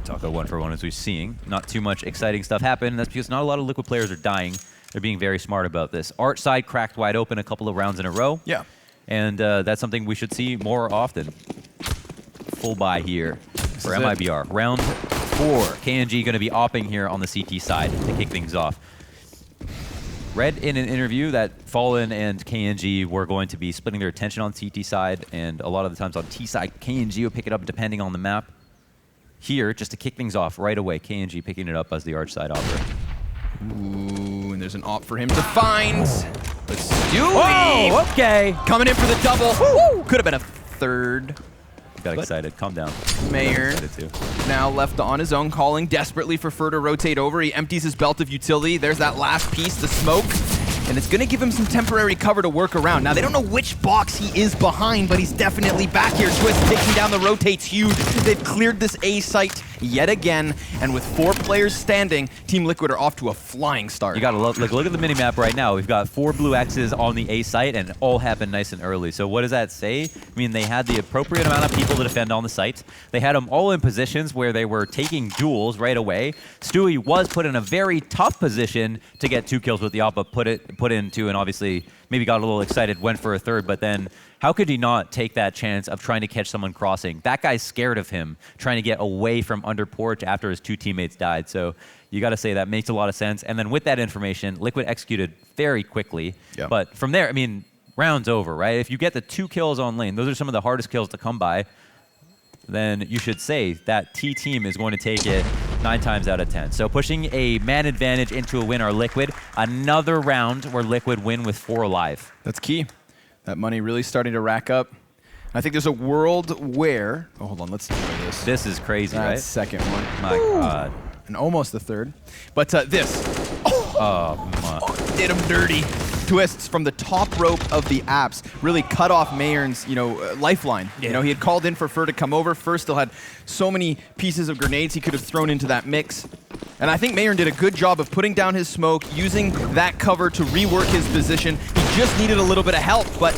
Taco 1-for-1 as we're seeing. Not too much exciting stuff happen. That's because not a lot of Liquid players are dying. They're being very smart about this. Arch side cracked wide open a couple of rounds in a row. Yeah. And that's something we should see more often. Full buy here for MIBR. Round 4. KNG going to be opping here on the CT side to kick things off. Read in an interview that Fallen and KNG were going to be splitting their attention on CT side, and a lot of the times on T side, KNG will pick it up depending on the map. Here, just to kick things off right away, KNG picking it up as the Arch side operator. Ooh, and there's an op for him to find. Let's do Whoa, okay. Coming in for the double. Could have been a third. Got excited. Calm down. Meyern now left on his own, calling desperately for Fur to rotate over. He empties his belt of utility. There's that last piece, the smoke. And it's going to give him some temporary cover to work around. Now, they don't know which box he is behind, but he's definitely back here. Twistzz taking down the rotates huge. They've cleared this A site yet again. And with 4 players standing, Team Liquid are off to a flying start. You got to look at the minimap right now. We've got 4 blue X's on the A site, and it all happened nice and early. So what does that say? I mean, they had the appropriate amount of people to defend on the site. They had them all in positions where they were taking duels right away. Stewie was put in a very tough position to get 2 kills with the Oppa, put into, and obviously maybe got a little excited, went for a third, but then how could he not take that chance of trying to catch someone crossing? That guy's scared of him, trying to get away from under porch after his 2 teammates died. So you got to say that makes a lot of sense. And then with that information, Liquid executed very quickly. Yeah. But from there, I mean, round's over, right? If you get the 2 kills on lane, those are some of the hardest kills to come by, then you should say that T team is going to take it 9 times out of 10. So pushing a man advantage into a win are Liquid. Another round where Liquid win with 4 alive. That's key. That money really starting to rack up. I think there's a world where... Oh, hold on. Let's enjoy this. This is crazy, that right? Second one. My God. And almost the third. But this. Oh, my. did him dirty. Twistzz from the top rope of the apps really cut off Meyern's, lifeline. Yeah. He had called in for Fur to come over. Fur still had so many pieces of grenades he could have thrown into that mix. And I think Meyern did a good job of putting down his smoke, using that cover to rework his position. He just needed a little bit of help, but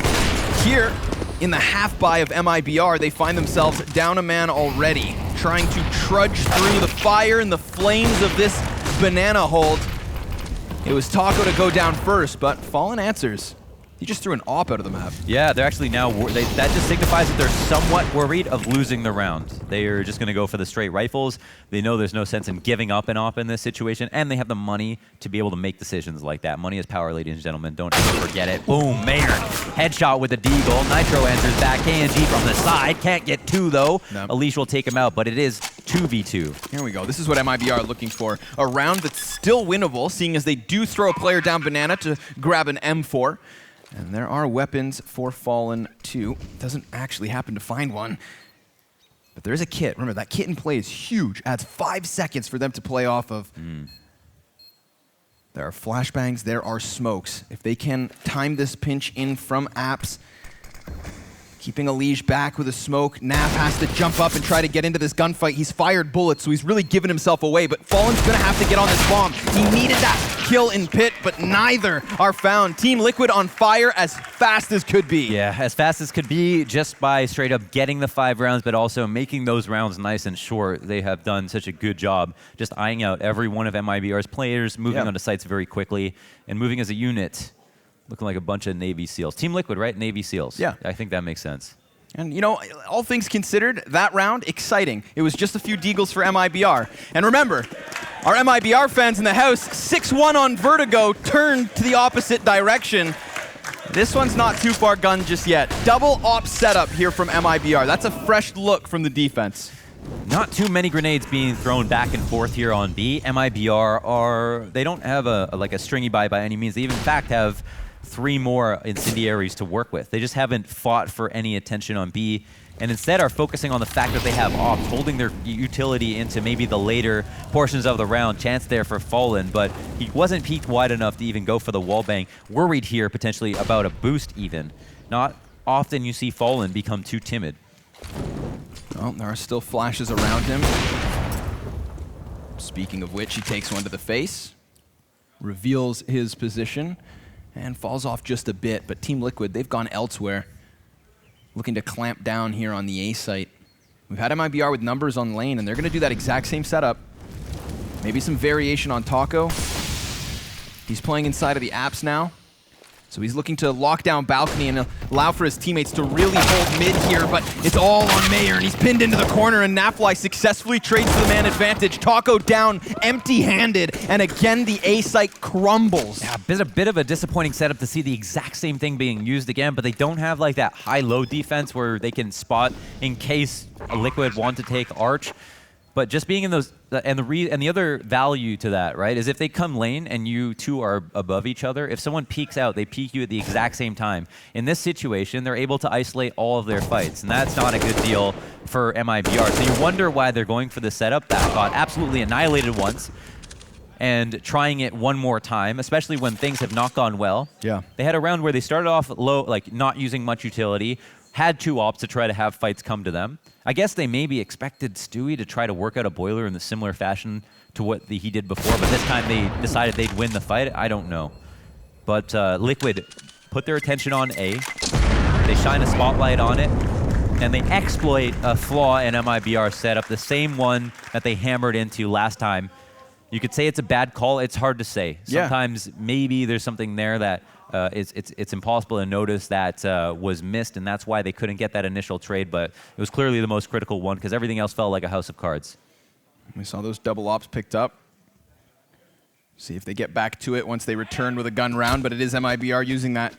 here in the half buy of MIBR, they find themselves down a man already, trying to trudge through the fire and the flames of this banana hold. It was Taco to go down first, but Fallen answers. He just threw an op out of the map. Yeah, they're actually now, that just signifies that they're somewhat worried of losing the round. They are just going to go for the straight rifles. They know there's no sense in giving up an op in this situation, and they have the money to be able to make decisions like that. Money is power, ladies and gentlemen. Don't ever forget it. Boom, Meyern. Headshot with the deagle. Nitro enters back. KNG from the side. Can't get two, though. No. Elige will take him out, but it is 2v2. Here we go. This is what MIBR are looking for. A round that's still winnable, seeing as they do throw a player down banana to grab an M4. And there are weapons for Fallen too. Doesn't actually happen to find one. But there is a kit. Remember, that kit in play is huge. Adds 5 seconds for them to play off of. There are flashbangs. There are smokes. If they can time this pinch in from apps, keeping Elige back with a smoke. Naf has to jump up and try to get into this gunfight. He's fired bullets, so he's really given himself away, but Fallen's gonna have to get on this bomb. He needed that kill in pit, but neither are found. Team Liquid on fire as fast as could be. Yeah, as fast as could be, just by straight up getting the 5 rounds, but also making those rounds nice and short. They have done such a good job just eyeing out every one of MIBR's players, moving onto sites very quickly, and moving as a unit. Looking like a bunch of Navy SEALs. Team Liquid, right? Navy SEALs. Yeah. I think that makes sense. And, all things considered, that round, exciting. It was just a few deagles for MIBR. And remember, our MIBR fans in the house, 6-1 on Vertigo, turned to the opposite direction. This one's not too far gone just yet. Double op setup here from MIBR. That's a fresh look from the defense. Not too many grenades being thrown back and forth here on B. MIBR they don't have a stringy buy any means. They even, in fact, have 3 more incendiaries to work with. They just haven't fought for any attention on B, and instead are focusing on the fact that they have ops, holding their utility into maybe the later portions of the round. Chance there for Fallen, but he wasn't peaked wide enough to even go for the wallbang. Worried here potentially about a boost even. Not often you see Fallen become too timid. Well, there are still flashes around him. Speaking of which, he takes one to the face, reveals his position, and falls off just a bit. But Team Liquid, they've gone elsewhere, looking to clamp down here on the A site. We've had MIBR with numbers on lane, and they're going to do that exact same setup. Maybe some variation on Taco. He's playing inside of the apps now. So he's looking to lock down balcony and allow for his teammates to really hold mid here, but it's all on Meyern. He's pinned into the corner, and Nafly successfully trades to the man advantage. Taco down empty-handed, and again the A site crumbles. Yeah, a bit of a disappointing setup to see the exact same thing being used again, but they don't have like that high-low defense where they can spot in case a Liquid want to take Arch. But just being in those, and the other value to that, right, is if they come lane and you two are above each other, if someone peeks out, they peek you at the exact same time. In this situation, they're able to isolate all of their fights, and that's not a good deal for MIBR. So you wonder why they're going for the setup that got absolutely annihilated once, and trying it one more time, especially when things have not gone well. Yeah. They had a round where they started off low, like not using much utility, had 2 ops to try to have fights come to them. I guess they maybe expected Stewie to try to work out a boiler in the similar fashion to what he did before, but this time they decided they'd win the fight. I don't know. But Liquid put their attention on A. They shine a spotlight on it, and they exploit a flaw in MIBR's setup, the same one that they hammered into last time. You could say it's a bad call. It's hard to say. Sometimes maybe there's something there that it's impossible to notice that was missed, and that's why they couldn't get that initial trade, but it was clearly the most critical one because everything else felt like a house of cards. We saw those double ops picked up. See if they get back to it once they return with a gun round, but it is MIBR using that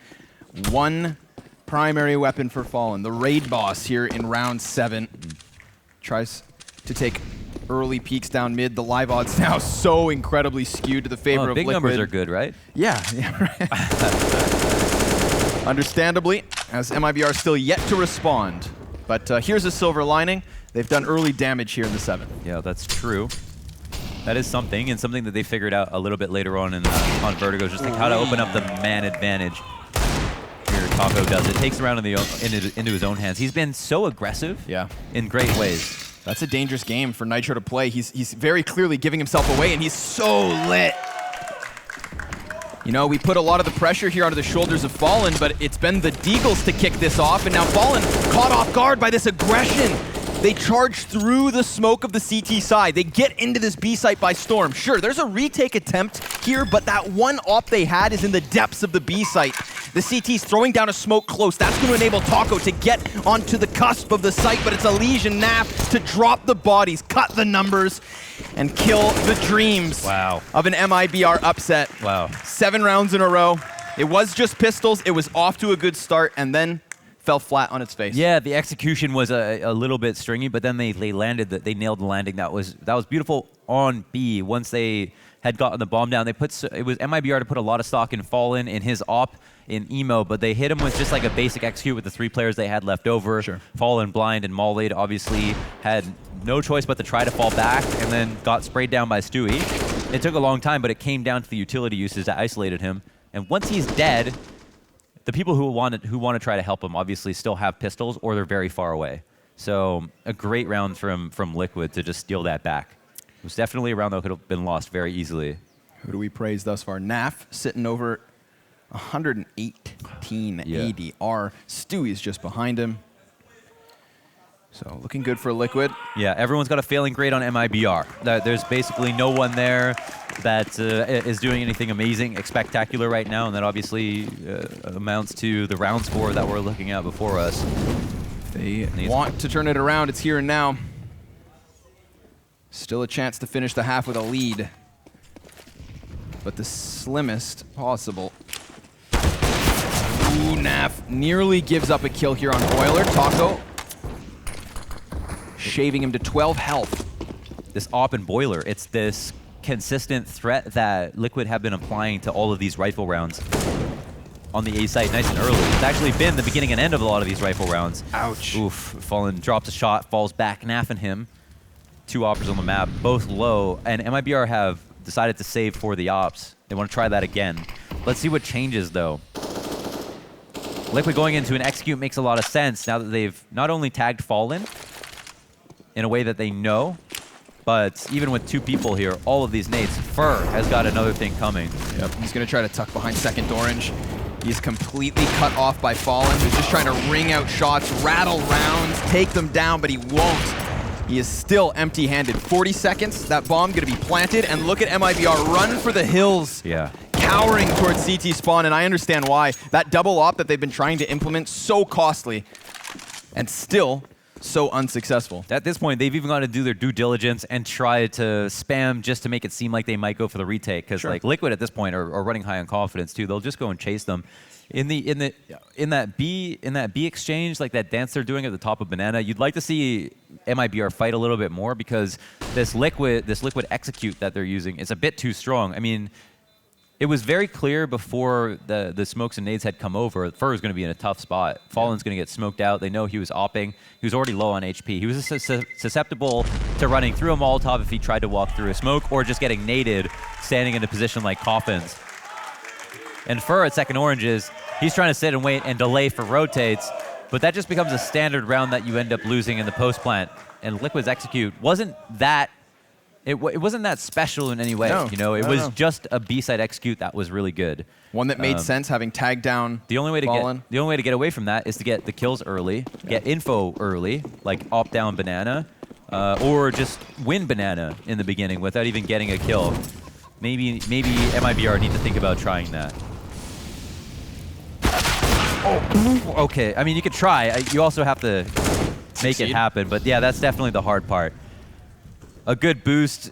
one primary weapon for Fallen. The raid boss here in round 7 tries to take early peaks down mid. The live odds now so incredibly skewed to the favor of big Liquid. Numbers are good, right? Yeah, right. Understandably, as MIBR still yet to respond. But here's a silver lining. They've done early damage here in the 7th. Yeah, that's true. That is something, and something that they figured out a little bit later on on Vertigo, just like how to open up the man advantage. Here, Taco does it. Takes around into his own hands. He's been so aggressive in great ways. That's a dangerous game for Nitro to play. He's very clearly giving himself away, and he's so lit. You know, we put a lot of the pressure here onto the shoulders of Fallen, but it's been the Deagles to kick this off, and now Fallen caught off guard by this aggression. They charge through the smoke of the CT side. They get into this B site by storm. Sure, there's a retake attempt here, but that one op they had is in the depths of the B site. The CT's throwing down a smoke close. That's going to enable Taco to get onto the cusp of the site, but it's Elige and Naf to drop the bodies, cut the numbers, and kill the dreams of an MIBR upset. Wow. 7 rounds in a row. It was just pistols. It was off to a good start, and then fell flat on its face. Yeah, the execution was a little bit stringy, but then they nailed the landing. That was beautiful on B. Once they had gotten the bomb down, it was MIBR to put a lot of stock in Fallen in his op in emo, but they hit him with just like a basic execute with the 3 players they had left over. Sure. Fallen, Blind, and Maulade obviously had no choice but to try to fall back, and then got sprayed down by Stewie. It took a long time, but it came down to the utility uses that isolated him. And once he's dead, the people who want to try to help him obviously still have pistols, or they're very far away. So a great round from Liquid to just steal that back. It was definitely a round that could have been lost very easily. Who do we praise thus far? Naf sitting over 118 ADR. Stewie's just behind him. So looking good for Liquid. Yeah, everyone's got a failing grade on MIBR. There's basically no one there that is doing anything amazing, spectacular right now, and that obviously amounts to the round score that we're looking at before us. They want to turn it around. It's here and now. Still a chance to finish the half with a lead, but the slimmest possible. Ooh, Naf nearly gives up a kill here on Boiler. Taco shaving him to 12 health. This op and Boiler, it's this consistent threat that Liquid have been applying to all of these rifle rounds on the A site nice and early. It's actually been the beginning and end of a lot of these rifle rounds. Ouch. Oof, Fallen drops a shot, falls back, naffing him. 2 oppers on the map, both low, and MIBR have decided to save for the ops. They want to try that again. Let's see what changes though. Liquid going into an execute makes a lot of sense now that they've not only tagged Fallen in a way that they know, but even with 2 people here, all of these nades, Fur has got another thing coming. Yep, he's going to try to tuck behind second orange. He's completely cut off by Fallen, who's just trying to ring out shots, rattle rounds, take them down, but he won't. He is still empty-handed. 40 seconds, that bomb going to be planted, and look at MIBR run for the hills. Yeah. Cowering towards CT spawn, and I understand why. That double op that they've been trying to implement, so costly, and still so unsuccessful. At this point, they've even got to do their due diligence and try to spam just to make it seem like they might go for the retake, because like Liquid at this point are running high on confidence too. They'll just go and chase them. In that B exchange, like that dance they're doing at the top of Banana, you'd like to see MIBR fight a little bit more, because this liquid execute that they're using is a bit too strong. I mean, it was very clear before the smokes and nades had come over, Fur was going to be in a tough spot. Fallen's going to get smoked out. They know he was opping. He was already low on HP. He was susceptible to running through a Molotov if he tried to walk through a smoke, or just getting naded standing in a position like Coffins. And Fur at second oranges, he's trying to sit and wait and delay for rotates, but that just becomes a standard round that you end up losing in the post plant. And Liquid's execute wasn't that it wasn't that special in any way. No, you know, it was just a B-side execute that was really good. One that made sense, having tagged down the only way to get away from that is to get the kills early, get info early, like op down Banana, or just win Banana in the beginning without even getting a kill. Maybe MIBR need to think about trying that. Oh, okay. I mean, you could try. You also have to make it happen. But yeah, that's definitely the hard part. A good boost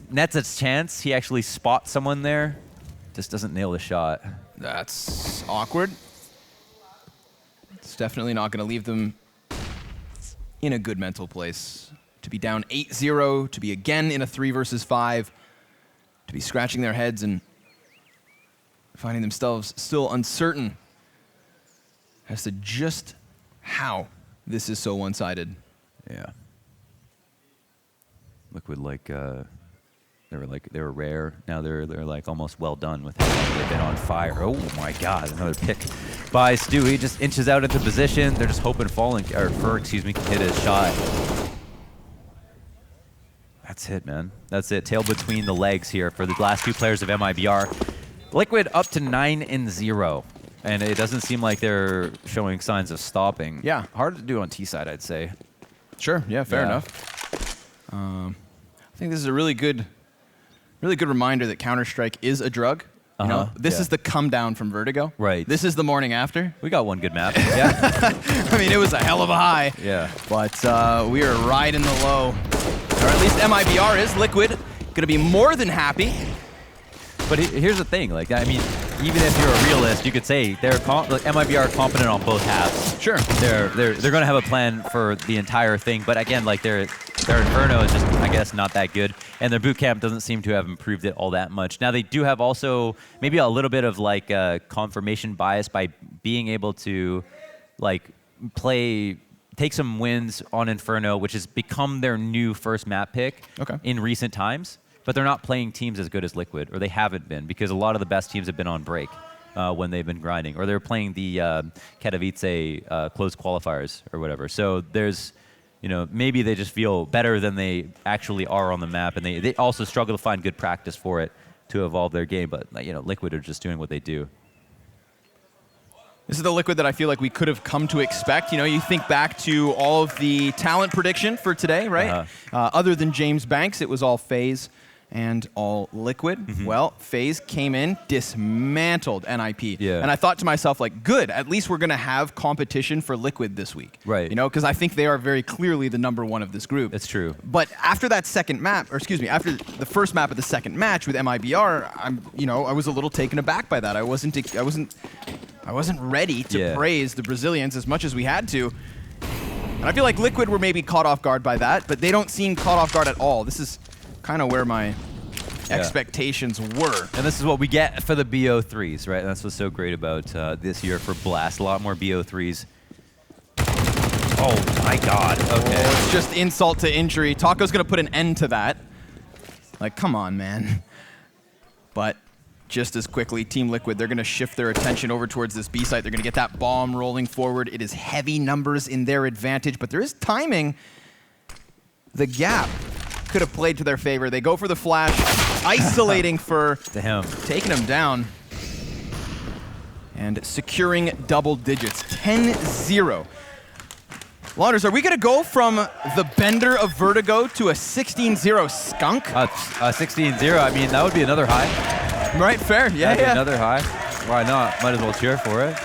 nets its chance. He actually spots someone there. Just doesn't nail the shot. That's awkward. It's definitely not going to leave them in a good mental place. To be down 8-0, to be again in a 3 versus 5, to be scratching their heads and finding themselves still uncertain as to just how this is so one-sided. Yeah. Liquid They were rare. Now they're like almost well done with how they've been on fire. Oh my God! Another pick by Stewie. Just inches out into position. They're just hoping Fur can hit his shot. That's it, man. That's it. Tail between the legs here for the last two players of MIBR. Liquid up to 9-0, and it doesn't seem like they're showing signs of stopping. Yeah. Hard to do on T side, I'd say. Sure. Yeah. Fair enough. I think this is a really good reminder that Counter-Strike is a drug. You know, this is the come down from Vertigo. Right. This is the morning after. We got one good map. Yeah. I mean, it was a hell of a high. Yeah. But we are riding the low. Or at least MIBR is. Liquid going to be more than happy. But here's the thing, like, I mean, even if you're a realist, you could say MIBR are competent on both halves. Sure. They're going to have a plan for the entire thing, but again, like their Inferno is just, I guess, not that good, and their boot camp doesn't seem to have improved it all that much. Now they do have also maybe a little bit of like confirmation bias by being able to like take some wins on Inferno, which has become their new first map pick in recent times. But they're not playing teams as good as Liquid, or they haven't been, because a lot of the best teams have been on break when they've been grinding, or they're playing the Katowice closed qualifiers or whatever. So there's, maybe they just feel better than they actually are on the map, and they also struggle to find good practice for it to evolve their game. But Liquid are just doing what they do. This is the Liquid that I feel like we could have come to expect. You think back to all of the talent prediction for today, right? Other than James Banks, it was all FaZe and all Liquid. Mm-hmm. Well, FaZe came in, dismantled NIP. Yeah. And I thought to myself, like, good, at least we're going to have competition for Liquid this week. Right. Because I think they are very clearly the #1 of this group. It's true. But after that second map, after the first map of the second match with MIBR, I was a little taken aback by that. I wasn't ready to praise the Brazilians as much as we had to. And I feel like Liquid were maybe caught off guard by that, but they don't seem caught off guard at all. This is kind of where my expectations were. And this is what we get for the BO3s, right? And that's what's so great about this year for Blast. A lot more BO3s. Oh my God, okay. Oh, it's just insult to injury. Taco's going to put an end to that. Like, come on, man. But just as quickly, Team Liquid, they're going to shift their attention over towards this B site. They're going to get that bomb rolling forward. It is heavy numbers in their advantage, but there is timing. The gap could have played to their favor. They go for the flash, isolating for taking him down and securing double digits. 10-0. Launders, are we going to go from the bender of Vertigo to a 16-0 skunk? 16-0, I mean, that would be another high. Right, fair. Yeah, That'd be another high. Why not? Might as well cheer for it.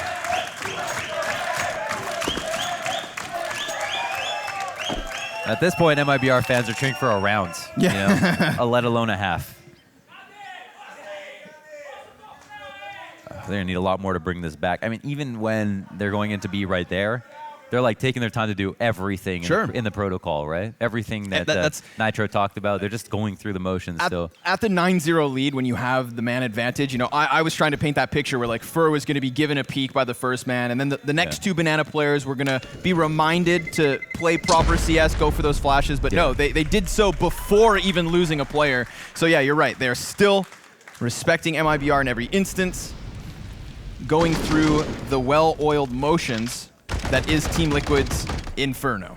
At this point, MIBR fans are cheering for a round, let alone a half. They're going to need a lot more to bring this back. I mean, even when they're going into B right there, they're like taking their time to do everything in the protocol, right? Everything that Nitro talked about, they're just going through the motions still. At the 9-0 lead, when you have the man advantage, I was trying to paint that picture where like Fur was going to be given a peek by the first man, and then the next two Banana players were going to be reminded to play proper CS, go for those flashes, but no, they did so before even losing a player. So yeah, you're right. They're still respecting MIBR in every instance, going through the well-oiled motions that is Team Liquid's Inferno.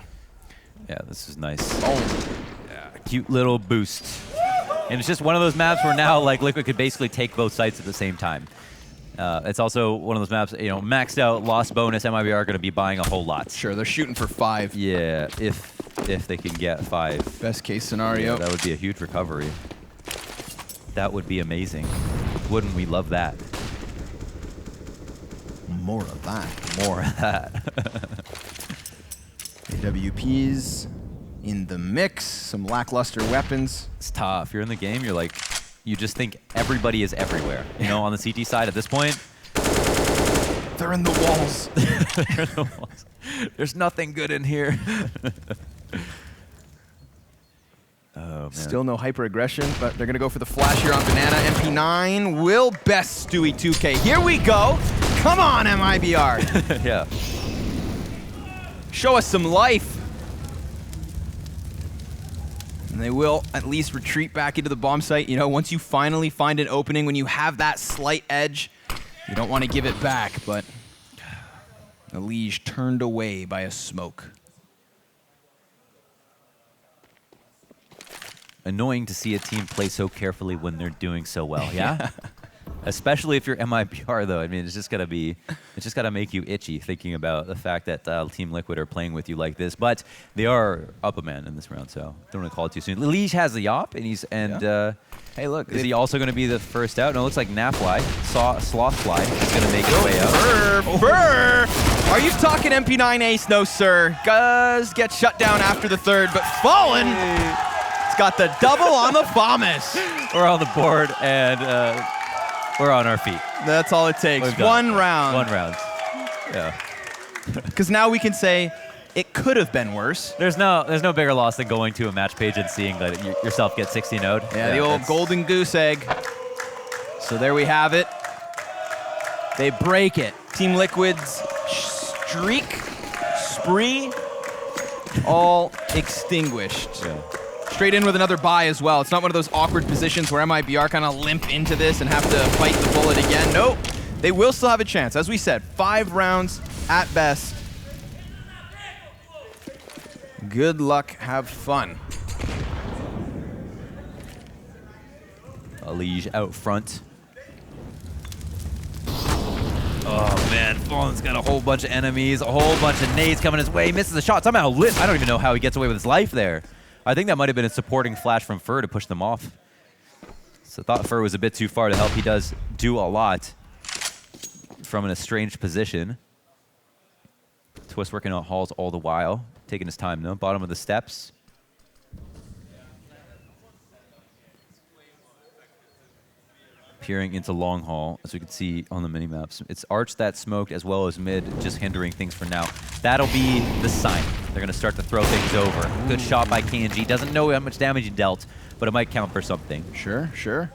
Yeah, this is nice. Oh, yeah, cute little boost. And it's just one of those maps where now like Liquid could basically take both sites at the same time. It's also one of those maps, maxed out, lost bonus, MIBR are going to be buying a whole lot. Sure, they're shooting for 5. Yeah, if they can get 5. Best case scenario. Yeah, that would be a huge recovery. That would be amazing. Wouldn't we love that? More of that. More of that. AWPs in the mix, some lackluster weapons. It's tough. You're in the game, you're like, you just think everybody is everywhere. On the CT side at this point. They're in the walls. They're in the walls. There's nothing good in here. Oh, man. Still no hyper aggression, but they're going to go for the flash here on Banana. MP9 will best Stewie 2K. Here we go. Come on, MIBR. Yeah. Show us some life. And they will at least retreat back into the bomb site. You know, once you finally find an opening, when you have that slight edge, you don't want to give it back, but Elige turned away by a smoke. Annoying to see a team play so carefully when they're doing so well, yeah? Especially if you're MIBR, though. I mean, it's just gotta make you itchy thinking about the fact that Team Liquid are playing with you like this. But they are up a man in this round, so don't want to call it too soon. Elige has the Yop, and hey, look, is he also going to be the first out? No, it looks like Napfly, Slothfly is going to make his way out. Burr! Are you talking MP9 Ace? No, sir. Does get shut down after the third, but Fallen has got the double on the Famas. We're on the board, and we're on our feet. That's all it takes. One round. One round. Yeah. Because now we can say it could have been worse. There's no bigger loss than going to a match page and seeing that yourself get 60-0'd. Yeah, the old golden goose egg. So there we have it. They break it. Team Liquid's spree, all extinguished. Yeah. Straight in with another buy as well. It's not one of those awkward positions where MIBR kind of limp into this and have to fight the bullet again. Nope. They will still have a chance. As we said, 5 rounds at best. Good luck. Have fun. Elige out front. Oh, man. Fallen's got a whole bunch of enemies, a whole bunch of nades coming his way. He misses a shot. Somehow lit. I don't even know how he gets away with his life there. I think that might have been a supporting flash from Fur to push them off. So I thought Fur was a bit too far to help. He does do a lot from an estranged position. Twistzz working on halls all the while, taking his time, though. Bottom of the steps. Peering into long hall, as we can see on the mini-maps. It's Arch that smoked as well as mid, just hindering things for now. That'll be the sign. They're going to start to throw things over. Good shot by KNG. Doesn't know how much damage he dealt, but it might count for something. Sure, sure.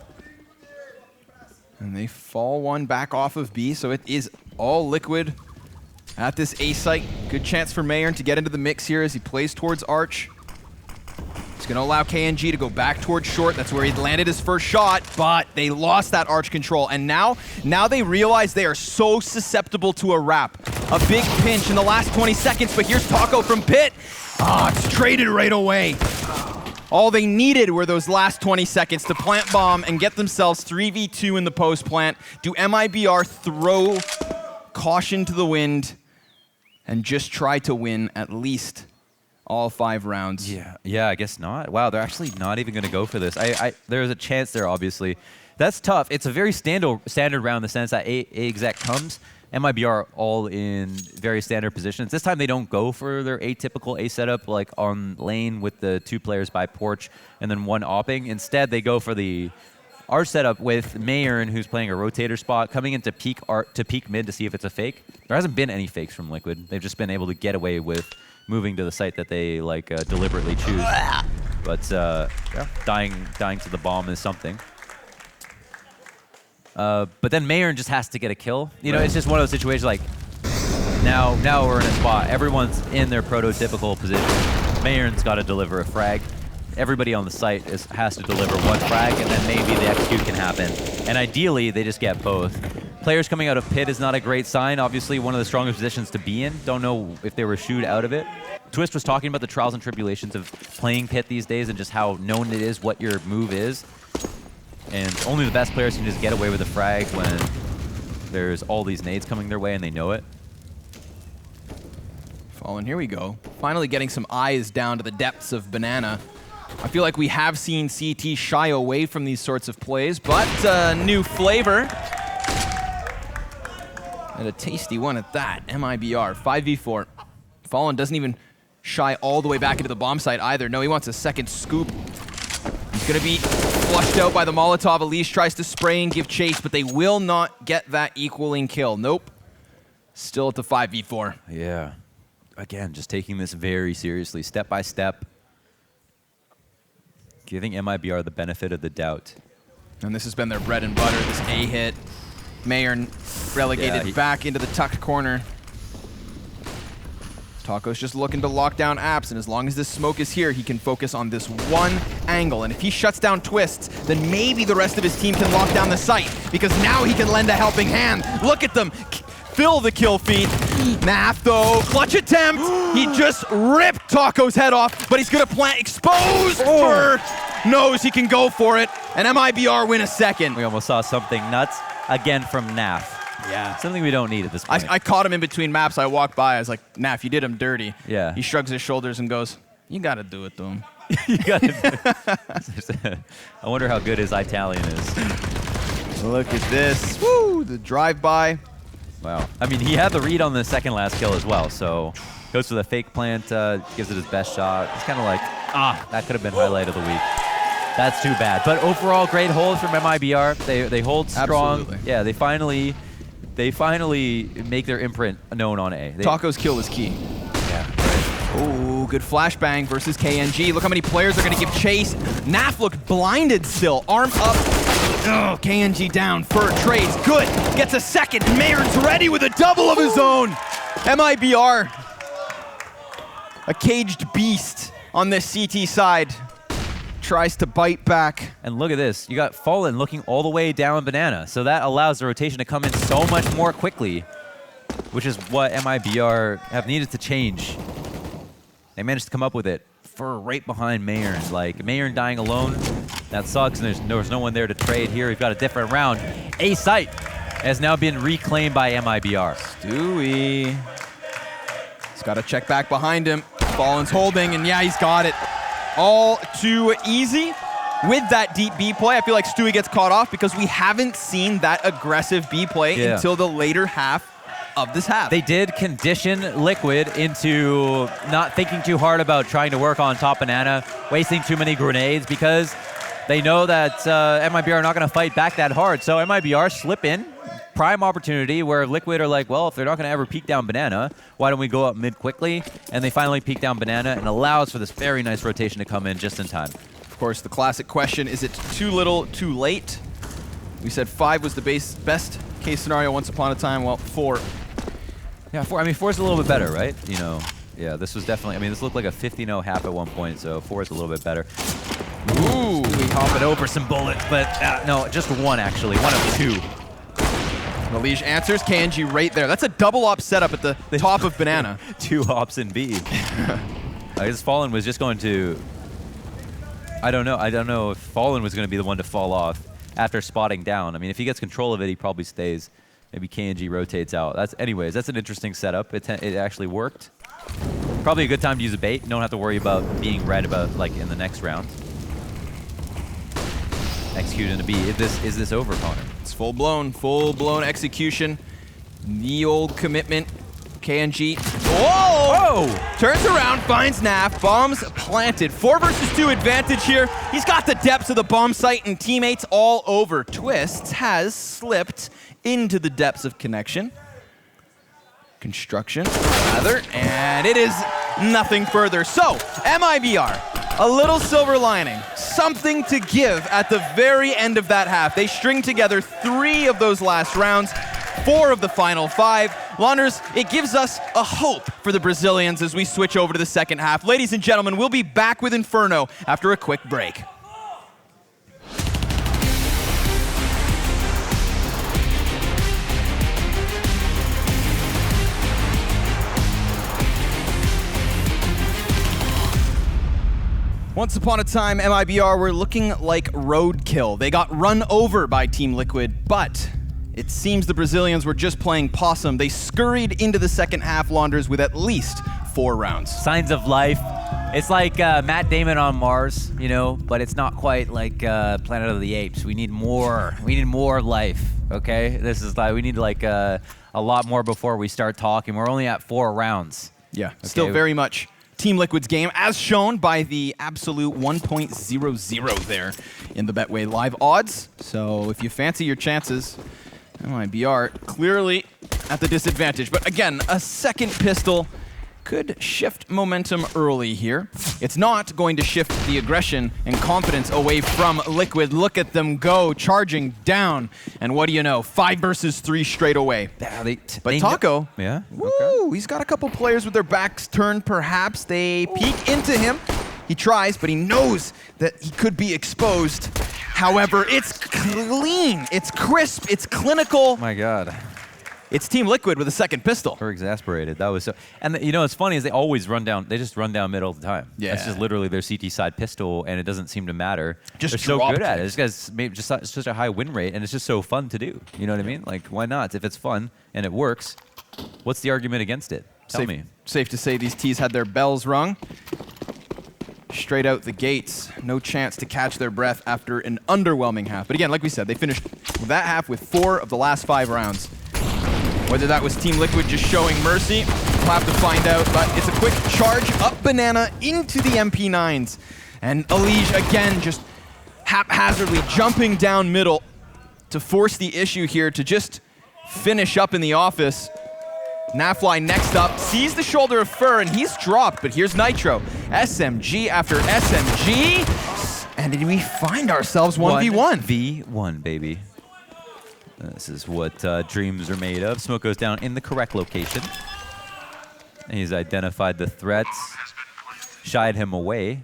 And they fall one back off of B, so it is all Liquid at this A site. Good chance for Meyern to get into the mix here as he plays towards Arch. It's going to allow KNG to go back towards short. That's where he landed his first shot, but they lost that Arch control. And now they realize they are so susceptible to a wrap. A big pinch in the last 20 seconds, but here's Taco from Pit. It's traded right away. All they needed were those last 20 seconds to plant bomb and get themselves 3v2 in the post plant. Do MIBR throw caution to the wind and just try to win at least all 5 rounds? Yeah, I guess not. Wow, they're actually not even going to go for this. There's a chance there, obviously. That's tough. It's a very standard round in the sense that A exec comes. MIBR all in very standard positions. This time they don't go for their atypical A setup, like on lane with the 2 players by porch and then 1 opping. Instead, they go for the Arch setup with Meyern, who's playing a rotator spot, coming into peak mid to see if it's a fake. There hasn't been any fakes from Liquid. They've just been able to get away with moving to the site that they deliberately choose. But yeah, dying to the bomb is something. But then Meyern just has to get a kill. You know, it's just one of those situations like, now we're in a spot. Everyone's in their prototypical position. Meyern's got to deliver a frag. Everybody on the site has to deliver 1 frag, and then maybe the execute can happen. And ideally, they just get both. Players coming out of Pit is not a great sign. Obviously, one of the strongest positions to be in. Don't know if they were shooed out of it. Twistzz was talking about the trials and tribulations of playing Pit these days and just how known it is what your move is. And only the best players can just get away with a frag when there's all these nades coming their way and they know it. Fallen, here we go. Finally getting some eyes down to the depths of Banana. I feel like we have seen CT shy away from these sorts of plays, but new flavor. And a tasty one at that. MIBR, 5v4. Fallen doesn't even shy all the way back into the bomb site either. No, he wants a second scoop. He's going to be flushed out by the Molotov. Elige tries to spray and give chase, but they will not get that equaling kill. Nope. Still at the 5v4. Yeah. Again, just taking this very seriously, step by step. Giving MIBR the benefit of the doubt. And this has been their bread and butter, this A hit. Meyern relegated back into the tucked corner. Taco's just looking to lock down Apps, and as long as this smoke is here, he can focus on this one angle. And if he shuts down Twistzz, then maybe the rest of his team can lock down the site, because now he can lend a helping hand. Look at them. Fill the kill feed. Naf, though, clutch attempt. He just ripped Taco's head off, but he's gonna plant exposed for knows he can go for it. And MIBR win a second. We almost saw something nuts again from Naf. Yeah. Something we don't need at this point. I caught him in between maps. I walked by. I was like, Naf, you did him dirty. Yeah. He shrugs his shoulders and goes, you got to do it to him. You gotta do it. I wonder how good his Italian is. Look at this. Woo! The drive-by. Wow. I mean, he had the read on the second last kill as well, so goes for the fake plant, gives it his best shot. It's kind of like, that could have been highlight of the week. That's too bad. But overall, great hold from MIBR. They hold strong. Absolutely. Yeah, they finally make their imprint known on A. Taco's kill is key. Yeah. Right. Oh, good flashbang versus KNG. Look how many players are going to give chase. Naf looked blinded still. Arm up. Oh, KNG down. Fur trades. Good. Gets a second. Meyern's ready with a double of his own. MIBR. A caged beast on this CT side. Tries to bite back. And look at this. You got Fallen looking all the way down Banana. So that allows the rotation to come in so much more quickly, which is what MIBR have needed to change. They managed to come up with it for right behind Meyern. Like, Meyern dying alone, that sucks, and there was no one there to trade. Here we've got a different round. A site has now been reclaimed by MIBR. Stewie. He's got to check back behind him. Fallen's holding, and yeah, he's got it. All too easy. With that deep B play, I feel like Stewie gets caught off because we haven't seen that aggressive B play until the later half of this half. They did condition Liquid into not thinking too hard about trying to work on top Banana, wasting too many grenades, because they know that MIBR are not going to fight back that hard. So MIBR slip in, prime opportunity where Liquid are like, well, if they're not going to ever peek down Banana, why don't we go up mid quickly? And they finally peek down Banana, and allows for this very nice rotation to come in just in time. Of course, the classic question, is it too little, too late? We said 5 was the best case scenario once upon a time. Well, 4. Yeah, 4. I mean, 4 is a little bit better, right? You know, yeah, this was definitely, I mean, this looked like a 50-0 half at one point, so 4 is a little bit better. Ooh. We hopping over some bullets, but no, just 1 actually, 1 of 2. Elige answers, KNG right there. That's a double op setup at the top of Banana. 2 ops in B. I guess Fallen was just going to, I don't know if Fallen was going to be the one to fall off after spotting down. I mean, if he gets control of it, he probably stays. Maybe KNG rotates out. Anyways, that's an interesting setup. It actually worked. Probably a good time to use a bait. You don't have to worry about being red about like in the next round. Executing a B. Is this over, Connor? It's full-blown execution. The old commitment. KNG. Whoa! Turns around, finds Naf. Bombs planted. 4 versus 2 advantage here. He's got the depths of the bomb site and teammates all over. Twistzz has slipped into the depths of connection. Construction, rather, and it is nothing further. So, MIBR, a little silver lining, something to give at the very end of that half. They string together 3 of those last rounds, 4 of the final 5. Launders, it gives us a hope for the Brazilians as we switch over to the second half. Ladies and gentlemen, we'll be back with Inferno after a quick break. Once upon a time, MIBR were looking like roadkill. They got run over by Team Liquid, but it seems the Brazilians were just playing possum. They scurried into the second half, Launders, with at least 4 rounds. Signs of life. It's like Matt Damon on Mars, you know, but it's not quite like Planet of the Apes. We need more. We need more life, okay? This is like, we need like a lot more before we start talking. We're only at 4 rounds. Yeah, okay. Still very much Team Liquid's game, as shown by the absolute 1.00 there in the Betway live odds. So if you fancy your chances, MIBR clearly at the disadvantage. But again, a second pistol could shift momentum early here. It's not going to shift the aggression and confidence away from Liquid. Look at them go, charging down. And what do you know? 5 versus 3 straight away. Yeah, But Taco, yeah, woo, he's got a couple players with their backs turned, perhaps. They peek into him. He tries, but he knows that he could be exposed. However, it's clean, it's crisp, it's clinical. Oh my God. It's Team Liquid with a second pistol. We're exasperated. That was so. And you know what's funny is they always run down. They just run down middle all the time. Yeah. That's just literally their CT side pistol, and it doesn't seem to matter. Just They're so drop good at it. kicks. This guy's made just such a high win rate, and it's just so fun to do. You know what I mean? Like, why not? If it's fun and it works, what's the argument against it? Tell me. Safe to say these T's had their bells rung. Straight out the gates. No chance to catch their breath after an underwhelming half. But again, like we said, they finished that half with 4 of the last 5 rounds. Whether that was Team Liquid just showing mercy, we'll have to find out. But it's a quick charge up banana into the MP9s. And Elige again just haphazardly jumping down middle to force the issue here to just finish up in the office. Nafly next up, sees the shoulder of Fur, and he's dropped, but here's Nitro. SMG after SMG, and we find ourselves 1v1. 1v1, baby. This is what dreams are made of. Smoke goes down in the correct location. And he's identified the threats, shied him away.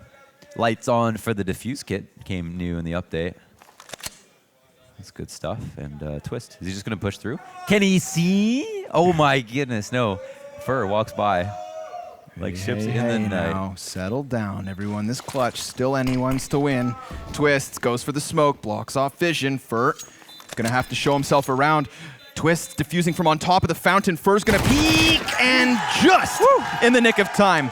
Lights on for the defuse kit, came new in the update. That's good stuff. And Twistzz, is he just going to push through? Can he see? Oh my goodness, no. Fur walks by like ships in the night. Now, settle down, everyone. This clutch, still anyone's to win. Twistzz goes for the smoke, blocks off vision. Fur gonna have to show himself around. Twistzz diffusing from on top of the fountain. Fur's gonna peek, and just in the nick of time.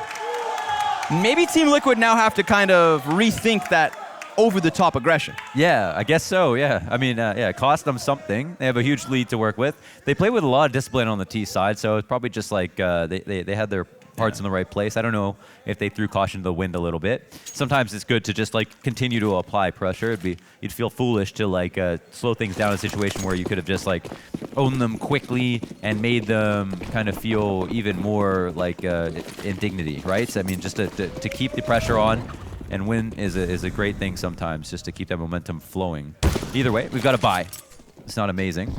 Maybe Team Liquid now have to kind of rethink that over-the-top aggression. Yeah, I guess so, yeah. I mean, yeah, it cost them something. They have a huge lead to work with. They play with a lot of discipline on the T side, so it's probably just like they had their parts in the right place. I don't know if they threw caution to the wind a little bit. Sometimes it's good to just like continue to apply pressure. You'd feel foolish to like slow things down in a situation where you could have just like owned them quickly and made them kind of feel even more like indignity, right? So, I mean, just to keep the pressure on. And win is a great thing sometimes, just to keep that momentum flowing. Either way, we've got a buy. It's not amazing.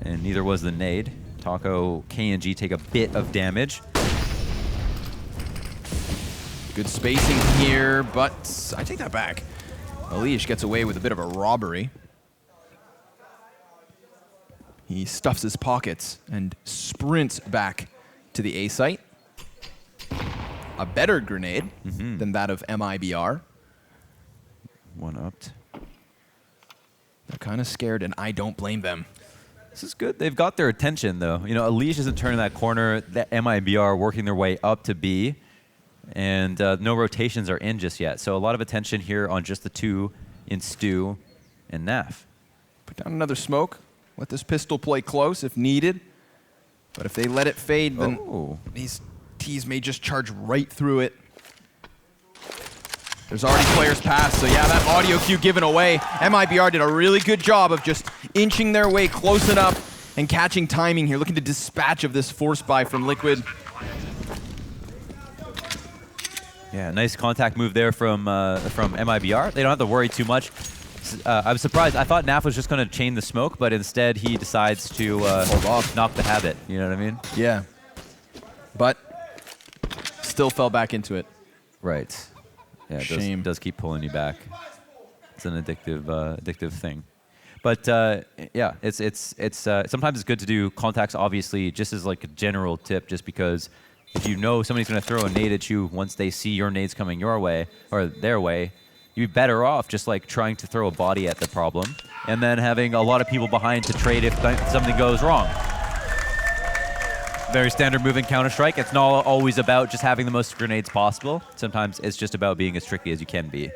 And neither was the nade. Taco, KNG take a bit of damage. Good spacing here, but I take that back. Elige gets away with a bit of a robbery. He stuffs his pockets and sprints back to the A site. A better grenade than that of MIBR. One-upped. They're kind of scared, and I don't blame them. This is good. They've got their attention, though. You know, Elige isn't turning that corner. That MIBR working their way up to B. And no rotations are in just yet. So a lot of attention here on just the 2 in Stu and Naf. Put down another smoke. Let this pistol play close if needed. But if they let it fade, then these T's may just charge right through it. There's already players past, so yeah, that audio cue given away. MIBR did a really good job of just inching their way close enough and catching timing here, looking to dispatch of this force buy from Liquid. Yeah, nice contact move there from MIBR. They don't have to worry too much. I was surprised. I thought Naf was just going to chain the smoke, but instead he decides to hold off, knock the habit. You know what I mean? Yeah. But still fell back into it. Right. Yeah, it does keep pulling you back. It's an addictive thing. But yeah, it's sometimes it's good to do contacts, obviously, just as like a general tip, just because if you know somebody's going to throw a nade at you once they see your nades coming your way or their way, you'd be better off just like trying to throw a body at the problem and then having a lot of people behind to trade if something goes wrong. Very standard move in Counter-Strike. It's not always about just having the most grenades possible. Sometimes it's just about being as tricky as you can be.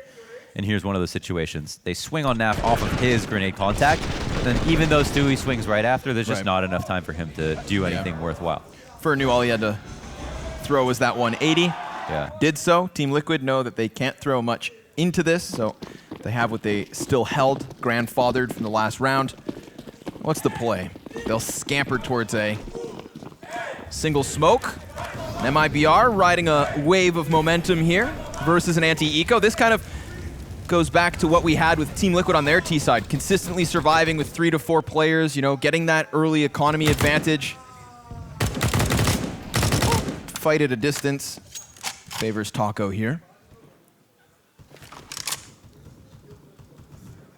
And here's one of those situations. They swing on Naf off of his grenade contact. Then even though Stewie swings right after, there's just not enough time for him to do anything worthwhile. Fur knew all he had to throw was that 180. Yeah. Did so. Team Liquid know that they can't throw much into this, so they have what they still held, grandfathered from the last round. What's the play? They'll scamper towards a single smoke. MIBR riding a wave of momentum here versus an anti-eco. This kind of goes back to what we had with Team Liquid on their T side, consistently surviving with 3 to 4 players, you know, getting that early economy advantage. Fight at a distance favors Taco here.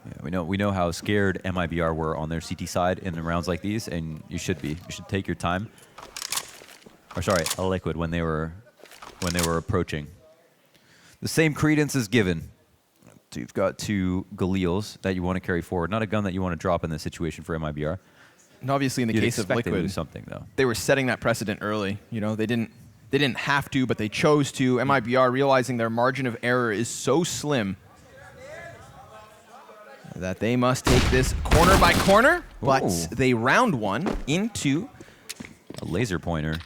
Yeah, we know how scared MIBR were on their CT side in the rounds like these, and you should be. You should take your time. Or sorry, a Liquid when they were approaching. The same credence is given. So you've got 2 Galils that you want to carry forward, not a gun that you want to drop in this situation for MIBR. And obviously in the case of Liquid, they lose something though. They were setting that precedent early. You know, they didn't have to, but they chose to. MIBR realizing their margin of error is so slim that they must take this corner by corner, but they round one into a laser pointer.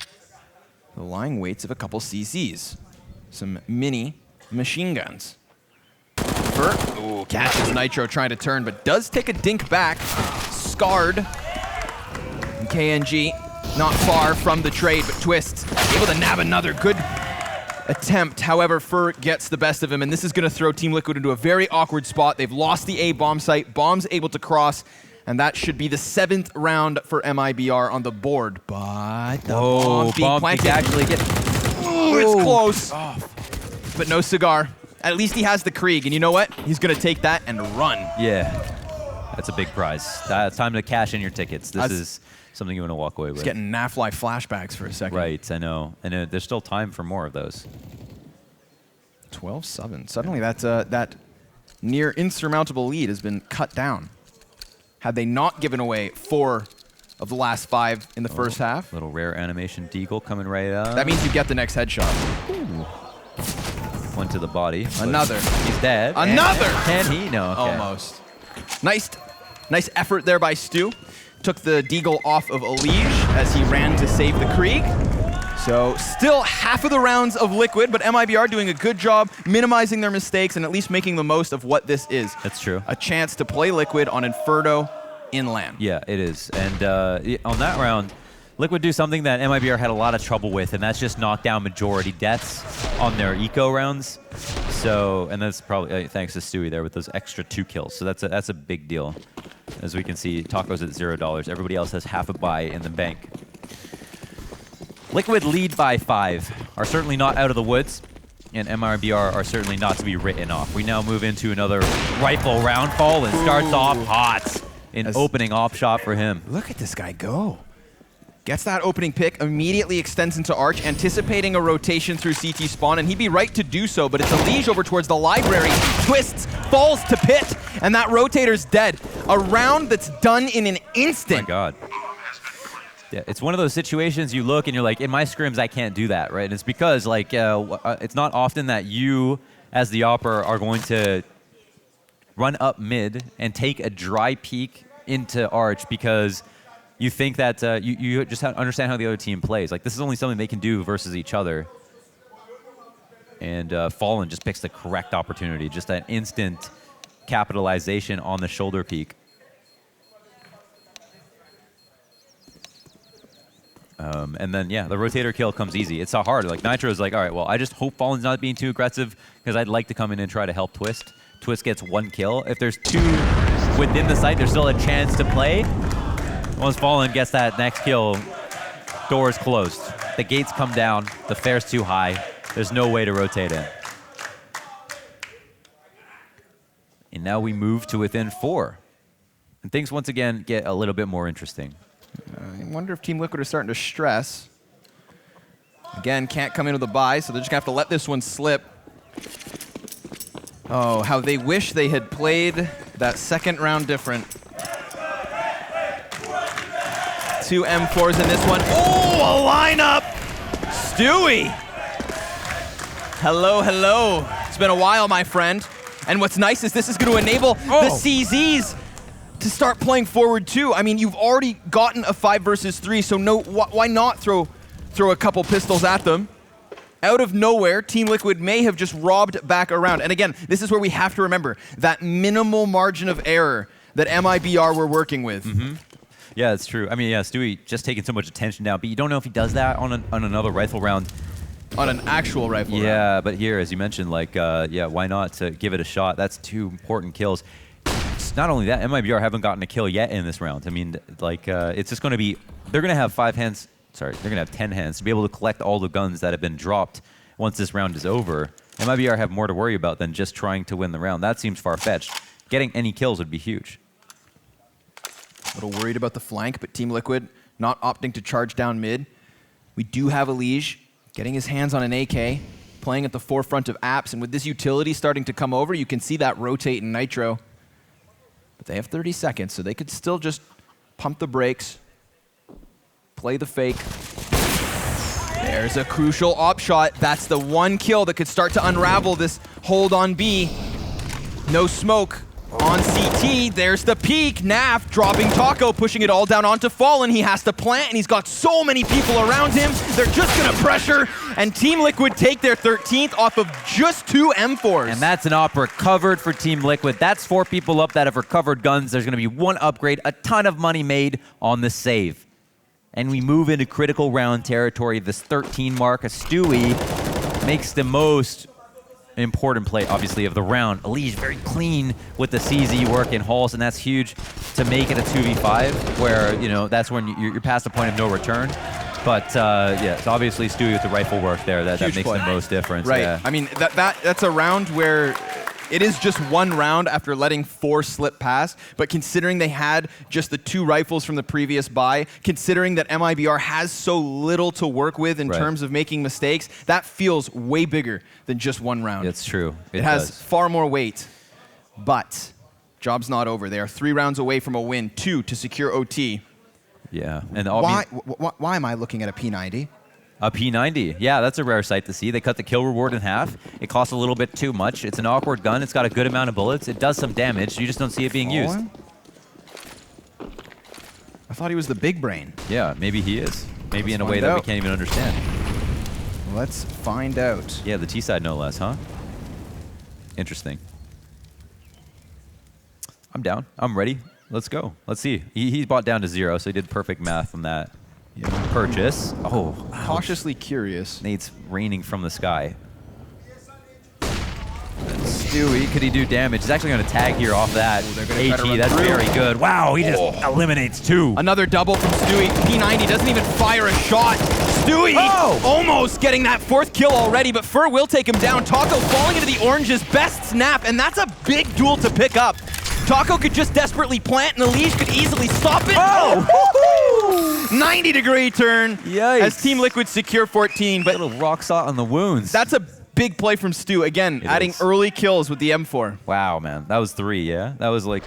The lying weights of a couple CZs. Some mini machine guns. Ooh, catches Nitro trying to turn, but does take a dink back. Scarred. And KNG not far from the trade, but Twistzz able to nab another good attempt. However, Fur gets the best of him, and this is going to throw Team Liquid into a very awkward spot. They've lost the A bomb site. Bomb's able to cross, and that should be the 7th round for MIBR on the board. But the bomb being planted. Actually get. Ooh, it's close. Oh. But no cigar. At least he has the Krieg, and you know what? He's going to take that and run. Yeah, that's a big prize. It's time to cash in your tickets. This is something you want to walk away with. He's getting Nafly flashbacks for a second. Right, I know. And there's still time for more of those. 12-7. Suddenly that near insurmountable lead has been cut down. Had they not given away 4 of the last 5 in the first half. Little rare animation deagle coming right up. That means you get the next headshot. Ooh. One to the body. Another. He's dead. Another! Can he? No, okay. Almost. Nice effort there by Stu. Took the deagle off of Elige as he ran to save the Krieg. So still half of the rounds of Liquid, but MIBR doing a good job minimizing their mistakes and at least making the most of what this is. That's true. A chance to play Liquid on Inferno inland. Yeah, it is. And on that round, Liquid do something that MIBR had a lot of trouble with, and that's just knock down majority deaths on their eco rounds. So, and that's probably thanks to Stewie there with those extra 2 kills. So that's a big deal. As we can see, Taco's at $0. Everybody else has half a buy in the bank. Liquid lead by 5, are certainly not out of the woods, and MIBR are certainly not to be written off. We now move into another rifle round fall and starts off hot. An opening op shot for him. Look at this guy go. Gets that opening pick, immediately extends into Arch, anticipating a rotation through CT spawn, and he'd be right to do so, but it's Elige over towards the library. Twistzz falls to pit, and that rotator's dead. A round that's done in an instant. Oh my God. Yeah, it's one of those situations you look and you're like, in my scrims, I can't do that, right? And it's because like it's not often that you, as the opper, are going to run up mid and take a dry peek into Arch because you think that you just understand how the other team plays. Like, this is only something they can do versus each other. And Fallen just picks the correct opportunity, just an instant capitalization on the shoulder peek. And then, yeah, the rotator kill comes easy. It's so hard. Like, Nitro's like, all right, well, I just hope Fallen's not being too aggressive because I'd like to come in and try to help Twistzz. Twistzz gets 1 kill. If there's 2 within the site, there's still a chance to play. Once Fallen gets that next kill, doors closed. The gates come down. The fair's too high. There's no way to rotate in. And now we move to within 4. And things once again get a little bit more interesting. I wonder if Team Liquid are starting to stress. Again, can't come into the buy, so they're just going to have to let this one slip. Oh, how they wish they had played that second round different. 2 M4s in this one. Oh, a lineup! Stewie! Hello, hello. It's been a while, my friend. And what's nice is this is going to enable the CZs to start playing forward too. I mean, you've already gotten a 5 versus 3, so why not throw a couple pistols at them? Out of nowhere, Team Liquid may have just robbed back around. And again, this is where we have to remember that minimal margin of error that MIBR were working with. Mm-hmm. Yeah, that's true. I mean, yeah, Stewie just taking so much attention down, but you don't know if he does that on another rifle round. on an actual rifle round. Yeah, but here, as you mentioned, like, yeah, why not to give it a shot? That's 2 important kills. It's not only that, MIBR haven't gotten a kill yet in this round. I mean, like, it's just going to be, they're going to have 5 hands, sorry, they're going to have 10 hands to be able to collect all the guns that have been dropped once this round is over. MIBR have more to worry about than just trying to win the round. That seems far-fetched. Getting any kills would be huge. A little worried about the flank, but Team Liquid not opting to charge down mid. We do have Elige getting his hands on an AK, playing at the forefront of apps, and with this utility starting to come over, you can see that rotate in Nitro. But they have 30 seconds, so they could still just pump the brakes, play the fake. There's a crucial op shot. That's the one kill that could start to unravel this hold on B. No smoke on CT. There's the peek. Naf dropping Taco, pushing it all down onto Fallen. He has to plant, and he's got so many people around him. They're just going to pressure, and Team Liquid take their 13th off of just 2 M4s. And that's an op recovered for Team Liquid. That's 4 people up that have recovered guns. There's going to be 1 upgrade, a ton of money made on the save. And we move into critical round territory. This 13 mark, a Stewie makes the most important play, obviously, of the round. Elige very clean with the CZ work in halls, and that's huge to make it a 2v5, where, you know, that's when you're past the point of no return. But, yeah, it's obviously Stewie with the rifle work there that makes the most difference. Right. Yeah. I mean, that's a round where it is just 1 round after letting 4 slip past, but considering they had just the 2 rifles from the previous buy, considering that MIBR has so little to work with in terms of making mistakes, that feels way bigger than just 1 round. It's true. It has far more weight, but job's not over. They are 3 rounds away from a win, 2 to secure OT. Yeah. And why am I looking at a P90? A P90, yeah, that's a rare sight to see. They cut the kill reward in half. It costs a little bit too much. It's an awkward gun. It's got a good amount of bullets. It does some damage. You just don't see it being used. I thought he was the big brain. Yeah, maybe he is. Maybe in a way that we can't even understand. Let's find out. Yeah, the T side no less, huh? Interesting. I'm down. I'm ready. Let's go. Let's see. He bought down to 0, so he did perfect math on that. Purchase. Oh, cautiously curious. Nade's raining from the sky. Stewie, could he do damage? He's actually going to tag here off that. AG, that's very good. Wow, he just eliminates 2. Another double from Stewie. P90 doesn't even fire a shot. Stewie almost getting that 4th kill already, but Fur will take him down. Taco falling into the orange's best snap, and that's a big duel to pick up. Taco could just desperately plant, and Elige could easily stop it. 90-degree turn. Yikes. As Team Liquid secure 14. But little rock salt on the wounds. That's a big play from Stu. Again, adding early kills with the M4. Wow, man. That was 3, yeah? That was like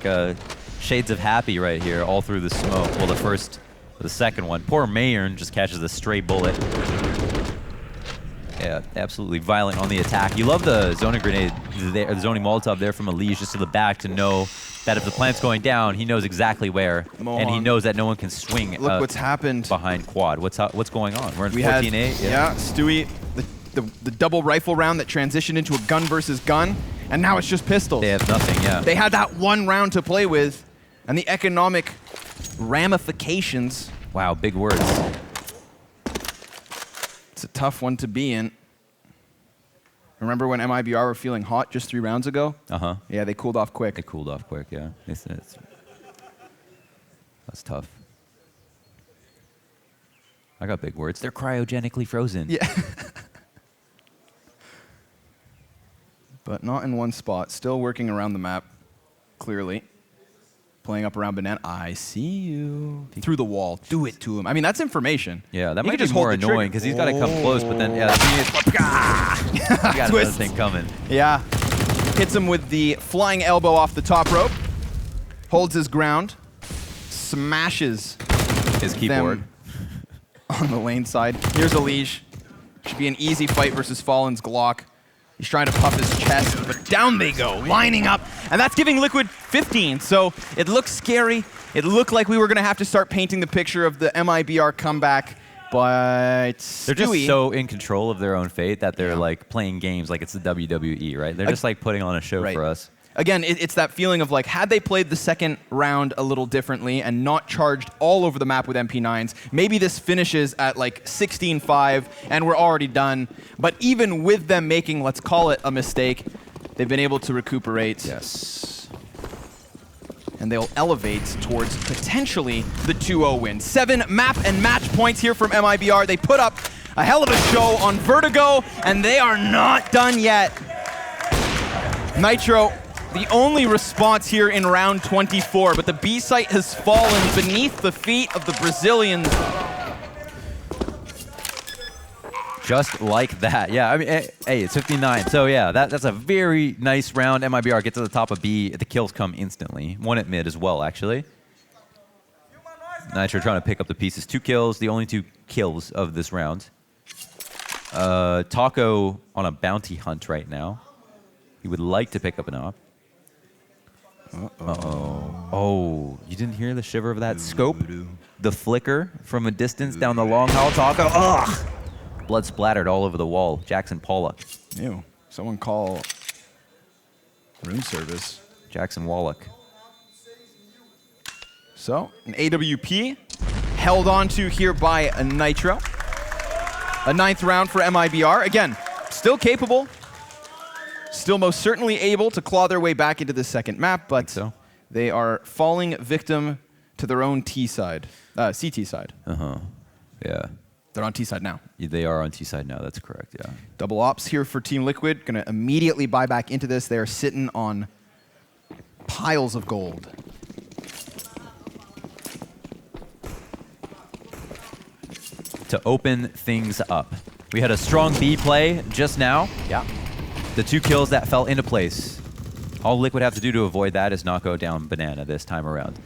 shades of happy right here, all through the smoke. Well, the second one. Poor Meyern just catches a stray bullet. Yeah, absolutely violent on the attack. You love the zoning grenade, the zoning Molotov there from Elige just to the back to know that if the plant's going down, he knows exactly where, and he knows that no one can swing. Look what's happened behind quad. What's going on? We're in 14-8. Yeah, Stewie, the double rifle round that transitioned into a gun versus gun, and now it's just pistols. They have nothing. Yeah. They had that 1 round to play with, and the economic ramifications. Wow, big words. It's a tough one to be in. Remember when MIBR were feeling hot just 3 rounds ago? Uh-huh. Yeah, they cooled off quick. They cooled off quick, yeah. That's tough. I got big words. They're cryogenically frozen. Yeah. But not in one spot. Still working around the map, clearly. Playing up around Banana. I see you. Through the wall. Do it to him. I mean, that's information. Yeah, that might be more annoying because he's got to come close, but then, yeah, he got another thing coming. Yeah. Hits him with the flying elbow off the top rope. Holds his ground. Smashes his keyboard on the lane side. Here's Elige. Should be an easy fight versus Fallen's Glock. He's trying to puff his chest, but down they go, lining up. And that's giving Liquid 15. So it looks scary. It looked like we were going to have to start painting the picture of the MIBR comeback, but they're just so in control of their own fate that they're like playing games like it's the WWE, right? They're just like putting on a show for us. again, it's that feeling of like, had they played the second round a little differently and not charged all over the map with MP9s, maybe this finishes at like 16-5 and we're already done. But even with them making, let's call it a mistake, they've been able to recuperate. Yes. And they'll elevate towards potentially the 2-0 win. 7 map and match points here from MIBR. They put up a hell of a show on Vertigo, and they are not done yet. Nitro, the only response here in round 24, but the B site has fallen beneath the feet of the Brazilians. Just like that. Yeah, I mean, hey, it's 59. So yeah, that's a very nice round. MIBR get to the top of B. The kills come instantly. One at mid as well, actually. Nitro trying to pick up the pieces. 2 kills, the only 2 kills of this round. Taco on a bounty hunt right now. He would like to pick up an op. Uh-oh. Oh, you didn't hear the shiver of that scope? The flicker from a distance down the long haul. Taco, ugh! Blood splattered all over the wall. Jackson Pollock. Ew. Someone call room service. Jackson Wallach. So, an AWP held on to here by a Nitro. A 9th round for MIBR. Again, still capable. Still most certainly able to claw their way back into the second map, but they are falling victim to their own T side, CT side. Yeah. They're on T side now. Yeah, they are on T side now, that's correct, yeah. Double ops here for Team Liquid. Gonna immediately buy back into this. They are sitting on piles of gold. To open things up. We had a strong B play just now. Yeah. The 2 kills that fell into place. All Liquid have to do to avoid that is not go down banana this time around.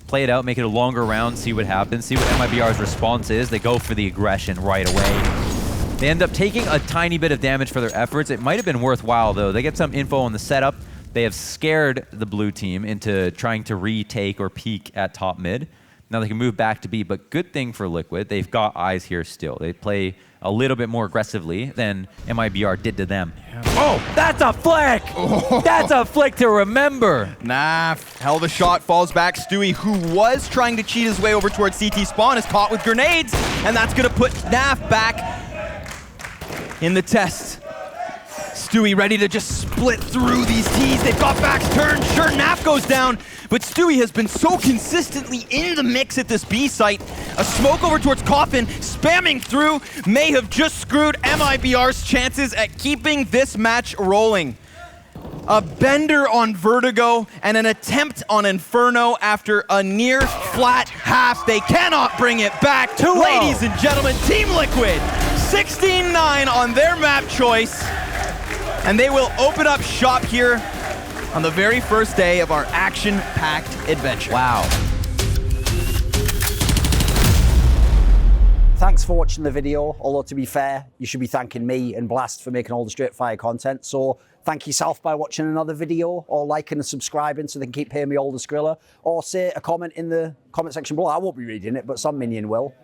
Play it out, make it a longer round, see what happens, see what MIBR's response is. They go for the aggression right away. They end up taking a tiny bit of damage for their efforts. It might have been worthwhile, though. They get some info on the setup. They have scared the blue team into trying to retake or peek at top mid. Now they can move back to B, but good thing for Liquid, they've got eyes here still. They play a little bit more aggressively than MIBR did to them. Yeah. Oh, that's a flick! Oh. That's a flick to remember! Nah, hell of a shot, falls back. Stewie, who was trying to cheat his way over towards CT spawn, is caught with grenades, and that's gonna put Naf back in the test. Stewie ready to just split through these T's. They've got backs turned. Sure, Naf goes down, but Stewie has been so consistently in the mix at this B site. A smoke over towards Coffin, spamming through, may have just screwed MIBR's chances at keeping this match rolling. A bender on Vertigo and an attempt on Inferno after a near flat half. They cannot bring it back. Ladies and gentlemen, Team Liquid, 16-9 on their map choice. And they will open up shop here on the very first day of our action-packed adventure. Wow. Thanks for watching the video, although to be fair, you should be thanking me and Blast for making all the straight fire content. So thank yourself by watching another video or liking and subscribing so they can keep paying me all the Skrilla, or say a comment in the comment section below. I won't be reading it, but some minion will.